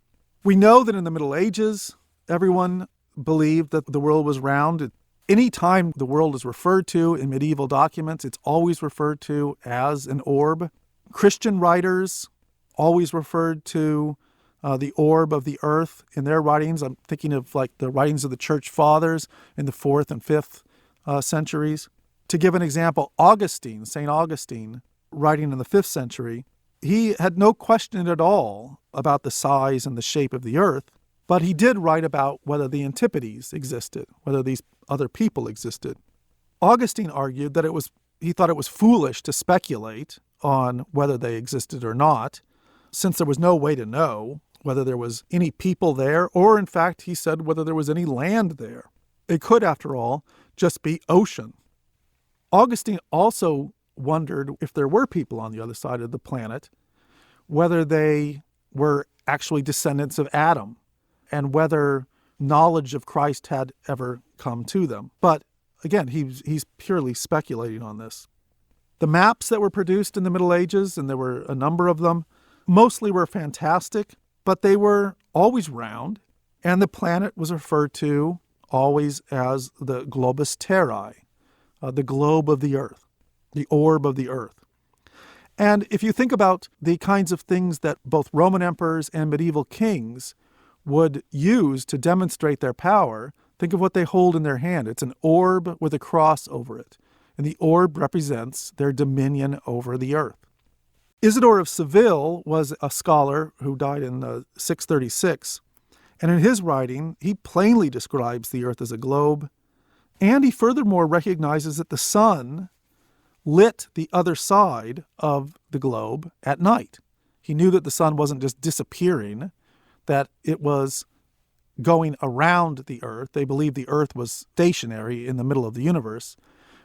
We know that in the Middle Ages, everyone believed that the world was round. Any time the world is referred to in medieval documents, it's always referred to as an orb. Christian writers always referred to the orb of the earth in their writings. I'm thinking of like the writings of the church fathers in the 4th and 5th centuries. To give an example, Augustine, St. Augustine, writing in the 5th century, he had no question at all about the size and the shape of the earth, but he did write about whether the Antipodes existed, whether these other people existed. Augustine argued that he thought it was foolish to speculate on whether they existed or not, since there was no way to know whether there was any people there, or in fact, he said, whether there was any land there. It could, after all, just be ocean. Augustine also wondered if there were people on the other side of the planet, whether they were actually descendants of Adam, and whether knowledge of Christ had ever come to them. But again, he's purely speculating on this. The maps that were produced in the Middle Ages, and there were a number of them, mostly were fantastic, but they were always round, and the planet was referred to always as the globus terrae, the globe of the earth, the orb of the earth. And if you think about the kinds of things that both Roman emperors and medieval kings would use to demonstrate their power, think of what they hold in their hand. It's an orb with a cross over it, and the orb represents their dominion over the earth. Isidore of Seville was a scholar who died in 636, and in his writing, he plainly describes the earth as a globe, and he furthermore recognizes that the sun lit the other side of the globe at night. He knew that the sun wasn't just disappearing, that it was going around the earth. They believed the earth was stationary in the middle of the universe,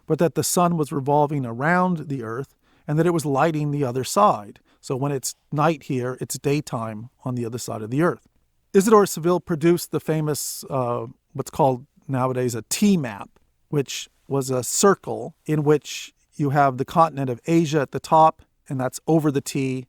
but that the sun was revolving around the earth and that it was lighting the other side. So when it's night here, it's daytime on the other side of the earth. Isidore of Seville produced the famous, what's called nowadays a T-map, which was a circle in which you have the continent of Asia at the top, and that's over the T,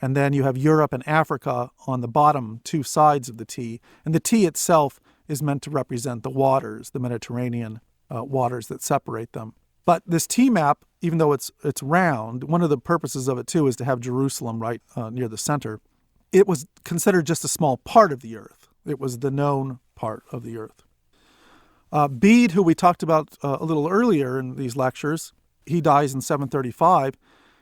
and then you have Europe and Africa on the bottom two sides of the T, and the T itself is meant to represent the waters, the Mediterranean waters that separate them. But this T-map, even though it's round, one of the purposes of it too is to have Jerusalem right near the center. It was considered just a small part of the earth. It was the known part of the earth. Bede, who we talked about a little earlier in these lectures, he dies in 735.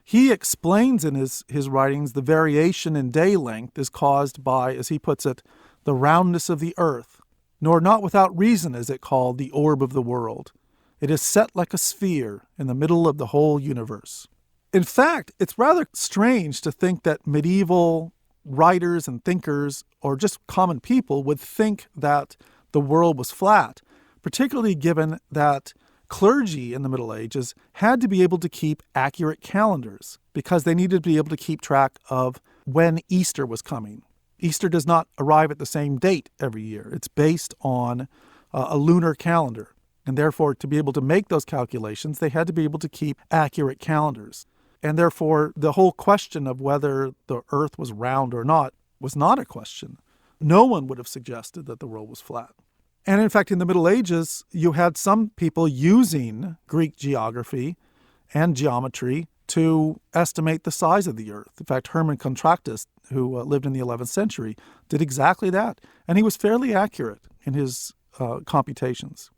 He explains in his writings the variation in day length is caused by, as he puts it, the roundness of the earth, nor not without reason is it called the orb of the world. It is set like a sphere in the middle of the whole universe. In fact, it's rather strange to think that medieval writers and thinkers, or just common people, would think that the world was flat, particularly given that clergy in the Middle Ages had to be able to keep accurate calendars because they needed to be able to keep track of when Easter was coming. Easter does not arrive at the same date every year. It's based on a lunar calendar. And therefore, to be able to make those calculations, they had to be able to keep accurate calendars. And therefore, the whole question of whether the earth was round or not was not a question. No one would have suggested that the world was flat. And in fact, in the Middle Ages, you had some people using Greek geography and geometry to estimate the size of the earth. In fact, Hermann Contractus, who lived in the 11th century, did exactly that. And he was fairly accurate in his computations.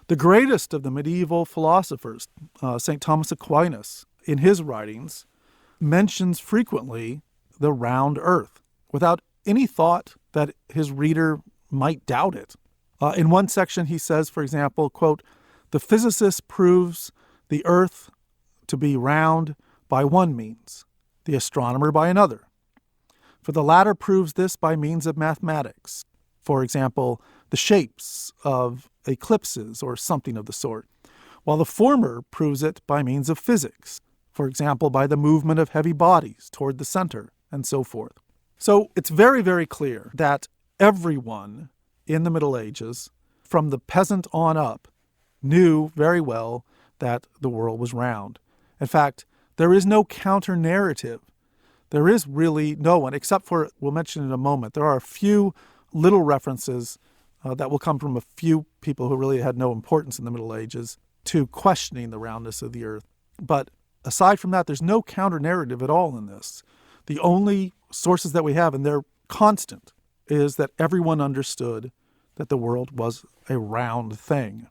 The greatest of the medieval philosophers, St. Thomas Aquinas, in his writings, mentions frequently the round earth without any thought that his reader might doubt it. In one section, he says, for example, quote, "The physicist proves the earth to be round by one means, the astronomer by another. For the latter proves this by means of mathematics. For example, the shapes of eclipses or something of the sort, while the former proves it by means of physics, for example, by the movement of heavy bodies toward the center, and so forth." So it's very, very clear that everyone in the Middle Ages, from the peasant on up, knew very well that the world was round. In fact, there is no counter-narrative. There is really no one, except for, we'll mention in a moment, there are a few little references that will come from a few people who really had no importance in the Middle Ages to questioning the roundness of the earth. But aside from that, there's no counter-narrative at all in this. The only sources that we have, and they're constant, is that everyone understood that the world was a round thing.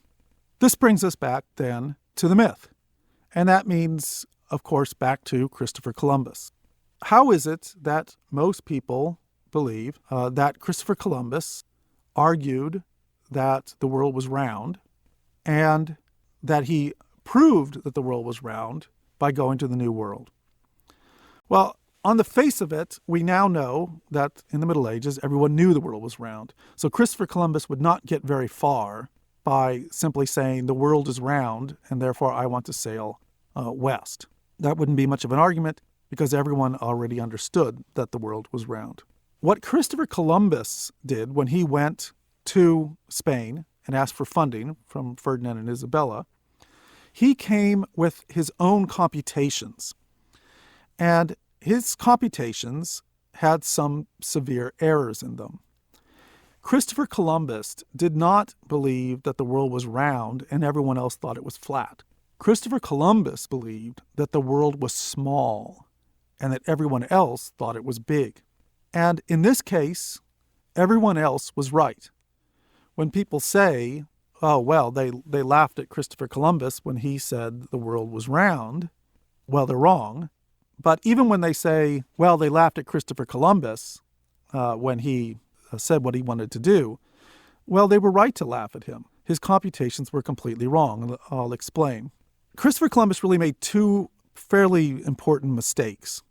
This brings us back then to the myth. And that means, of course, back to Christopher Columbus. How is it that most people believe that Christopher Columbus argued that the world was round and that he proved that the world was round by going to the New World? Well, on the face of it, we now know that in the Middle Ages, everyone knew the world was round. So Christopher Columbus would not get very far by simply saying the world is round and therefore I want to sail west. That wouldn't be much of an argument because everyone already understood that the world was round. What Christopher Columbus did when he went to Spain and asked for funding from Ferdinand and Isabella, he came with his own computations. And his computations had some severe errors in them. Christopher Columbus did not believe that the world was round and everyone else thought it was flat. Christopher Columbus believed that the world was small and that everyone else thought it was big. And in this case, everyone else was right. When people say, oh, well, they laughed at Christopher Columbus when he said the world was round, well, they're wrong. But even when they say, well, they laughed at Christopher Columbus when he said what he wanted to do, well, they were right to laugh at him. His computations were completely wrong, and I'll explain. Christopher Columbus really made two fairly important mistakes.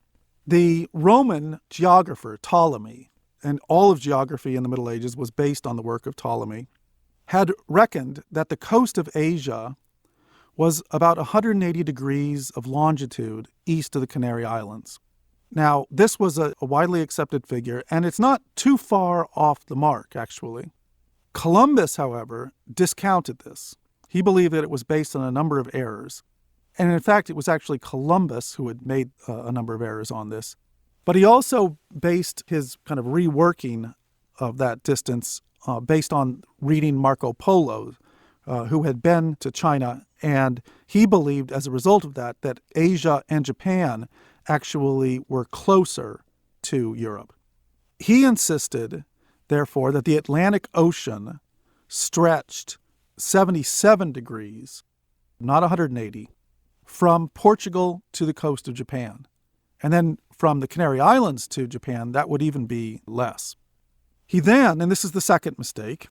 The Roman geographer Ptolemy, and all of geography in the Middle Ages was based on the work of Ptolemy, had reckoned that the coast of Asia was about 180 degrees of longitude east of the Canary Islands. Now, this was a widely accepted figure, and it's not too far off the mark, actually. Columbus, however, discounted this. He believed that it was based on a number of errors. And in fact, it was actually Columbus who had made a number of errors on this. But he also based his kind of reworking of that distance based on reading Marco Polo, who had been to China. And he believed, as a result of that, that Asia and Japan actually were closer to Europe. He insisted, therefore, that the Atlantic Ocean stretched 77 degrees, not 180, from Portugal to the coast of Japan. And then from the Canary Islands to Japan, that would even be less. He then, and this is the second mistake,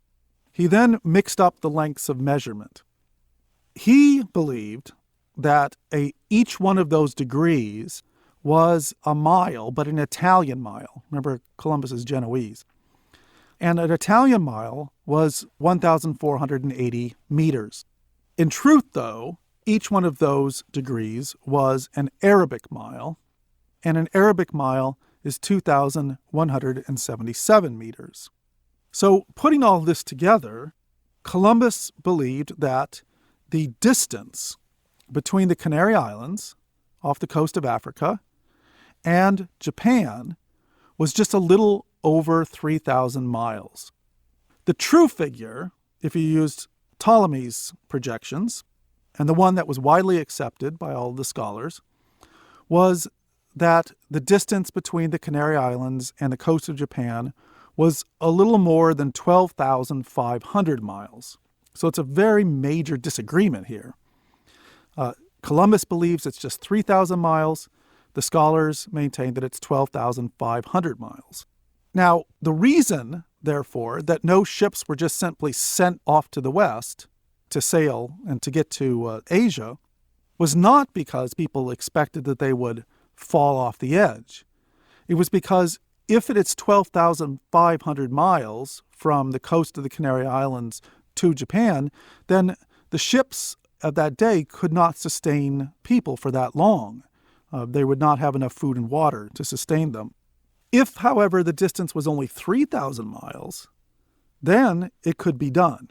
he then mixed up the lengths of measurement. He believed that each one of those degrees was a mile, but an Italian mile. Remember, Columbus is Genoese. And an Italian mile was 1,480 meters. In truth, though, each one of those degrees was an Arabic mile, and an Arabic mile is 2,177 meters. So putting all this together, Columbus believed that the distance between the Canary Islands off the coast of Africa and Japan was just a little over 3,000 miles. The true figure, if you used Ptolemy's projections, and the one that was widely accepted by all the scholars, was that the distance between the Canary Islands and the coast of Japan was a little more than 12,500 miles. So it's a very major disagreement here. Columbus believes it's just 3,000 miles. The scholars maintain that it's 12,500 miles. Now, the reason, therefore, that no ships were just simply sent off to the west to sail and to get to Asia was not because people expected that they would fall off the edge. It was because if it's 12,500 miles from the coast of the Canary Islands to Japan, then the ships of that day could not sustain people for that long. They would not have enough food and water to sustain them. If, however, the distance was only 3,000 miles, then it could be done.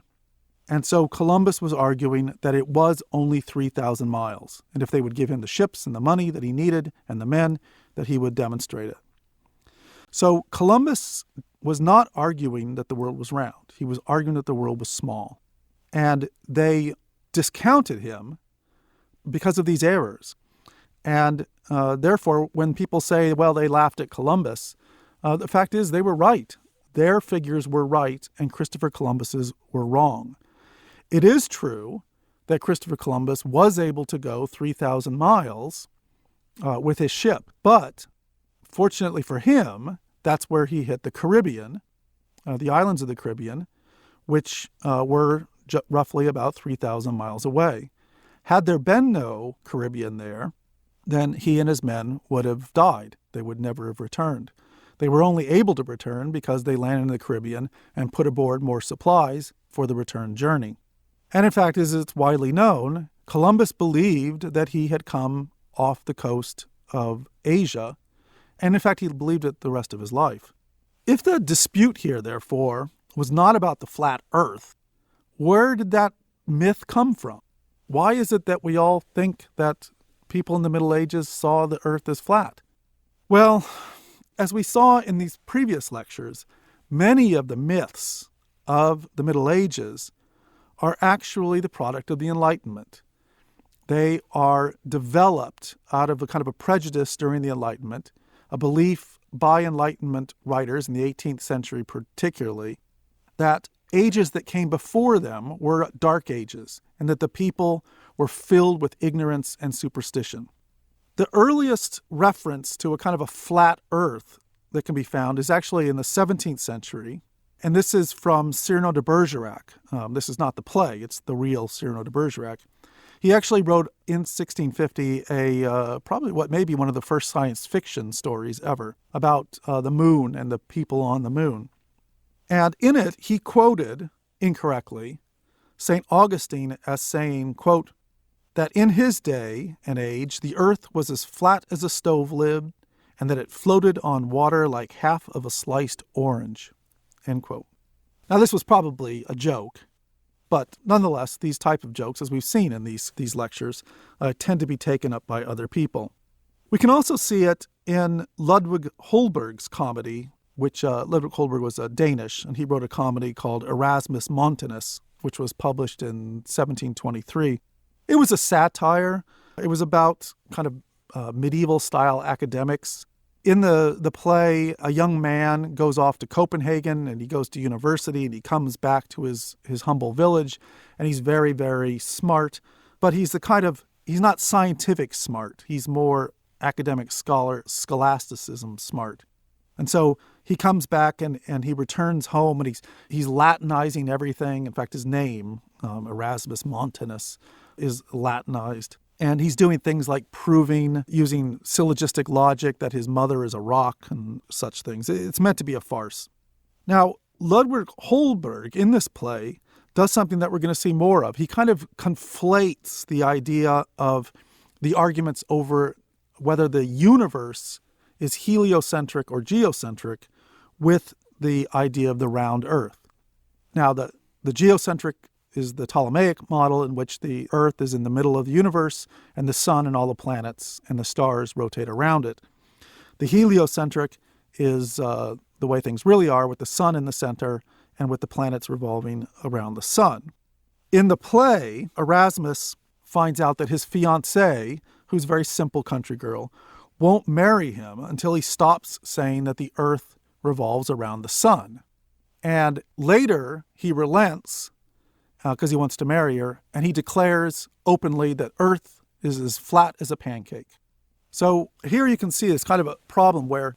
And so Columbus was arguing that it was only 3,000 miles. And if they would give him the ships and the money that he needed and the men, that he would demonstrate it. So Columbus was not arguing that the world was round. He was arguing that the world was small. And they discounted him because of these errors. And therefore, when people say, well, they laughed at Columbus, the fact is they were right. Their figures were right, and Christopher Columbus's were wrong. It is true that Christopher Columbus was able to go 3,000 miles with his ship. But fortunately for him, that's where he hit the Caribbean, the islands of the Caribbean, which were roughly about 3,000 miles away. Had there been no Caribbean there, then he and his men would have died. They would never have returned. They were only able to return because they landed in the Caribbean and put aboard more supplies for the return journey. And in fact, as it's widely known, Columbus believed that he had come off the coast of Asia, and in fact, he believed it the rest of his life. If the dispute here, therefore, was not about the flat earth, where did that myth come from? Why is it that we all think that people in the Middle Ages saw the earth as flat? Well, as we saw in these previous lectures, many of the myths of the Middle Ages are actually the product of the Enlightenment. They are developed out of a kind of a prejudice during the Enlightenment, a belief by Enlightenment writers in the 18th century particularly, that ages that came before them were dark ages, and that the people were filled with ignorance and superstition. The earliest reference to a kind of a flat earth that can be found is actually in the 17th century, and this is from Cyrano de Bergerac. This is not the play, it's the real Cyrano de Bergerac. He actually wrote in 1650 probably what may be one of the first science fiction stories ever about the moon and the people on the moon. And in it, he quoted, incorrectly, St. Augustine as saying, quote, that in his day and age, the earth was as flat as a stove lid, and that it floated on water like half of a sliced orange, end quote. Now, this was probably a joke, but nonetheless, these type of jokes, as we've seen in these lectures, tend to be taken up by other people. We can also see it in Ludwig Holberg's comedy, which Ludwig Holberg was Danish, and he wrote a comedy called Erasmus Montanus, which was published in 1723. It was a satire. It was about kind of medieval-style academics. In the play, a young man goes off to Copenhagen, and he goes to university, and he comes back to his humble village, and he's very, very smart. But he's not scientific smart. He's more academic scholasticism smart. And so he comes back and he returns home, and he's Latinizing everything. In fact, his name, Erasmus Montanus, is Latinized. And he's doing things like proving, using syllogistic logic, that his mother is a rock and such things. It's meant to be a farce. Now, Ludwig Holberg, in this play, does something that we're going to see more of. He kind of conflates the idea of the arguments over whether the universe is heliocentric or geocentric with the idea of the round Earth. Now, the geocentric is the Ptolemaic model, in which the Earth is in the middle of the universe and the sun and all the planets and the stars rotate around it. The heliocentric is the way things really are, with the sun in the center and with the planets revolving around the sun. In the play, Erasmus finds out that his fiancée, who's a very simple country girl, won't marry him until he stops saying that the Earth revolves around the sun. And later, he relents because he wants to marry her, and he declares openly that Earth is as flat as a pancake. So here you can see this kind of a problem where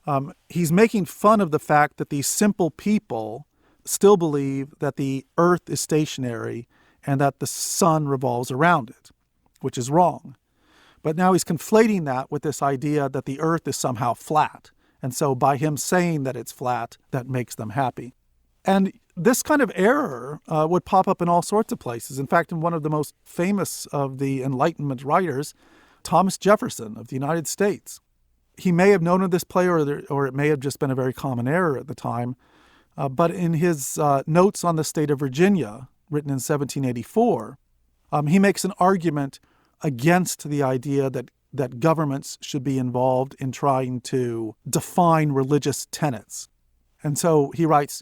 he's making fun of the fact that these simple people still believe that the Earth is stationary and that the sun revolves around it, which is wrong. But now he's conflating that with this idea that the Earth is somehow flat. And so by him saying that it's flat, that makes them happy. And this kind of error would pop up in all sorts of places. In fact, in one of the most famous of the Enlightenment writers, Thomas Jefferson of the United States. He may have known of this play, or it may have just been a very common error at the time. But in his Notes on the State of Virginia, written in 1784, he makes an argument against the idea that governments should be involved in trying to define religious tenets. And so he writes,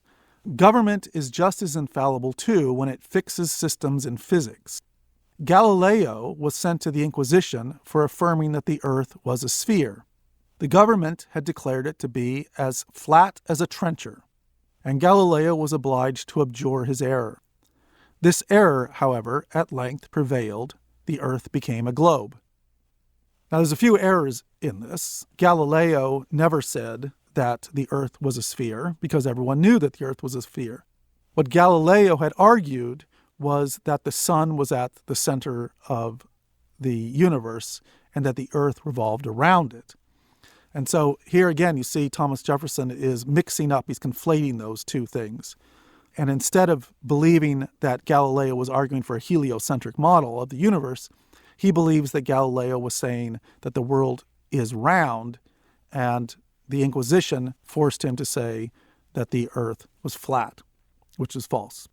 "Government is just as infallible, too, when it fixes systems in physics. Galileo was sent to the Inquisition for affirming that the earth was a sphere. The government had declared it to be as flat as a trencher, and Galileo was obliged to abjure his error. This error, however, at length prevailed. The earth became a globe." Now, there's a few errors in this. Galileo never said that the earth was a sphere, because everyone knew that the earth was a sphere. What Galileo had argued was that the sun was at the center of the universe and that the earth revolved around it. And so here again, you see Thomas Jefferson is mixing up, he's conflating those two things. And instead of believing that Galileo was arguing for a heliocentric model of the universe, he believes that Galileo was saying that the world is round, and the Inquisition forced him to say that the earth was flat, which is false.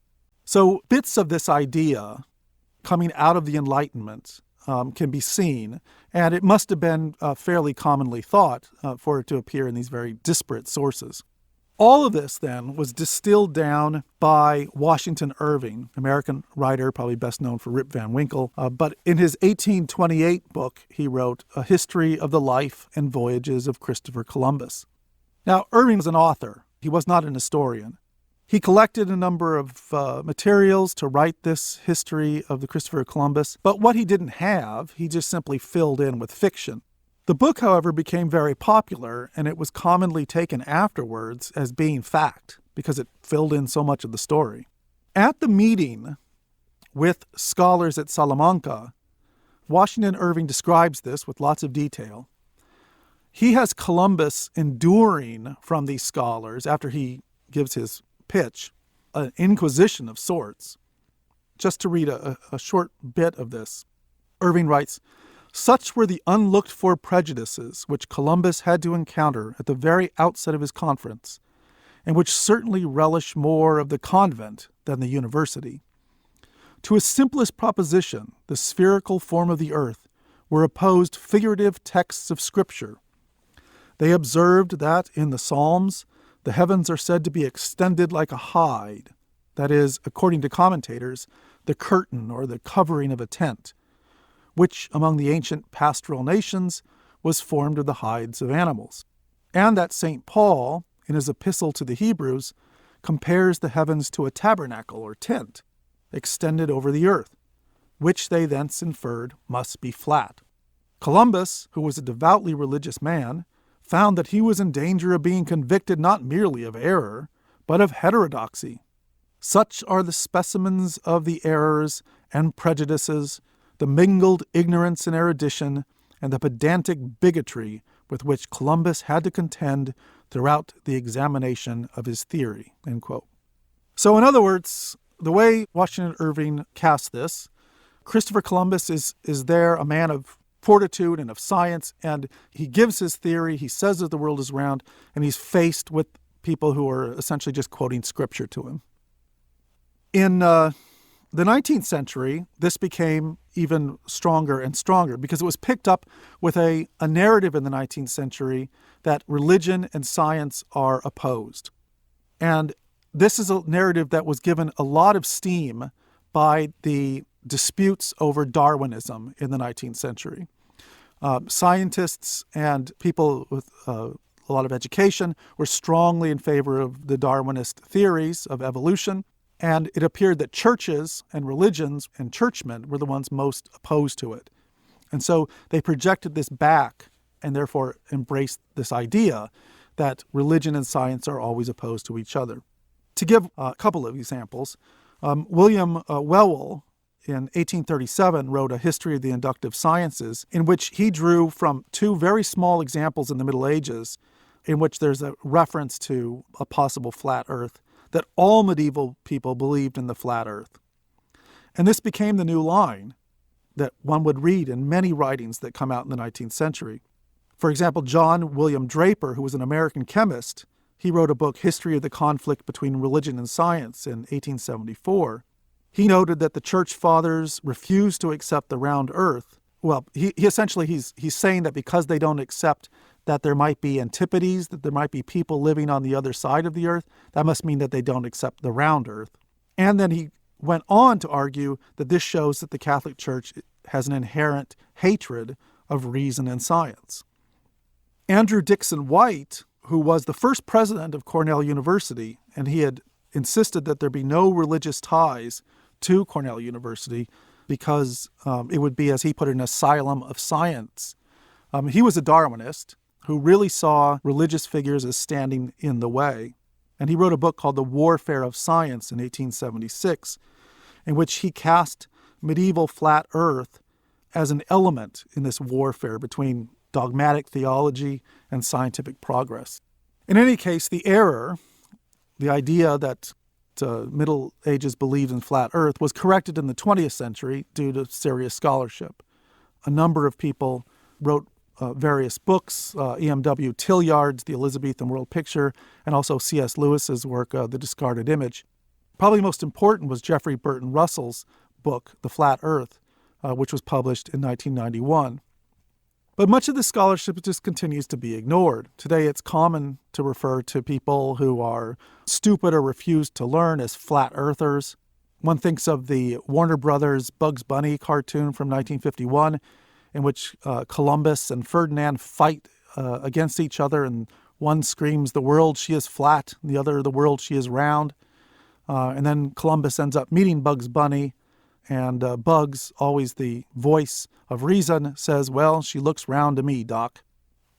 So bits of this idea coming out of the Enlightenment can be seen, and it must have been fairly commonly thought for it to appear in these very disparate sources. All of this, then, was distilled down by Washington Irving, American writer, probably best known for Rip Van Winkle. But in his 1828 book, he wrote A History of the Life and Voyages of Christopher Columbus. Now, Irving was an author. He was not an historian. He collected a number of materials to write this history of the Christopher Columbus, but what he didn't have, he just simply filled in with fiction. The book, however, became very popular, and it was commonly taken afterwards as being fact because it filled in so much of the story. At the meeting with scholars at Salamanca, Washington Irving describes this with lots of detail. He has Columbus enduring from these scholars, after he gives his pitch, an inquisition of sorts. Just to read a short bit of this, Irving writes, "Such were the unlooked-for prejudices which Columbus had to encounter at the very outset of his conference, and which certainly relish more of the convent than the university. To his simplest proposition, the spherical form of the earth, were opposed figurative texts of Scripture. They observed that in the Psalms, the heavens are said to be extended like a hide, that is, according to commentators, the curtain or the covering of a tent, which among the ancient pastoral nations was formed of the hides of animals, and that St. Paul, in his epistle to the Hebrews, compares the heavens to a tabernacle or tent, extended over the earth, which they thence inferred must be flat. Columbus, who was a devoutly religious man, found that he was in danger of being convicted not merely of error, but of heterodoxy. Such are the specimens of the errors and prejudices, the mingled ignorance and erudition, and the pedantic bigotry with which Columbus had to contend throughout the examination of his theory." End quote. So in other words, the way Washington Irving casts this, Christopher Columbus is there, a man of fortitude and of science, and he gives his theory, he says that the world is round, and he's faced with people who are essentially just quoting Scripture to him. In the 19th century, this became even stronger and stronger because it was picked up with a narrative in the 19th century that religion and science are opposed. And this is a narrative that was given a lot of steam by the disputes over Darwinism in the 19th century. Scientists and people with a lot of education were strongly in favor of the Darwinist theories of evolution, and it appeared that churches and religions and churchmen were the ones most opposed to it. And so they projected this back and therefore embraced this idea that religion and science are always opposed to each other. To give a couple of examples, William Whewell in 1837 wrote A History of the Inductive Sciences, in which he drew from two very small examples in the Middle Ages in which there's a reference to a possible flat earth, that all medieval people believed in the flat earth. And this became the new line that one would read in many writings that come out in the 19th century. For example, John William Draper, who was an American chemist, he wrote a book, History of the Conflict Between Religion and Science, in 1874. He noted that the church fathers refused to accept the round earth. Well, he essentially, he's saying that because they don't accept that there might be antipodes, that there might be people living on the other side of the earth, that must mean that they don't accept the round earth. And then he went on to argue that this shows that the Catholic Church has an inherent hatred of reason and science. Andrew Dixon White, who was the first president of Cornell University, and he had insisted that there be no religious ties to Cornell University because it would be, as he put it, an asylum of science. He was a Darwinist who really saw religious figures as standing in the way. And he wrote a book called The Warfare of Science in 1876, in which he cast medieval flat earth as an element in this warfare between dogmatic theology and scientific progress. In any case, the error, the idea that Middle Ages believed in flat earth, was corrected in the 20th century due to serious scholarship. A number of people wrote various books, E.M.W. Tillyard's The Elizabethan World Picture, and also C.S. Lewis's work, The Discarded Image. Probably most important was Jeffrey Burton Russell's book, The Flat Earth, which was published in 1991. But much of this scholarship just continues to be ignored. Today, it's common to refer to people who are stupid or refuse to learn as flat earthers. One thinks of the Warner Brothers Bugs Bunny cartoon from 1951, in which Columbus and Ferdinand fight against each other, and one screams, "The world, she is flat," and the other, "The world, she is round." And then Columbus ends up meeting Bugs Bunny, and Bugs, always the voice of reason, says, "Well, she looks round to me, Doc."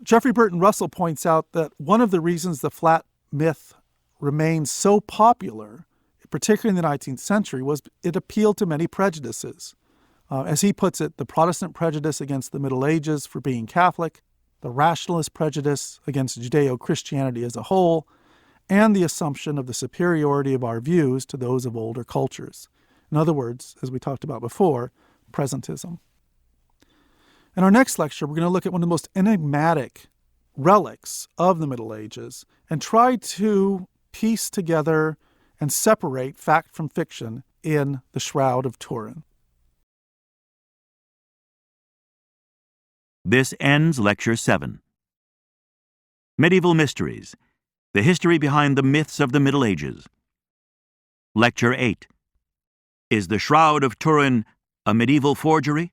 Jeffrey Burton Russell points out that one of the reasons the flat myth remained so popular, particularly in the 19th century, was it appealed to many prejudices. As he puts it, the Protestant prejudice against the Middle Ages for being Catholic, the rationalist prejudice against Judeo-Christianity as a whole, and the assumption of the superiority of our views to those of older cultures. In other words, as we talked about before, presentism. In our next lecture, we're going to look at one of the most enigmatic relics of the Middle Ages and try to piece together and separate fact from fiction in the Shroud of Turin. This ends Lecture 7. Medieval Mysteries, the history behind the myths of the Middle Ages. Lecture 8. Is the Shroud of Turin a medieval forgery?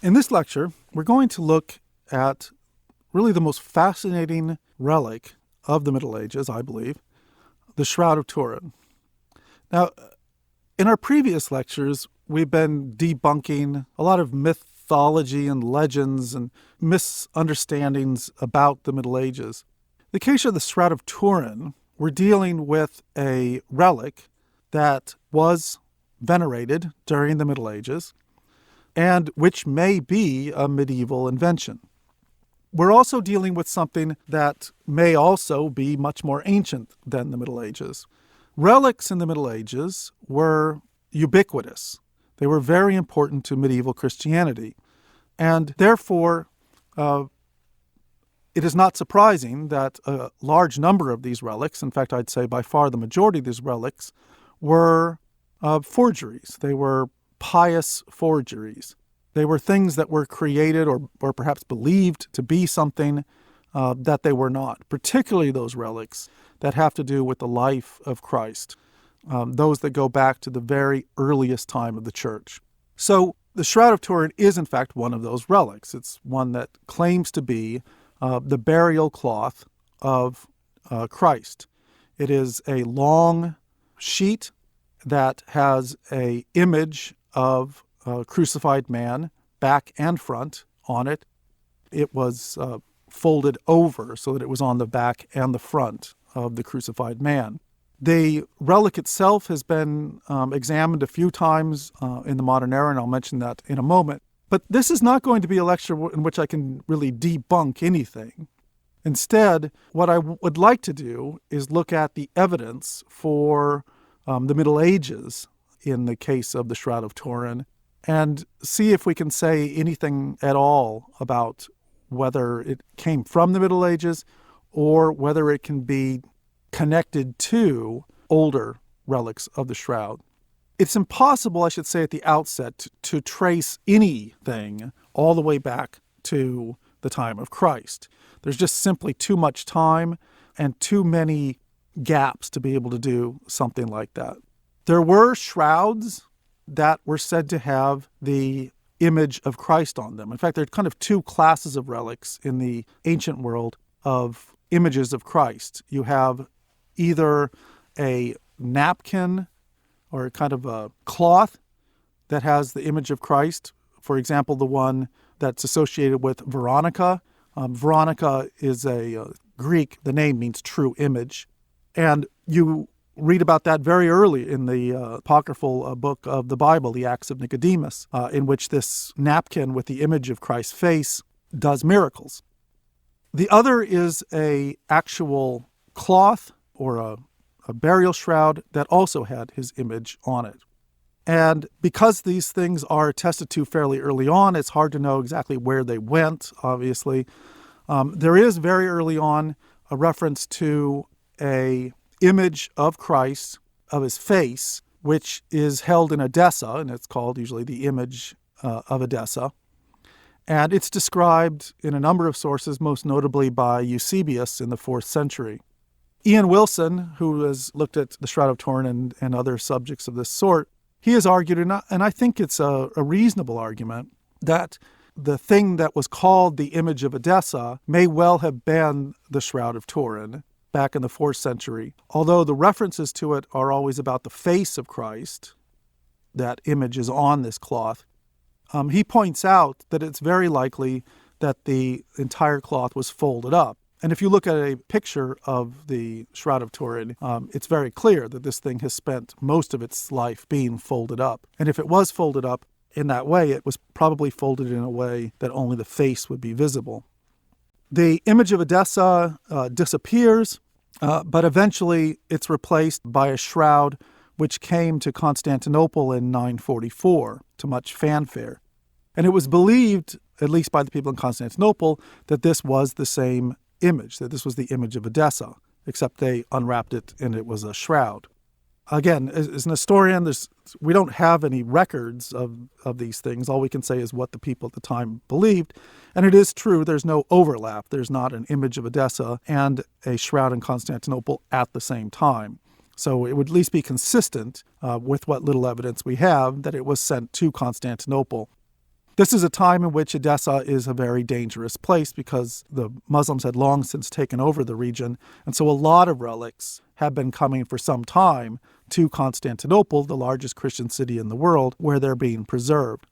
In this lecture, we're going to look at really the most fascinating relic of the Middle Ages, I believe, the Shroud of Turin. Now, in our previous lectures, we've been debunking a lot of mythology and legends and misunderstandings about the Middle Ages. In the case of the Shroud of Turin, we're dealing with a relic that was venerated during the Middle Ages and which may be a medieval invention. We're also dealing with something that may also be much more ancient than the Middle Ages. Relics in the Middle Ages were ubiquitous. They were very important to medieval Christianity. And therefore, it is not surprising that a large number of these relics, in fact, I'd say by far the majority of these relics, were forgeries. They were pious forgeries. They were things that were created or perhaps believed to be something that they were not, particularly those relics that have to do with the life of Christ, those that go back to the very earliest time of the church. So the Shroud of Turin is, in fact, one of those relics. It's one that claims to be the burial cloth of Christ. It is a long sheet that has an image of a crucified man, back and front, on it. It was folded over so that it was on the back and the front of the crucified man. The relic itself has been examined a few times in the modern era, and I'll mention that in a moment. But this is not going to be a lecture in which I can really debunk anything. Instead, what I would like to do is look at the evidence for the Middle Ages in the case of the Shroud of Turin and see if we can say anything at all about whether it came from the Middle Ages or whether it can be connected to older relics of the Shroud. It's impossible, I should say at the outset, to trace anything all the way back to the time of Christ. There's just simply too much time and too many gaps to be able to do something like that. There were shrouds that were said to have the image of Christ on them. In fact, there are kind of two classes of relics in the ancient world of images of Christ. You have either a napkin or kind of a cloth that has the image of Christ. For example, the one that's associated with Veronica. Veronica is a Greek, the name means true image. And you read about that very early in the apocryphal book of the Bible, the Acts of Nicodemus, in which this napkin with the image of Christ's face does miracles. The other is a actual cloth or a burial shroud that also had his image on it. And because these things are attested to fairly early on, it's hard to know exactly where they went, obviously. There is very early on a reference to a image of Christ, of his face, which is held in Edessa, and it's called usually the image of Edessa. And it's described in a number of sources, most notably by Eusebius in the 4th century. Ian Wilson, who has looked at the Shroud of Turin and other subjects of this sort, he has argued, and I think it's a reasonable argument, that the thing that was called the image of Edessa may well have been the Shroud of Turin back in the 4th century, although the references to it are always about the face of Christ. That image is on this cloth. He points out that it's very likely that the entire cloth was folded up. And if you look at a picture of the Shroud of Turin, it's very clear that this thing has spent most of its life being folded up. And if it was folded up in that way, it was probably folded in a way that only the face would be visible. The image of Edessa disappears, but eventually it's replaced by a shroud which came to Constantinople in 944 to much fanfare. And it was believed, at least by the people in Constantinople, that this was the same image, that this was the image of Edessa, except they unwrapped it and it was a shroud. Again, as an historian, we don't have any records of these things. All we can say is what the people at the time believed. And it is true, there's no overlap. There's not an image of Edessa and a shroud in Constantinople at the same time. So it would at least be consistent with what little evidence we have that it was sent to Constantinople. This is a time in which Edessa is a very dangerous place because the Muslims had long since taken over the region, and so a lot of relics have been coming for some time to Constantinople, the largest Christian city in the world, where they're being preserved.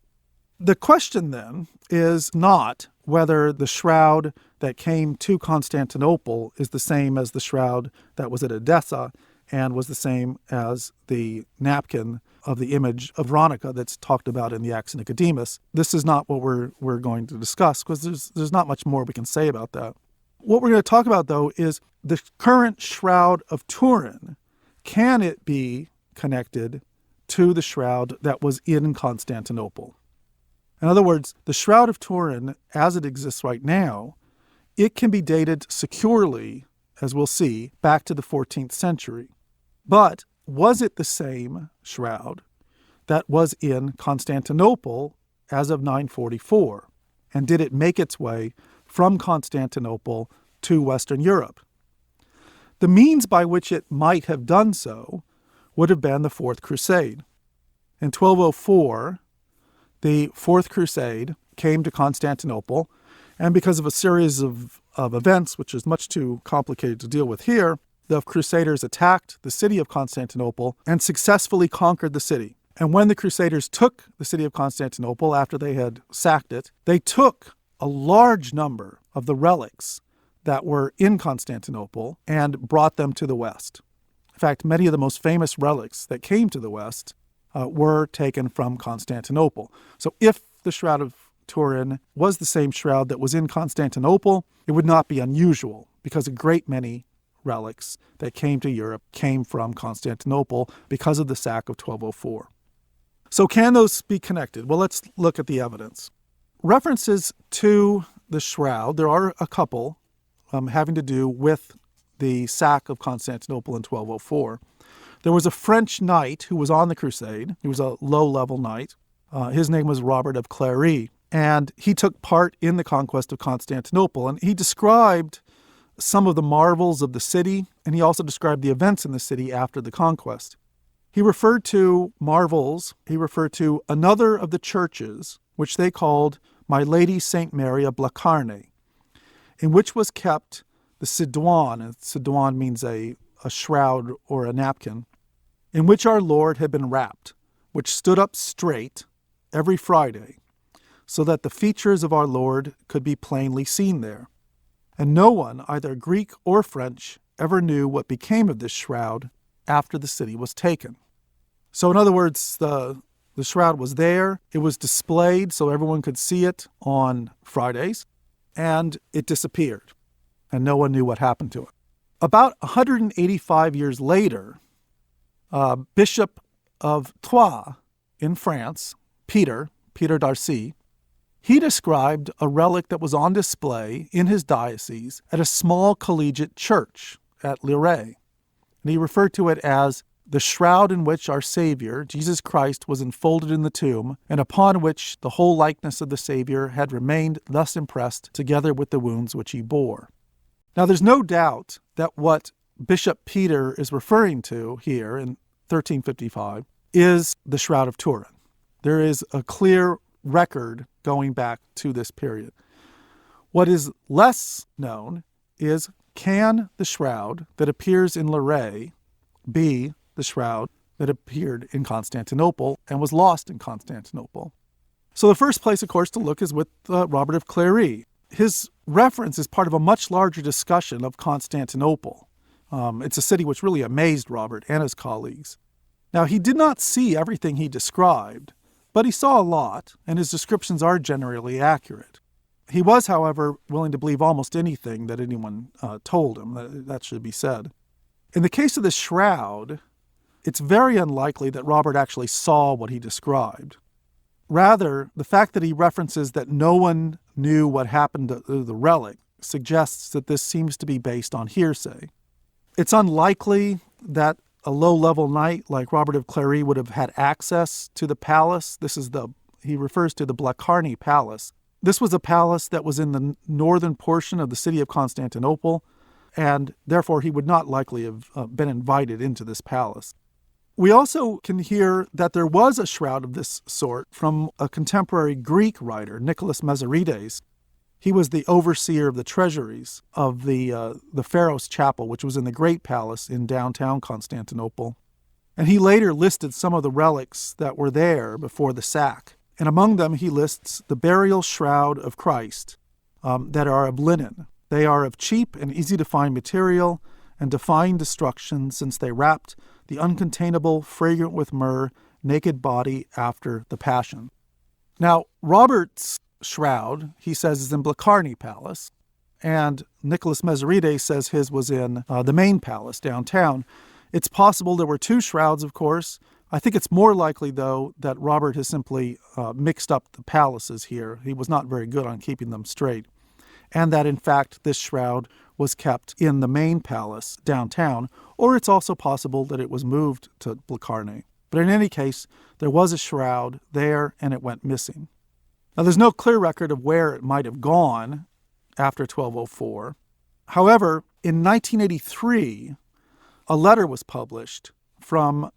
The question then is not whether the shroud that came to Constantinople is the same as the shroud that was at Edessa and was the same as the napkin of the image of Veronica that's talked about in the Acts of Nicodemus. This is not what we're going to discuss because there's not much more we can say about that. What we're going to talk about, though, is the current Shroud of Turin. Can it be connected to the shroud that was in Constantinople? In other words, the Shroud of Turin, as it exists right now, it can be dated securely, as we'll see, back to the 14th century. But was it the same shroud that was in Constantinople as of 944? And did it make its way from Constantinople to Western Europe? The means by which it might have done so would have been the Fourth Crusade. In 1204, the Fourth Crusade came to Constantinople, and because of a series of events, which is much too complicated to deal with here, the Crusaders attacked the city of Constantinople and successfully conquered the city. And when the Crusaders took the city of Constantinople after they had sacked it, they took a large number of the relics that were in Constantinople and brought them to the West. In fact, many of the most famous relics that came to the West were taken from Constantinople. So if the Shroud of Turin was the same shroud that was in Constantinople, it would not be unusual because a great many relics that came to Europe came from Constantinople because of the sack of 1204. So can those be connected? Well, let's look at the evidence. References to the shroud, there are a couple having to do with the sack of Constantinople in 1204. There was a French knight who was on the crusade. He was a low-level knight. His name was Robert of Cléry, and he took part in the conquest of Constantinople. And he described some of the marvels of the city, and he also described the events in the city after the conquest. He referred to marvels. He referred to another of the churches, which they called My Lady St. Mary of Blacarne, in which was kept the cédouane, and cédouane means a shroud or a napkin, in which our Lord had been wrapped, which stood up straight every Friday, so that the features of our Lord could be plainly seen there. And no one, either Greek or French, ever knew what became of this shroud after the city was taken. So in other words, the shroud was there, it was displayed so everyone could see it on Fridays, and it disappeared, and no one knew what happened to it. About 185 years later, Bishop of Troyes in France, Peter Darcy, he described a relic that was on display in his diocese at a small collegiate church at Lyrae. And he referred to it as the shroud in which our Savior, Jesus Christ, was enfolded in the tomb, and upon which the whole likeness of the Savior had remained thus impressed, together with the wounds which he bore. Now, there's no doubt that what Bishop Peter is referring to here in 1355 is the Shroud of Turin. There is a clear record going back to this period. What is less known is, can the shroud that appears in Lyrae be the shroud that appeared in Constantinople and was lost in Constantinople? So the first place, of course, to look is with Robert of Clery. His reference is part of a much larger discussion of Constantinople. It's a city which really amazed Robert and his colleagues. Now, he did not see everything he described, but he saw a lot, and his descriptions are generally accurate. He was, however, willing to believe almost anything that anyone told him. That should be said. In the case of the shroud, it's very unlikely that Robert actually saw what he described. Rather, the fact that he references that no one knew what happened to the relic suggests that this seems to be based on hearsay. It's unlikely that a low-level knight like Robert of Clery would have had access to the palace. He refers to the Blacarni Palace. This was a palace that was in the northern portion of the city of Constantinople, and therefore he would not likely have been invited into this palace. We also can hear that there was a shroud of this sort from a contemporary Greek writer, Nicholas Meserides. He was the overseer of the treasuries of the Pharos Chapel, which was in the Great Palace in downtown Constantinople. And he later listed some of the relics that were there before the sack. And among them, he lists the burial shroud of Christ that are of linen. They are of cheap and easy-to-find material and defying destruction, since they wrapped the uncontainable, fragrant with myrrh, naked body after the Passion. Now, Robert's shroud, he says, is in Blacarni Palace, and Nicholas Meserides says his was in the main palace downtown. It's possible there were two shrouds, of course. I think it's more likely, though, that Robert has simply mixed up the palaces here. He was not very good on keeping them straight. And that, in fact, this shroud was kept in the main palace downtown, or it's also possible that it was moved to Blacarni. But in any case, there was a shroud there, and it went missing. Now, there's no clear record of where it might have gone after 1204. However, in 1983, a letter was published from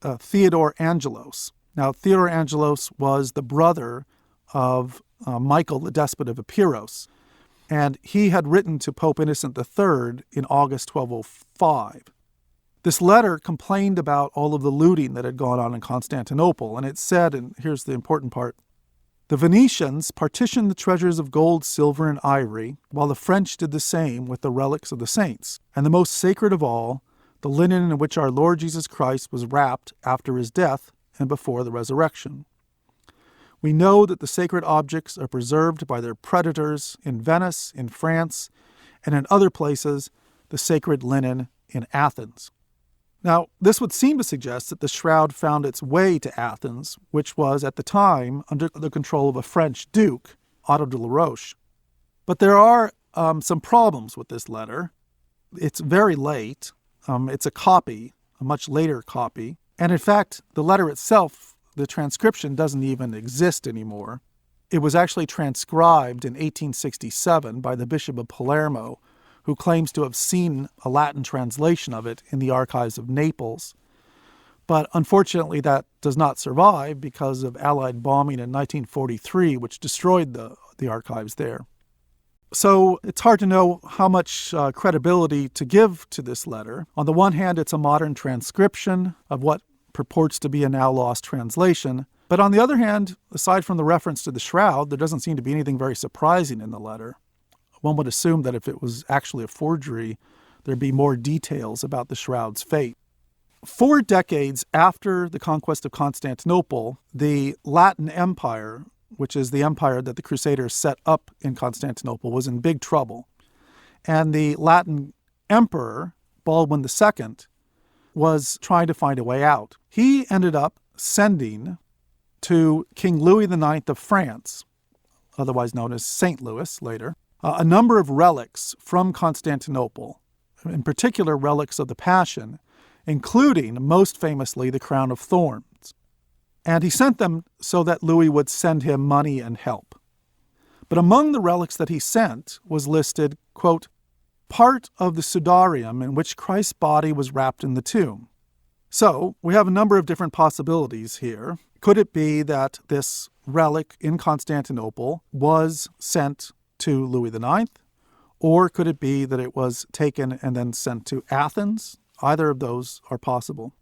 Theodore Angelos. Now, Theodore Angelos was the brother of Michael, the despot of Epirus, and he had written to Pope Innocent III in August 1205. This letter complained about all of the looting that had gone on in Constantinople, and it said, and here's the important part, the Venetians partitioned the treasures of gold, silver, and ivory, while the French did the same with the relics of the saints, and the most sacred of all, the linen in which our Lord Jesus Christ was wrapped after his death and before the resurrection. We know that the sacred objects are preserved by their predators in Venice, in France, and in other places, the sacred linen in Athens. Now, this would seem to suggest that the shroud found its way to Athens, which was at the time under the control of a French duke, Otto de la Roche. But there are some problems with this letter. It's very late. It's a copy, a much later copy. And in fact, the letter itself, the transcription, doesn't even exist anymore. It was actually transcribed in 1867 by the Bishop of Palermo, who claims to have seen a Latin translation of it in the archives of Naples. But unfortunately, that does not survive because of Allied bombing in 1943, which destroyed the archives there. So it's hard to know how much credibility to give to this letter. On the one hand, it's a modern transcription of what purports to be a now-lost translation. But on the other hand, aside from the reference to the shroud, there doesn't seem to be anything very surprising in the letter. One would assume that if it was actually a forgery, there'd be more details about the shroud's fate. 4 decades after the conquest of Constantinople, the Latin Empire, which is the empire that the Crusaders set up in Constantinople, was in big trouble. And the Latin emperor, Baldwin II, was trying to find a way out. He ended up sending to King Louis IX of France, otherwise known as St. Louis later, a number of relics from Constantinople. in particular relics of the Passion, including, most famously, the crown of thorns. And he sent them so that Louis would send him money and help. But among the relics that he sent was listed, quote, part of the sudarium in which Christ's body was wrapped in the tomb. So we have a number of different possibilities here. Could it be that this relic in Constantinople was sent to Louis IX? Or could it be that it was taken and then sent to Athens? Either of those are possible.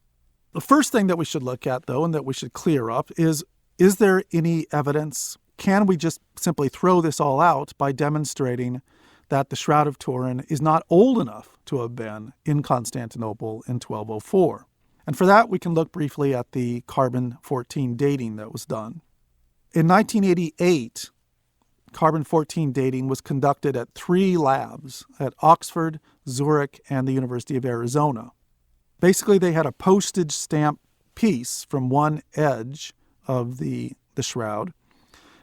The first thing that we should look at, though, and that we should clear up is there any evidence? Can we just simply throw this all out by demonstrating that the Shroud of Turin is not old enough to have been in Constantinople in 1204? And for that, we can look briefly at the carbon-14 dating that was done. In 1988, carbon-14 dating was conducted at 3 labs at Oxford, Zurich, and the University of Arizona. Basically, they had a postage stamp piece from one edge of the shroud,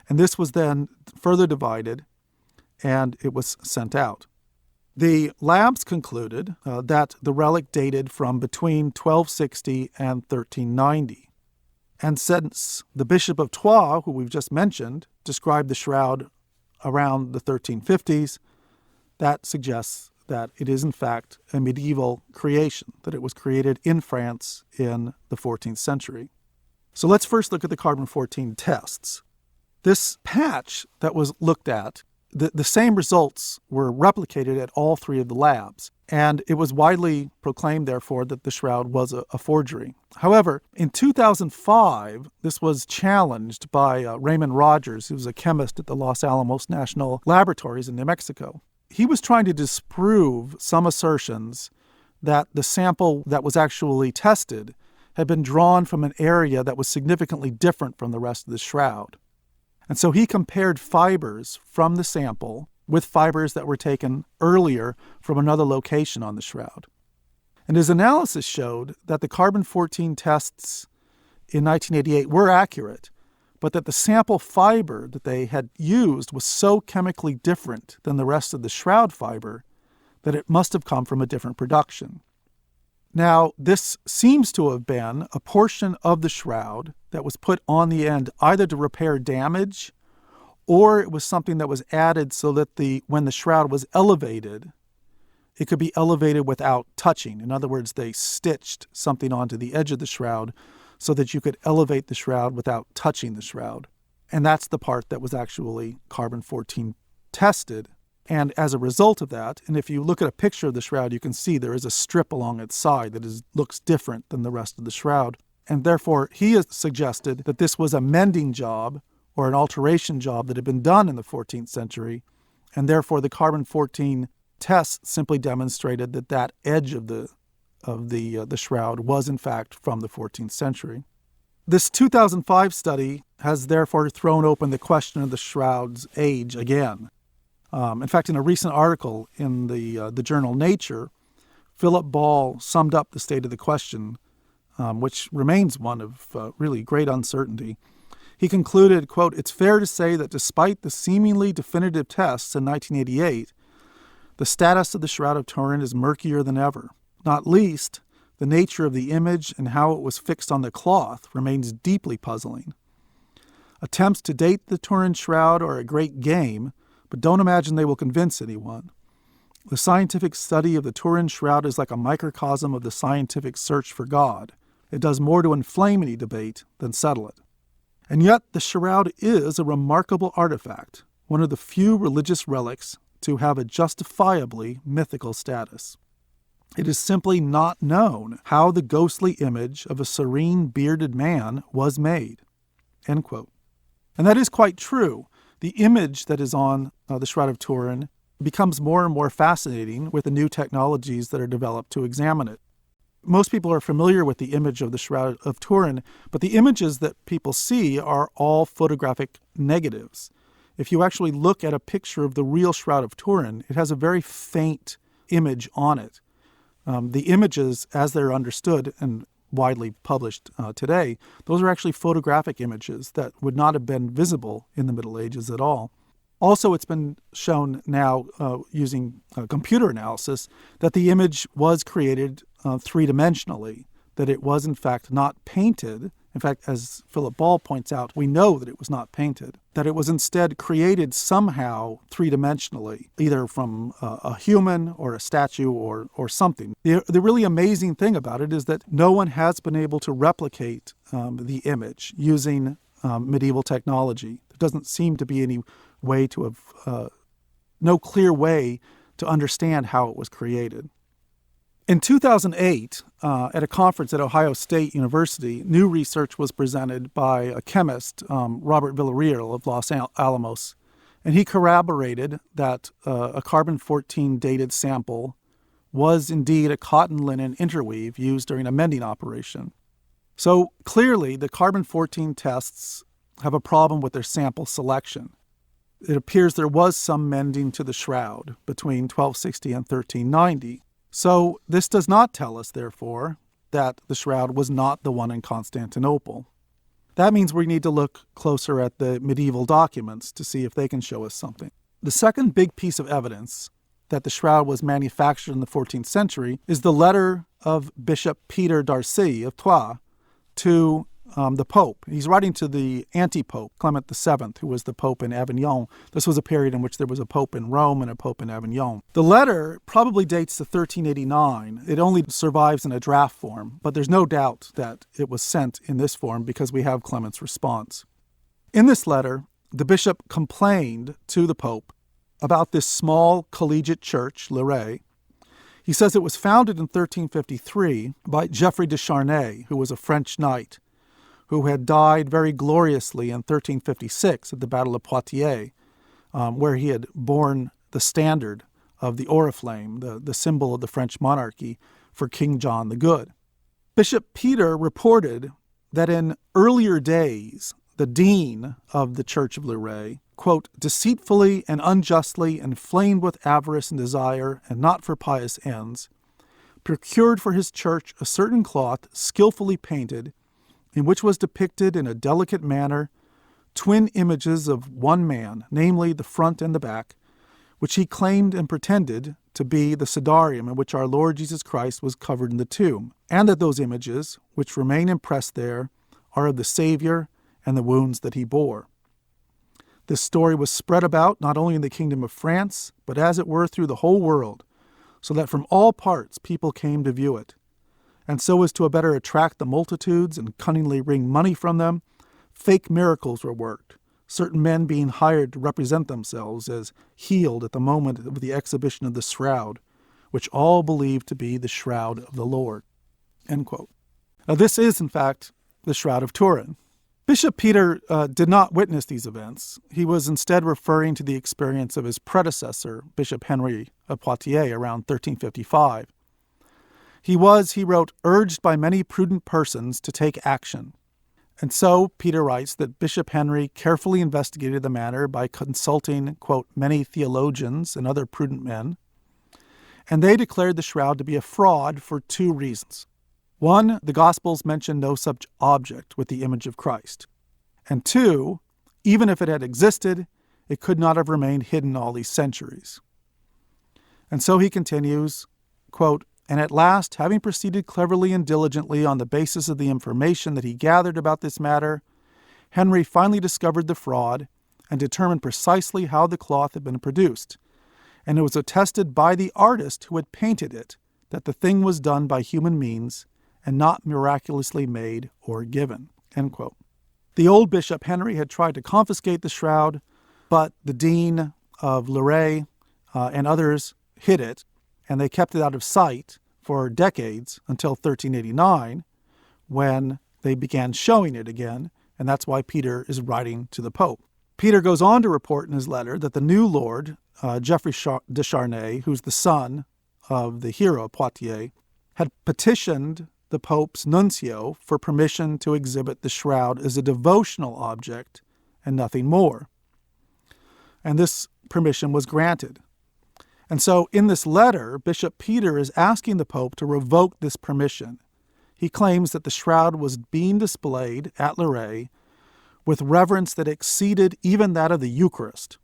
and this was then further divided, and it was sent out. The labs concluded that the relic dated from between 1260 and 1390. And since the Bishop of Troyes, who we've just mentioned, described the shroud around the 1350s, that suggests that it is in fact a medieval creation, that it was created in France in the 14th century. So let's first look at the carbon-14 tests. This patch that was looked at, the same results were replicated at all 3 of the labs, and it was widely proclaimed, therefore, that the shroud was a forgery. However, in 2005, this was challenged by Raymond Rogers, who was a chemist at the Los Alamos National Laboratories in New Mexico. He was trying to disprove some assertions that the sample that was actually tested had been drawn from an area that was significantly different from the rest of the shroud. And so he compared fibers from the sample with fibers that were taken earlier from another location on the shroud. And his analysis showed that the carbon-14 tests in 1988 were accurate, but that the sample fiber that they had used was so chemically different than the rest of the shroud fiber that it must have come from a different production. Now, this seems to have been a portion of the shroud that was put on the end either to repair damage, or it was something that was added so that when the shroud was elevated, it could be elevated without touching. In other words, they stitched something onto the edge of the shroud so that you could elevate the shroud without touching the shroud. And that's the part that was actually carbon-14 tested. And as a result of that, and if you look at a picture of the shroud, you can see there is a strip along its side that looks different than the rest of the shroud. And therefore, he has suggested that this was a mending job or an alteration job that had been done in the 14th century. And therefore, the carbon-14 test simply demonstrated that edge of the shroud was, in fact, from the 14th century. This 2005 study has therefore thrown open the question of the shroud's age again. In fact, in a recent article in the journal Nature, Philip Ball summed up the state of the question, which remains one of really great uncertainty. He concluded, quote, "It's fair to say that despite the seemingly definitive tests in 1988, the status of the Shroud of Turin is murkier than ever. Not least, the nature of the image and how it was fixed on the cloth remains deeply puzzling. Attempts to date the Turin shroud are a great game, but don't imagine they will convince anyone. The scientific study of the Turin shroud is like a microcosm of the scientific search for God. It does more to inflame any debate than settle it. And yet the shroud is a remarkable artifact, one of the few religious relics to have a justifiably mythical status. It is simply not known how the ghostly image of a serene bearded man was made." End quote. And that is quite true. The image that is on the Shroud of Turin becomes more and more fascinating with the new technologies that are developed to examine it. Most people are familiar with the image of the Shroud of Turin, but the images that people see are all photographic negatives. If you actually look at a picture of the real Shroud of Turin, it has a very faint image on it. The images, as they're understood and widely published today, those are actually photographic images that would not have been visible in the Middle Ages at all. Also, it's been shown now using computer analysis that the image was created three-dimensionally, that it was in fact not painted. In fact, as Philip Ball points out, we know that it was not painted, that it was instead created somehow three-dimensionally, either from a human or a statue or something. The really amazing thing about it is that no one has been able to replicate the image using medieval technology. There doesn't seem to be any way to have, no clear way to understand how it was created. In 2008, at a conference at Ohio State University, new research was presented by a chemist, Robert Villarreal of Los Alamos, and he corroborated that a carbon-14 dated sample was indeed a cotton linen interweave used during a mending operation. So clearly, the carbon-14 tests have a problem with their sample selection. It appears there was some mending to the shroud between 1260 and 1390. So this does not tell us, therefore, that the shroud was not the one in Constantinople. That means we need to look closer at the medieval documents to see if they can show us something. The second big piece of evidence that the shroud was manufactured in the 14th century is the letter of Bishop Peter d'Arcy of Troyes to the Pope. He's writing to the anti-Pope, Clement VII, who was the Pope in Avignon. This was a period in which there was a Pope in Rome and a Pope in Avignon. The letter probably dates to 1389. It only survives in a draft form, but there's no doubt that it was sent in this form because we have Clement's response. In this letter, the bishop complained to the Pope about this small collegiate church, Lirey. He says it was founded in 1353 by Geoffrey de Charnay, who was a French knight, who had died very gloriously in 1356 at the Battle of Poitiers, where he had borne the standard of the oriflamme, the symbol of the French monarchy, for King John the Good. Bishop Peter reported that in earlier days, the dean of the Church of Lirey, quote, deceitfully and unjustly inflamed with avarice and desire, and not for pious ends, procured for his church a certain cloth skillfully painted, in which was depicted in a delicate manner twin images of one man, namely the front and the back, which he claimed and pretended to be the Sidarium in which our Lord Jesus Christ was covered in the tomb, and that those images, which remain impressed there, are of the Savior and the wounds that he bore. This story was spread about not only in the kingdom of France, but as it were through the whole world, so that from all parts people came to view it. And so as to better attract the multitudes and cunningly wring money from them, fake miracles were worked, certain men being hired to represent themselves as healed at the moment of the exhibition of the shroud, which all believed to be the shroud of the Lord. End quote. Now, this is, in fact, the Shroud of Turin. Bishop Peter did not witness these events. He was instead referring to the experience of his predecessor, Bishop Henry of Poitiers, around 1355. He was, he wrote, urged by many prudent persons to take action. And so, Peter writes that Bishop Henry carefully investigated the matter by consulting, quote, many theologians and other prudent men, and they declared the shroud to be a fraud for two reasons. One, the Gospels mention no such object with the image of Christ. And two, even if it had existed, it could not have remained hidden all these centuries. And so he continues, quote, and at last, having proceeded cleverly and diligently on the basis of the information that he gathered about this matter, Henry finally discovered the fraud and determined precisely how the cloth had been produced. And it was attested by the artist who had painted it that the thing was done by human means and not miraculously made or given. End quote. The old Bishop Henry had tried to confiscate the shroud, but the dean of Lirey and others hid it, and they kept it out of sight for decades until 1389, when they began showing it again, and that's why Peter is writing to the Pope. Peter goes on to report in his letter that the new Lord, Geoffrey de Charnay, who's the son of the hero of Poitiers, had petitioned the Pope's nuncio for permission to exhibit the shroud as a devotional object and nothing more. And this permission was granted. And so in this letter, Bishop Peter is asking the Pope to revoke this permission. He claims that the shroud was being displayed at Lirey with reverence that exceeded even that of the Eucharist.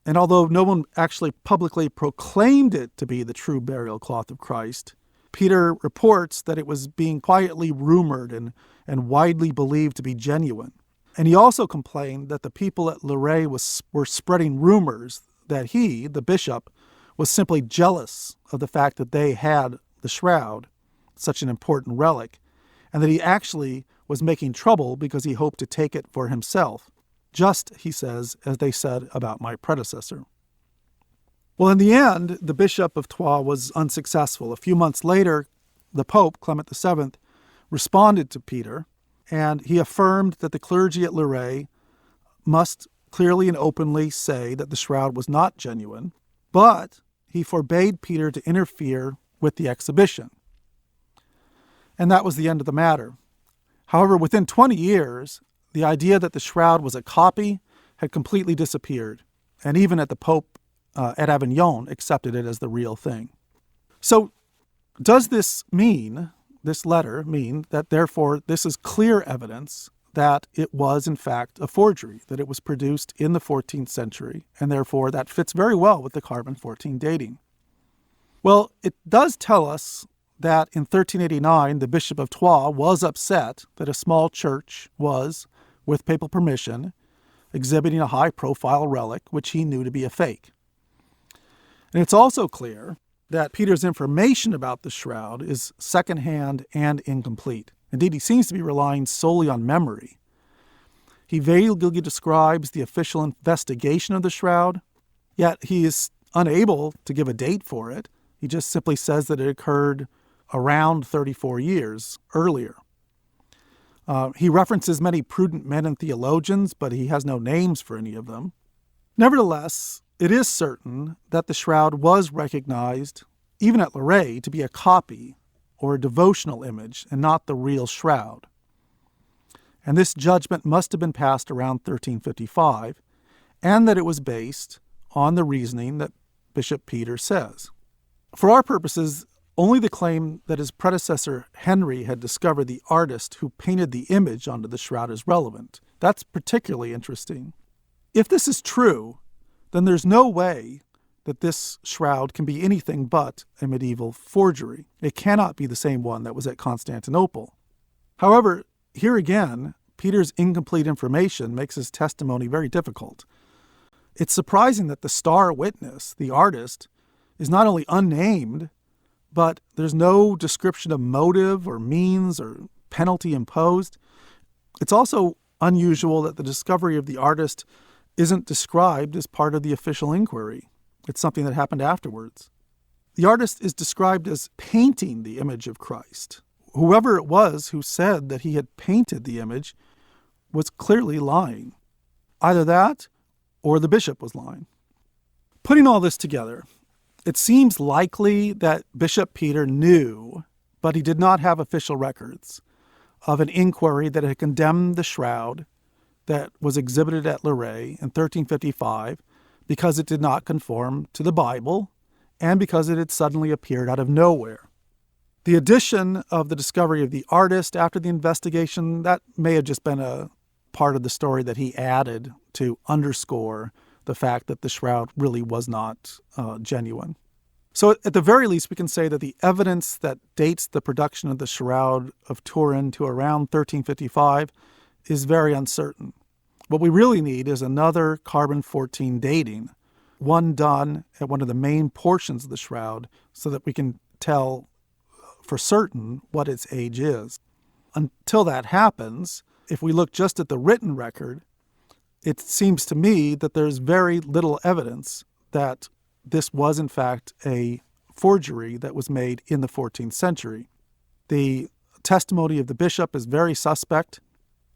And although no one actually publicly proclaimed it to be the true burial cloth of Christ, Peter reports that it was being quietly rumored and widely believed to be genuine. And he also complained that the people at Lourdes were spreading rumors that he, the bishop, was simply jealous of the fact that they had the shroud, such an important relic, and that he actually was making trouble because he hoped to take it for himself, just, he says, as they said about my predecessor. Well, in the end, the Bishop of Troyes was unsuccessful. A few months later, the Pope, Clement VII, responded to Peter, and he affirmed that the clergy at Lourdes must clearly and openly say that the shroud was not genuine, but he forbade Peter to interfere with the exhibition. And that was the end of the matter. However, within 20 years, the idea that the shroud was a copy had completely disappeared, and even at the Pope at Avignon accepted it as the real thing. So does this letter mean that therefore this is clear evidence that it was in fact a forgery, that it was produced in the 14th century, and therefore that fits very well with the carbon-14 dating? Well, it does tell us that in 1389 the Bishop of Troyes was upset that a small church was, with papal permission, exhibiting a high-profile relic which he knew to be a fake. And it's also clear that Peter's information about the shroud is secondhand and incomplete. Indeed, he seems to be relying solely on memory. He vaguely describes the official investigation of the shroud, yet he is unable to give a date for it. He just simply says that it occurred around 34 years earlier. He references many prudent men and theologians, but he has no names for any of them. Nevertheless, it is certain that the shroud was recognized, even at Lourdes, to be a copy or a devotional image and not the real shroud. And this judgment must have been passed around 1355, and that it was based on the reasoning that Bishop Peter says. For our purposes, only the claim that his predecessor Henry had discovered the artist who painted the image onto the shroud is relevant. That's particularly interesting. If this is true, then there's no way that this shroud can be anything but a medieval forgery. It cannot be the same one that was at Constantinople. However, here again, Peter's incomplete information makes his testimony very difficult. It's surprising that the star witness, the artist, is not only unnamed, but there's no description of motive or means or penalty imposed. It's also unusual that the discovery of the artist isn't described as part of the official inquiry. It's something that happened afterwards. The artist is described as painting the image of Christ. Whoever it was who said that he had painted the image was clearly lying. Either that or the bishop was lying. Putting all this together, it seems likely that Bishop Peter knew, but he did not have official records, of an inquiry that had condemned the shroud that was exhibited at Lourdes in 1355 because it did not conform to the Bible and because it had suddenly appeared out of nowhere. The addition of the discovery of the artist after the investigation, that may have just been a part of the story that he added to underscore the fact that the shroud really was not genuine. So at the very least, we can say that the evidence that dates the production of the Shroud of Turin to around 1355 is very uncertain. What we really need is another carbon-14 dating, one done at one of the main portions of the shroud so that we can tell for certain what its age is. Until that happens, if we look just at the written record, it seems to me that there's very little evidence that this was in fact a forgery that was made in the 14th century. The testimony of the bishop is very suspect,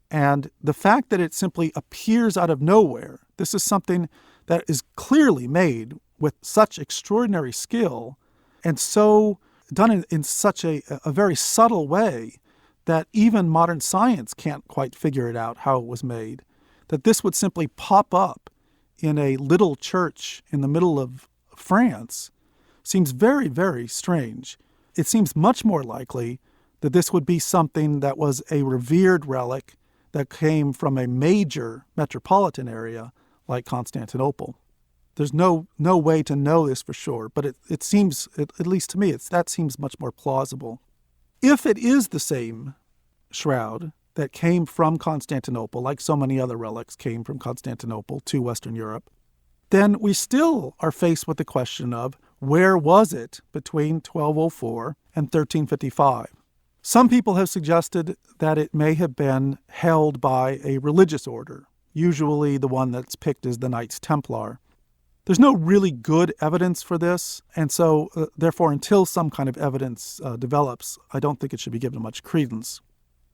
and the fact that it simply appears out of nowhere, this is something that is clearly made with such extraordinary skill and so done in such a very subtle way that even modern science can't quite figure it out how it was made, that this would simply pop up in a little church in the middle of France seems very, very strange. It seems much more likely that this would be something that was a revered relic that came from a major metropolitan area like Constantinople. There's no way to know this for sure, but it seems, at least to me, that seems much more plausible. If it is the same shroud that came from Constantinople, like so many other relics came from Constantinople to Western Europe, then we still are faced with the question of where was it between 1204 and 1355? Some people have suggested that it may have been held by a religious order, usually the one that's picked is the Knights Templar. There's no really good evidence for this, and so therefore until some kind of evidence develops, I don't think it should be given much credence.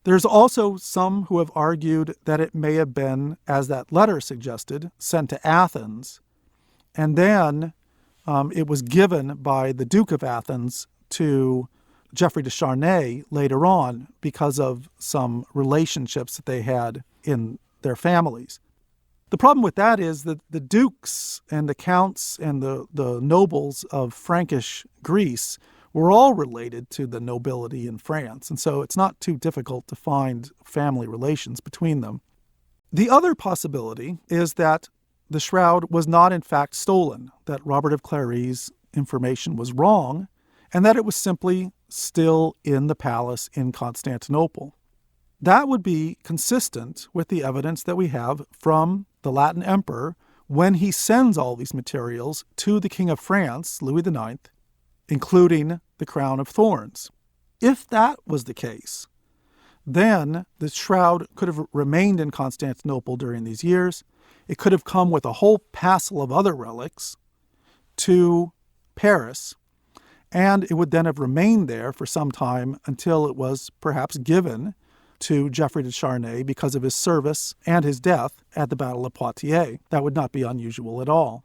There's also some who have argued that it may have been, as that letter suggested, sent to Athens, and then it was given by the Duke of Athens to Geoffrey de Charnay later on because of some relationships that they had in their families. The problem with that is that the dukes and the counts and the nobles of Frankish Greece were all related to the nobility in France, and so it's not too difficult to find family relations between them. The other possibility is that the shroud was not in fact stolen, that Robert of Clary's information was wrong, and that it was simply still in the palace in Constantinople. That would be consistent with the evidence that we have from the Latin emperor when he sends all these materials to the King of France, Louis IX, including the crown of thorns. If that was the case, then the shroud could have remained in Constantinople during these years. It could have come with a whole passel of other relics to Paris, and it would then have remained there for some time until it was perhaps given to Geoffrey de Charnay because of his service and his death at the Battle of Poitiers. That would not be unusual at all.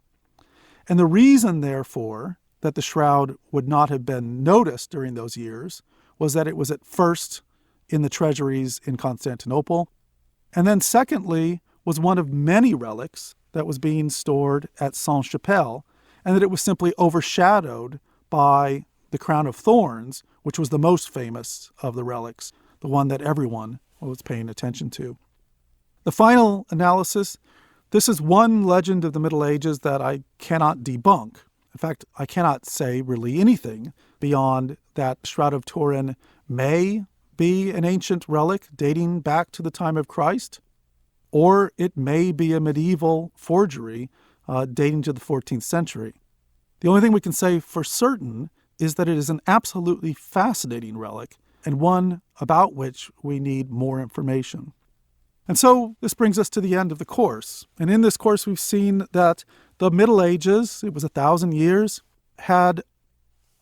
And the reason, therefore, that the shroud would not have been noticed during those years was that it was at first in the treasuries in Constantinople, and then secondly was one of many relics that was being stored at Sainte-Chapelle, and that it was simply overshadowed by the crown of thorns, which was the most famous of the relics, the one that everyone was paying attention to. The final analysis, this is one legend of the Middle Ages that I cannot debunk. In fact, I cannot say really anything beyond that Shroud of Turin may be an ancient relic dating back to the time of Christ, or it may be a medieval forgery dating to the 14th century. The only thing we can say for certain is that it is an absolutely fascinating relic and one about which we need more information. And so this brings us to the end of the course. And in this course, we've seen that the Middle Ages, it was 1,000 years, had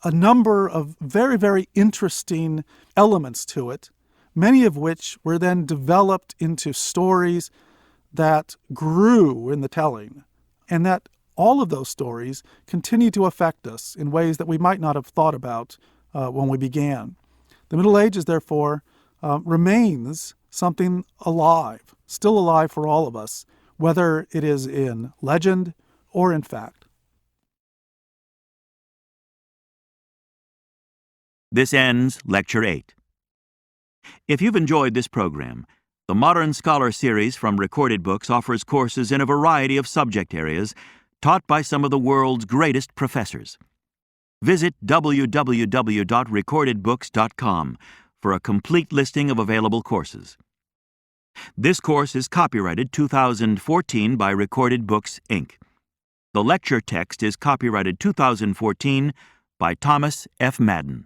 a number of very, very interesting elements to it, many of which were then developed into stories that grew in the telling, and that all of those stories continue to affect us in ways that we might not have thought about when we began. The Middle Ages, therefore, remains something alive, still alive for all of us, whether it is in legend or in fact. This ends Lecture 8. If you've enjoyed this program, the Modern Scholar series from Recorded Books offers courses in a variety of subject areas taught by some of the world's greatest professors. Visit www.recordedbooks.com for a complete listing of available courses. This course is copyrighted 2014 by Recorded Books, Inc. The lecture text is copyrighted 2014 by Thomas F. Madden.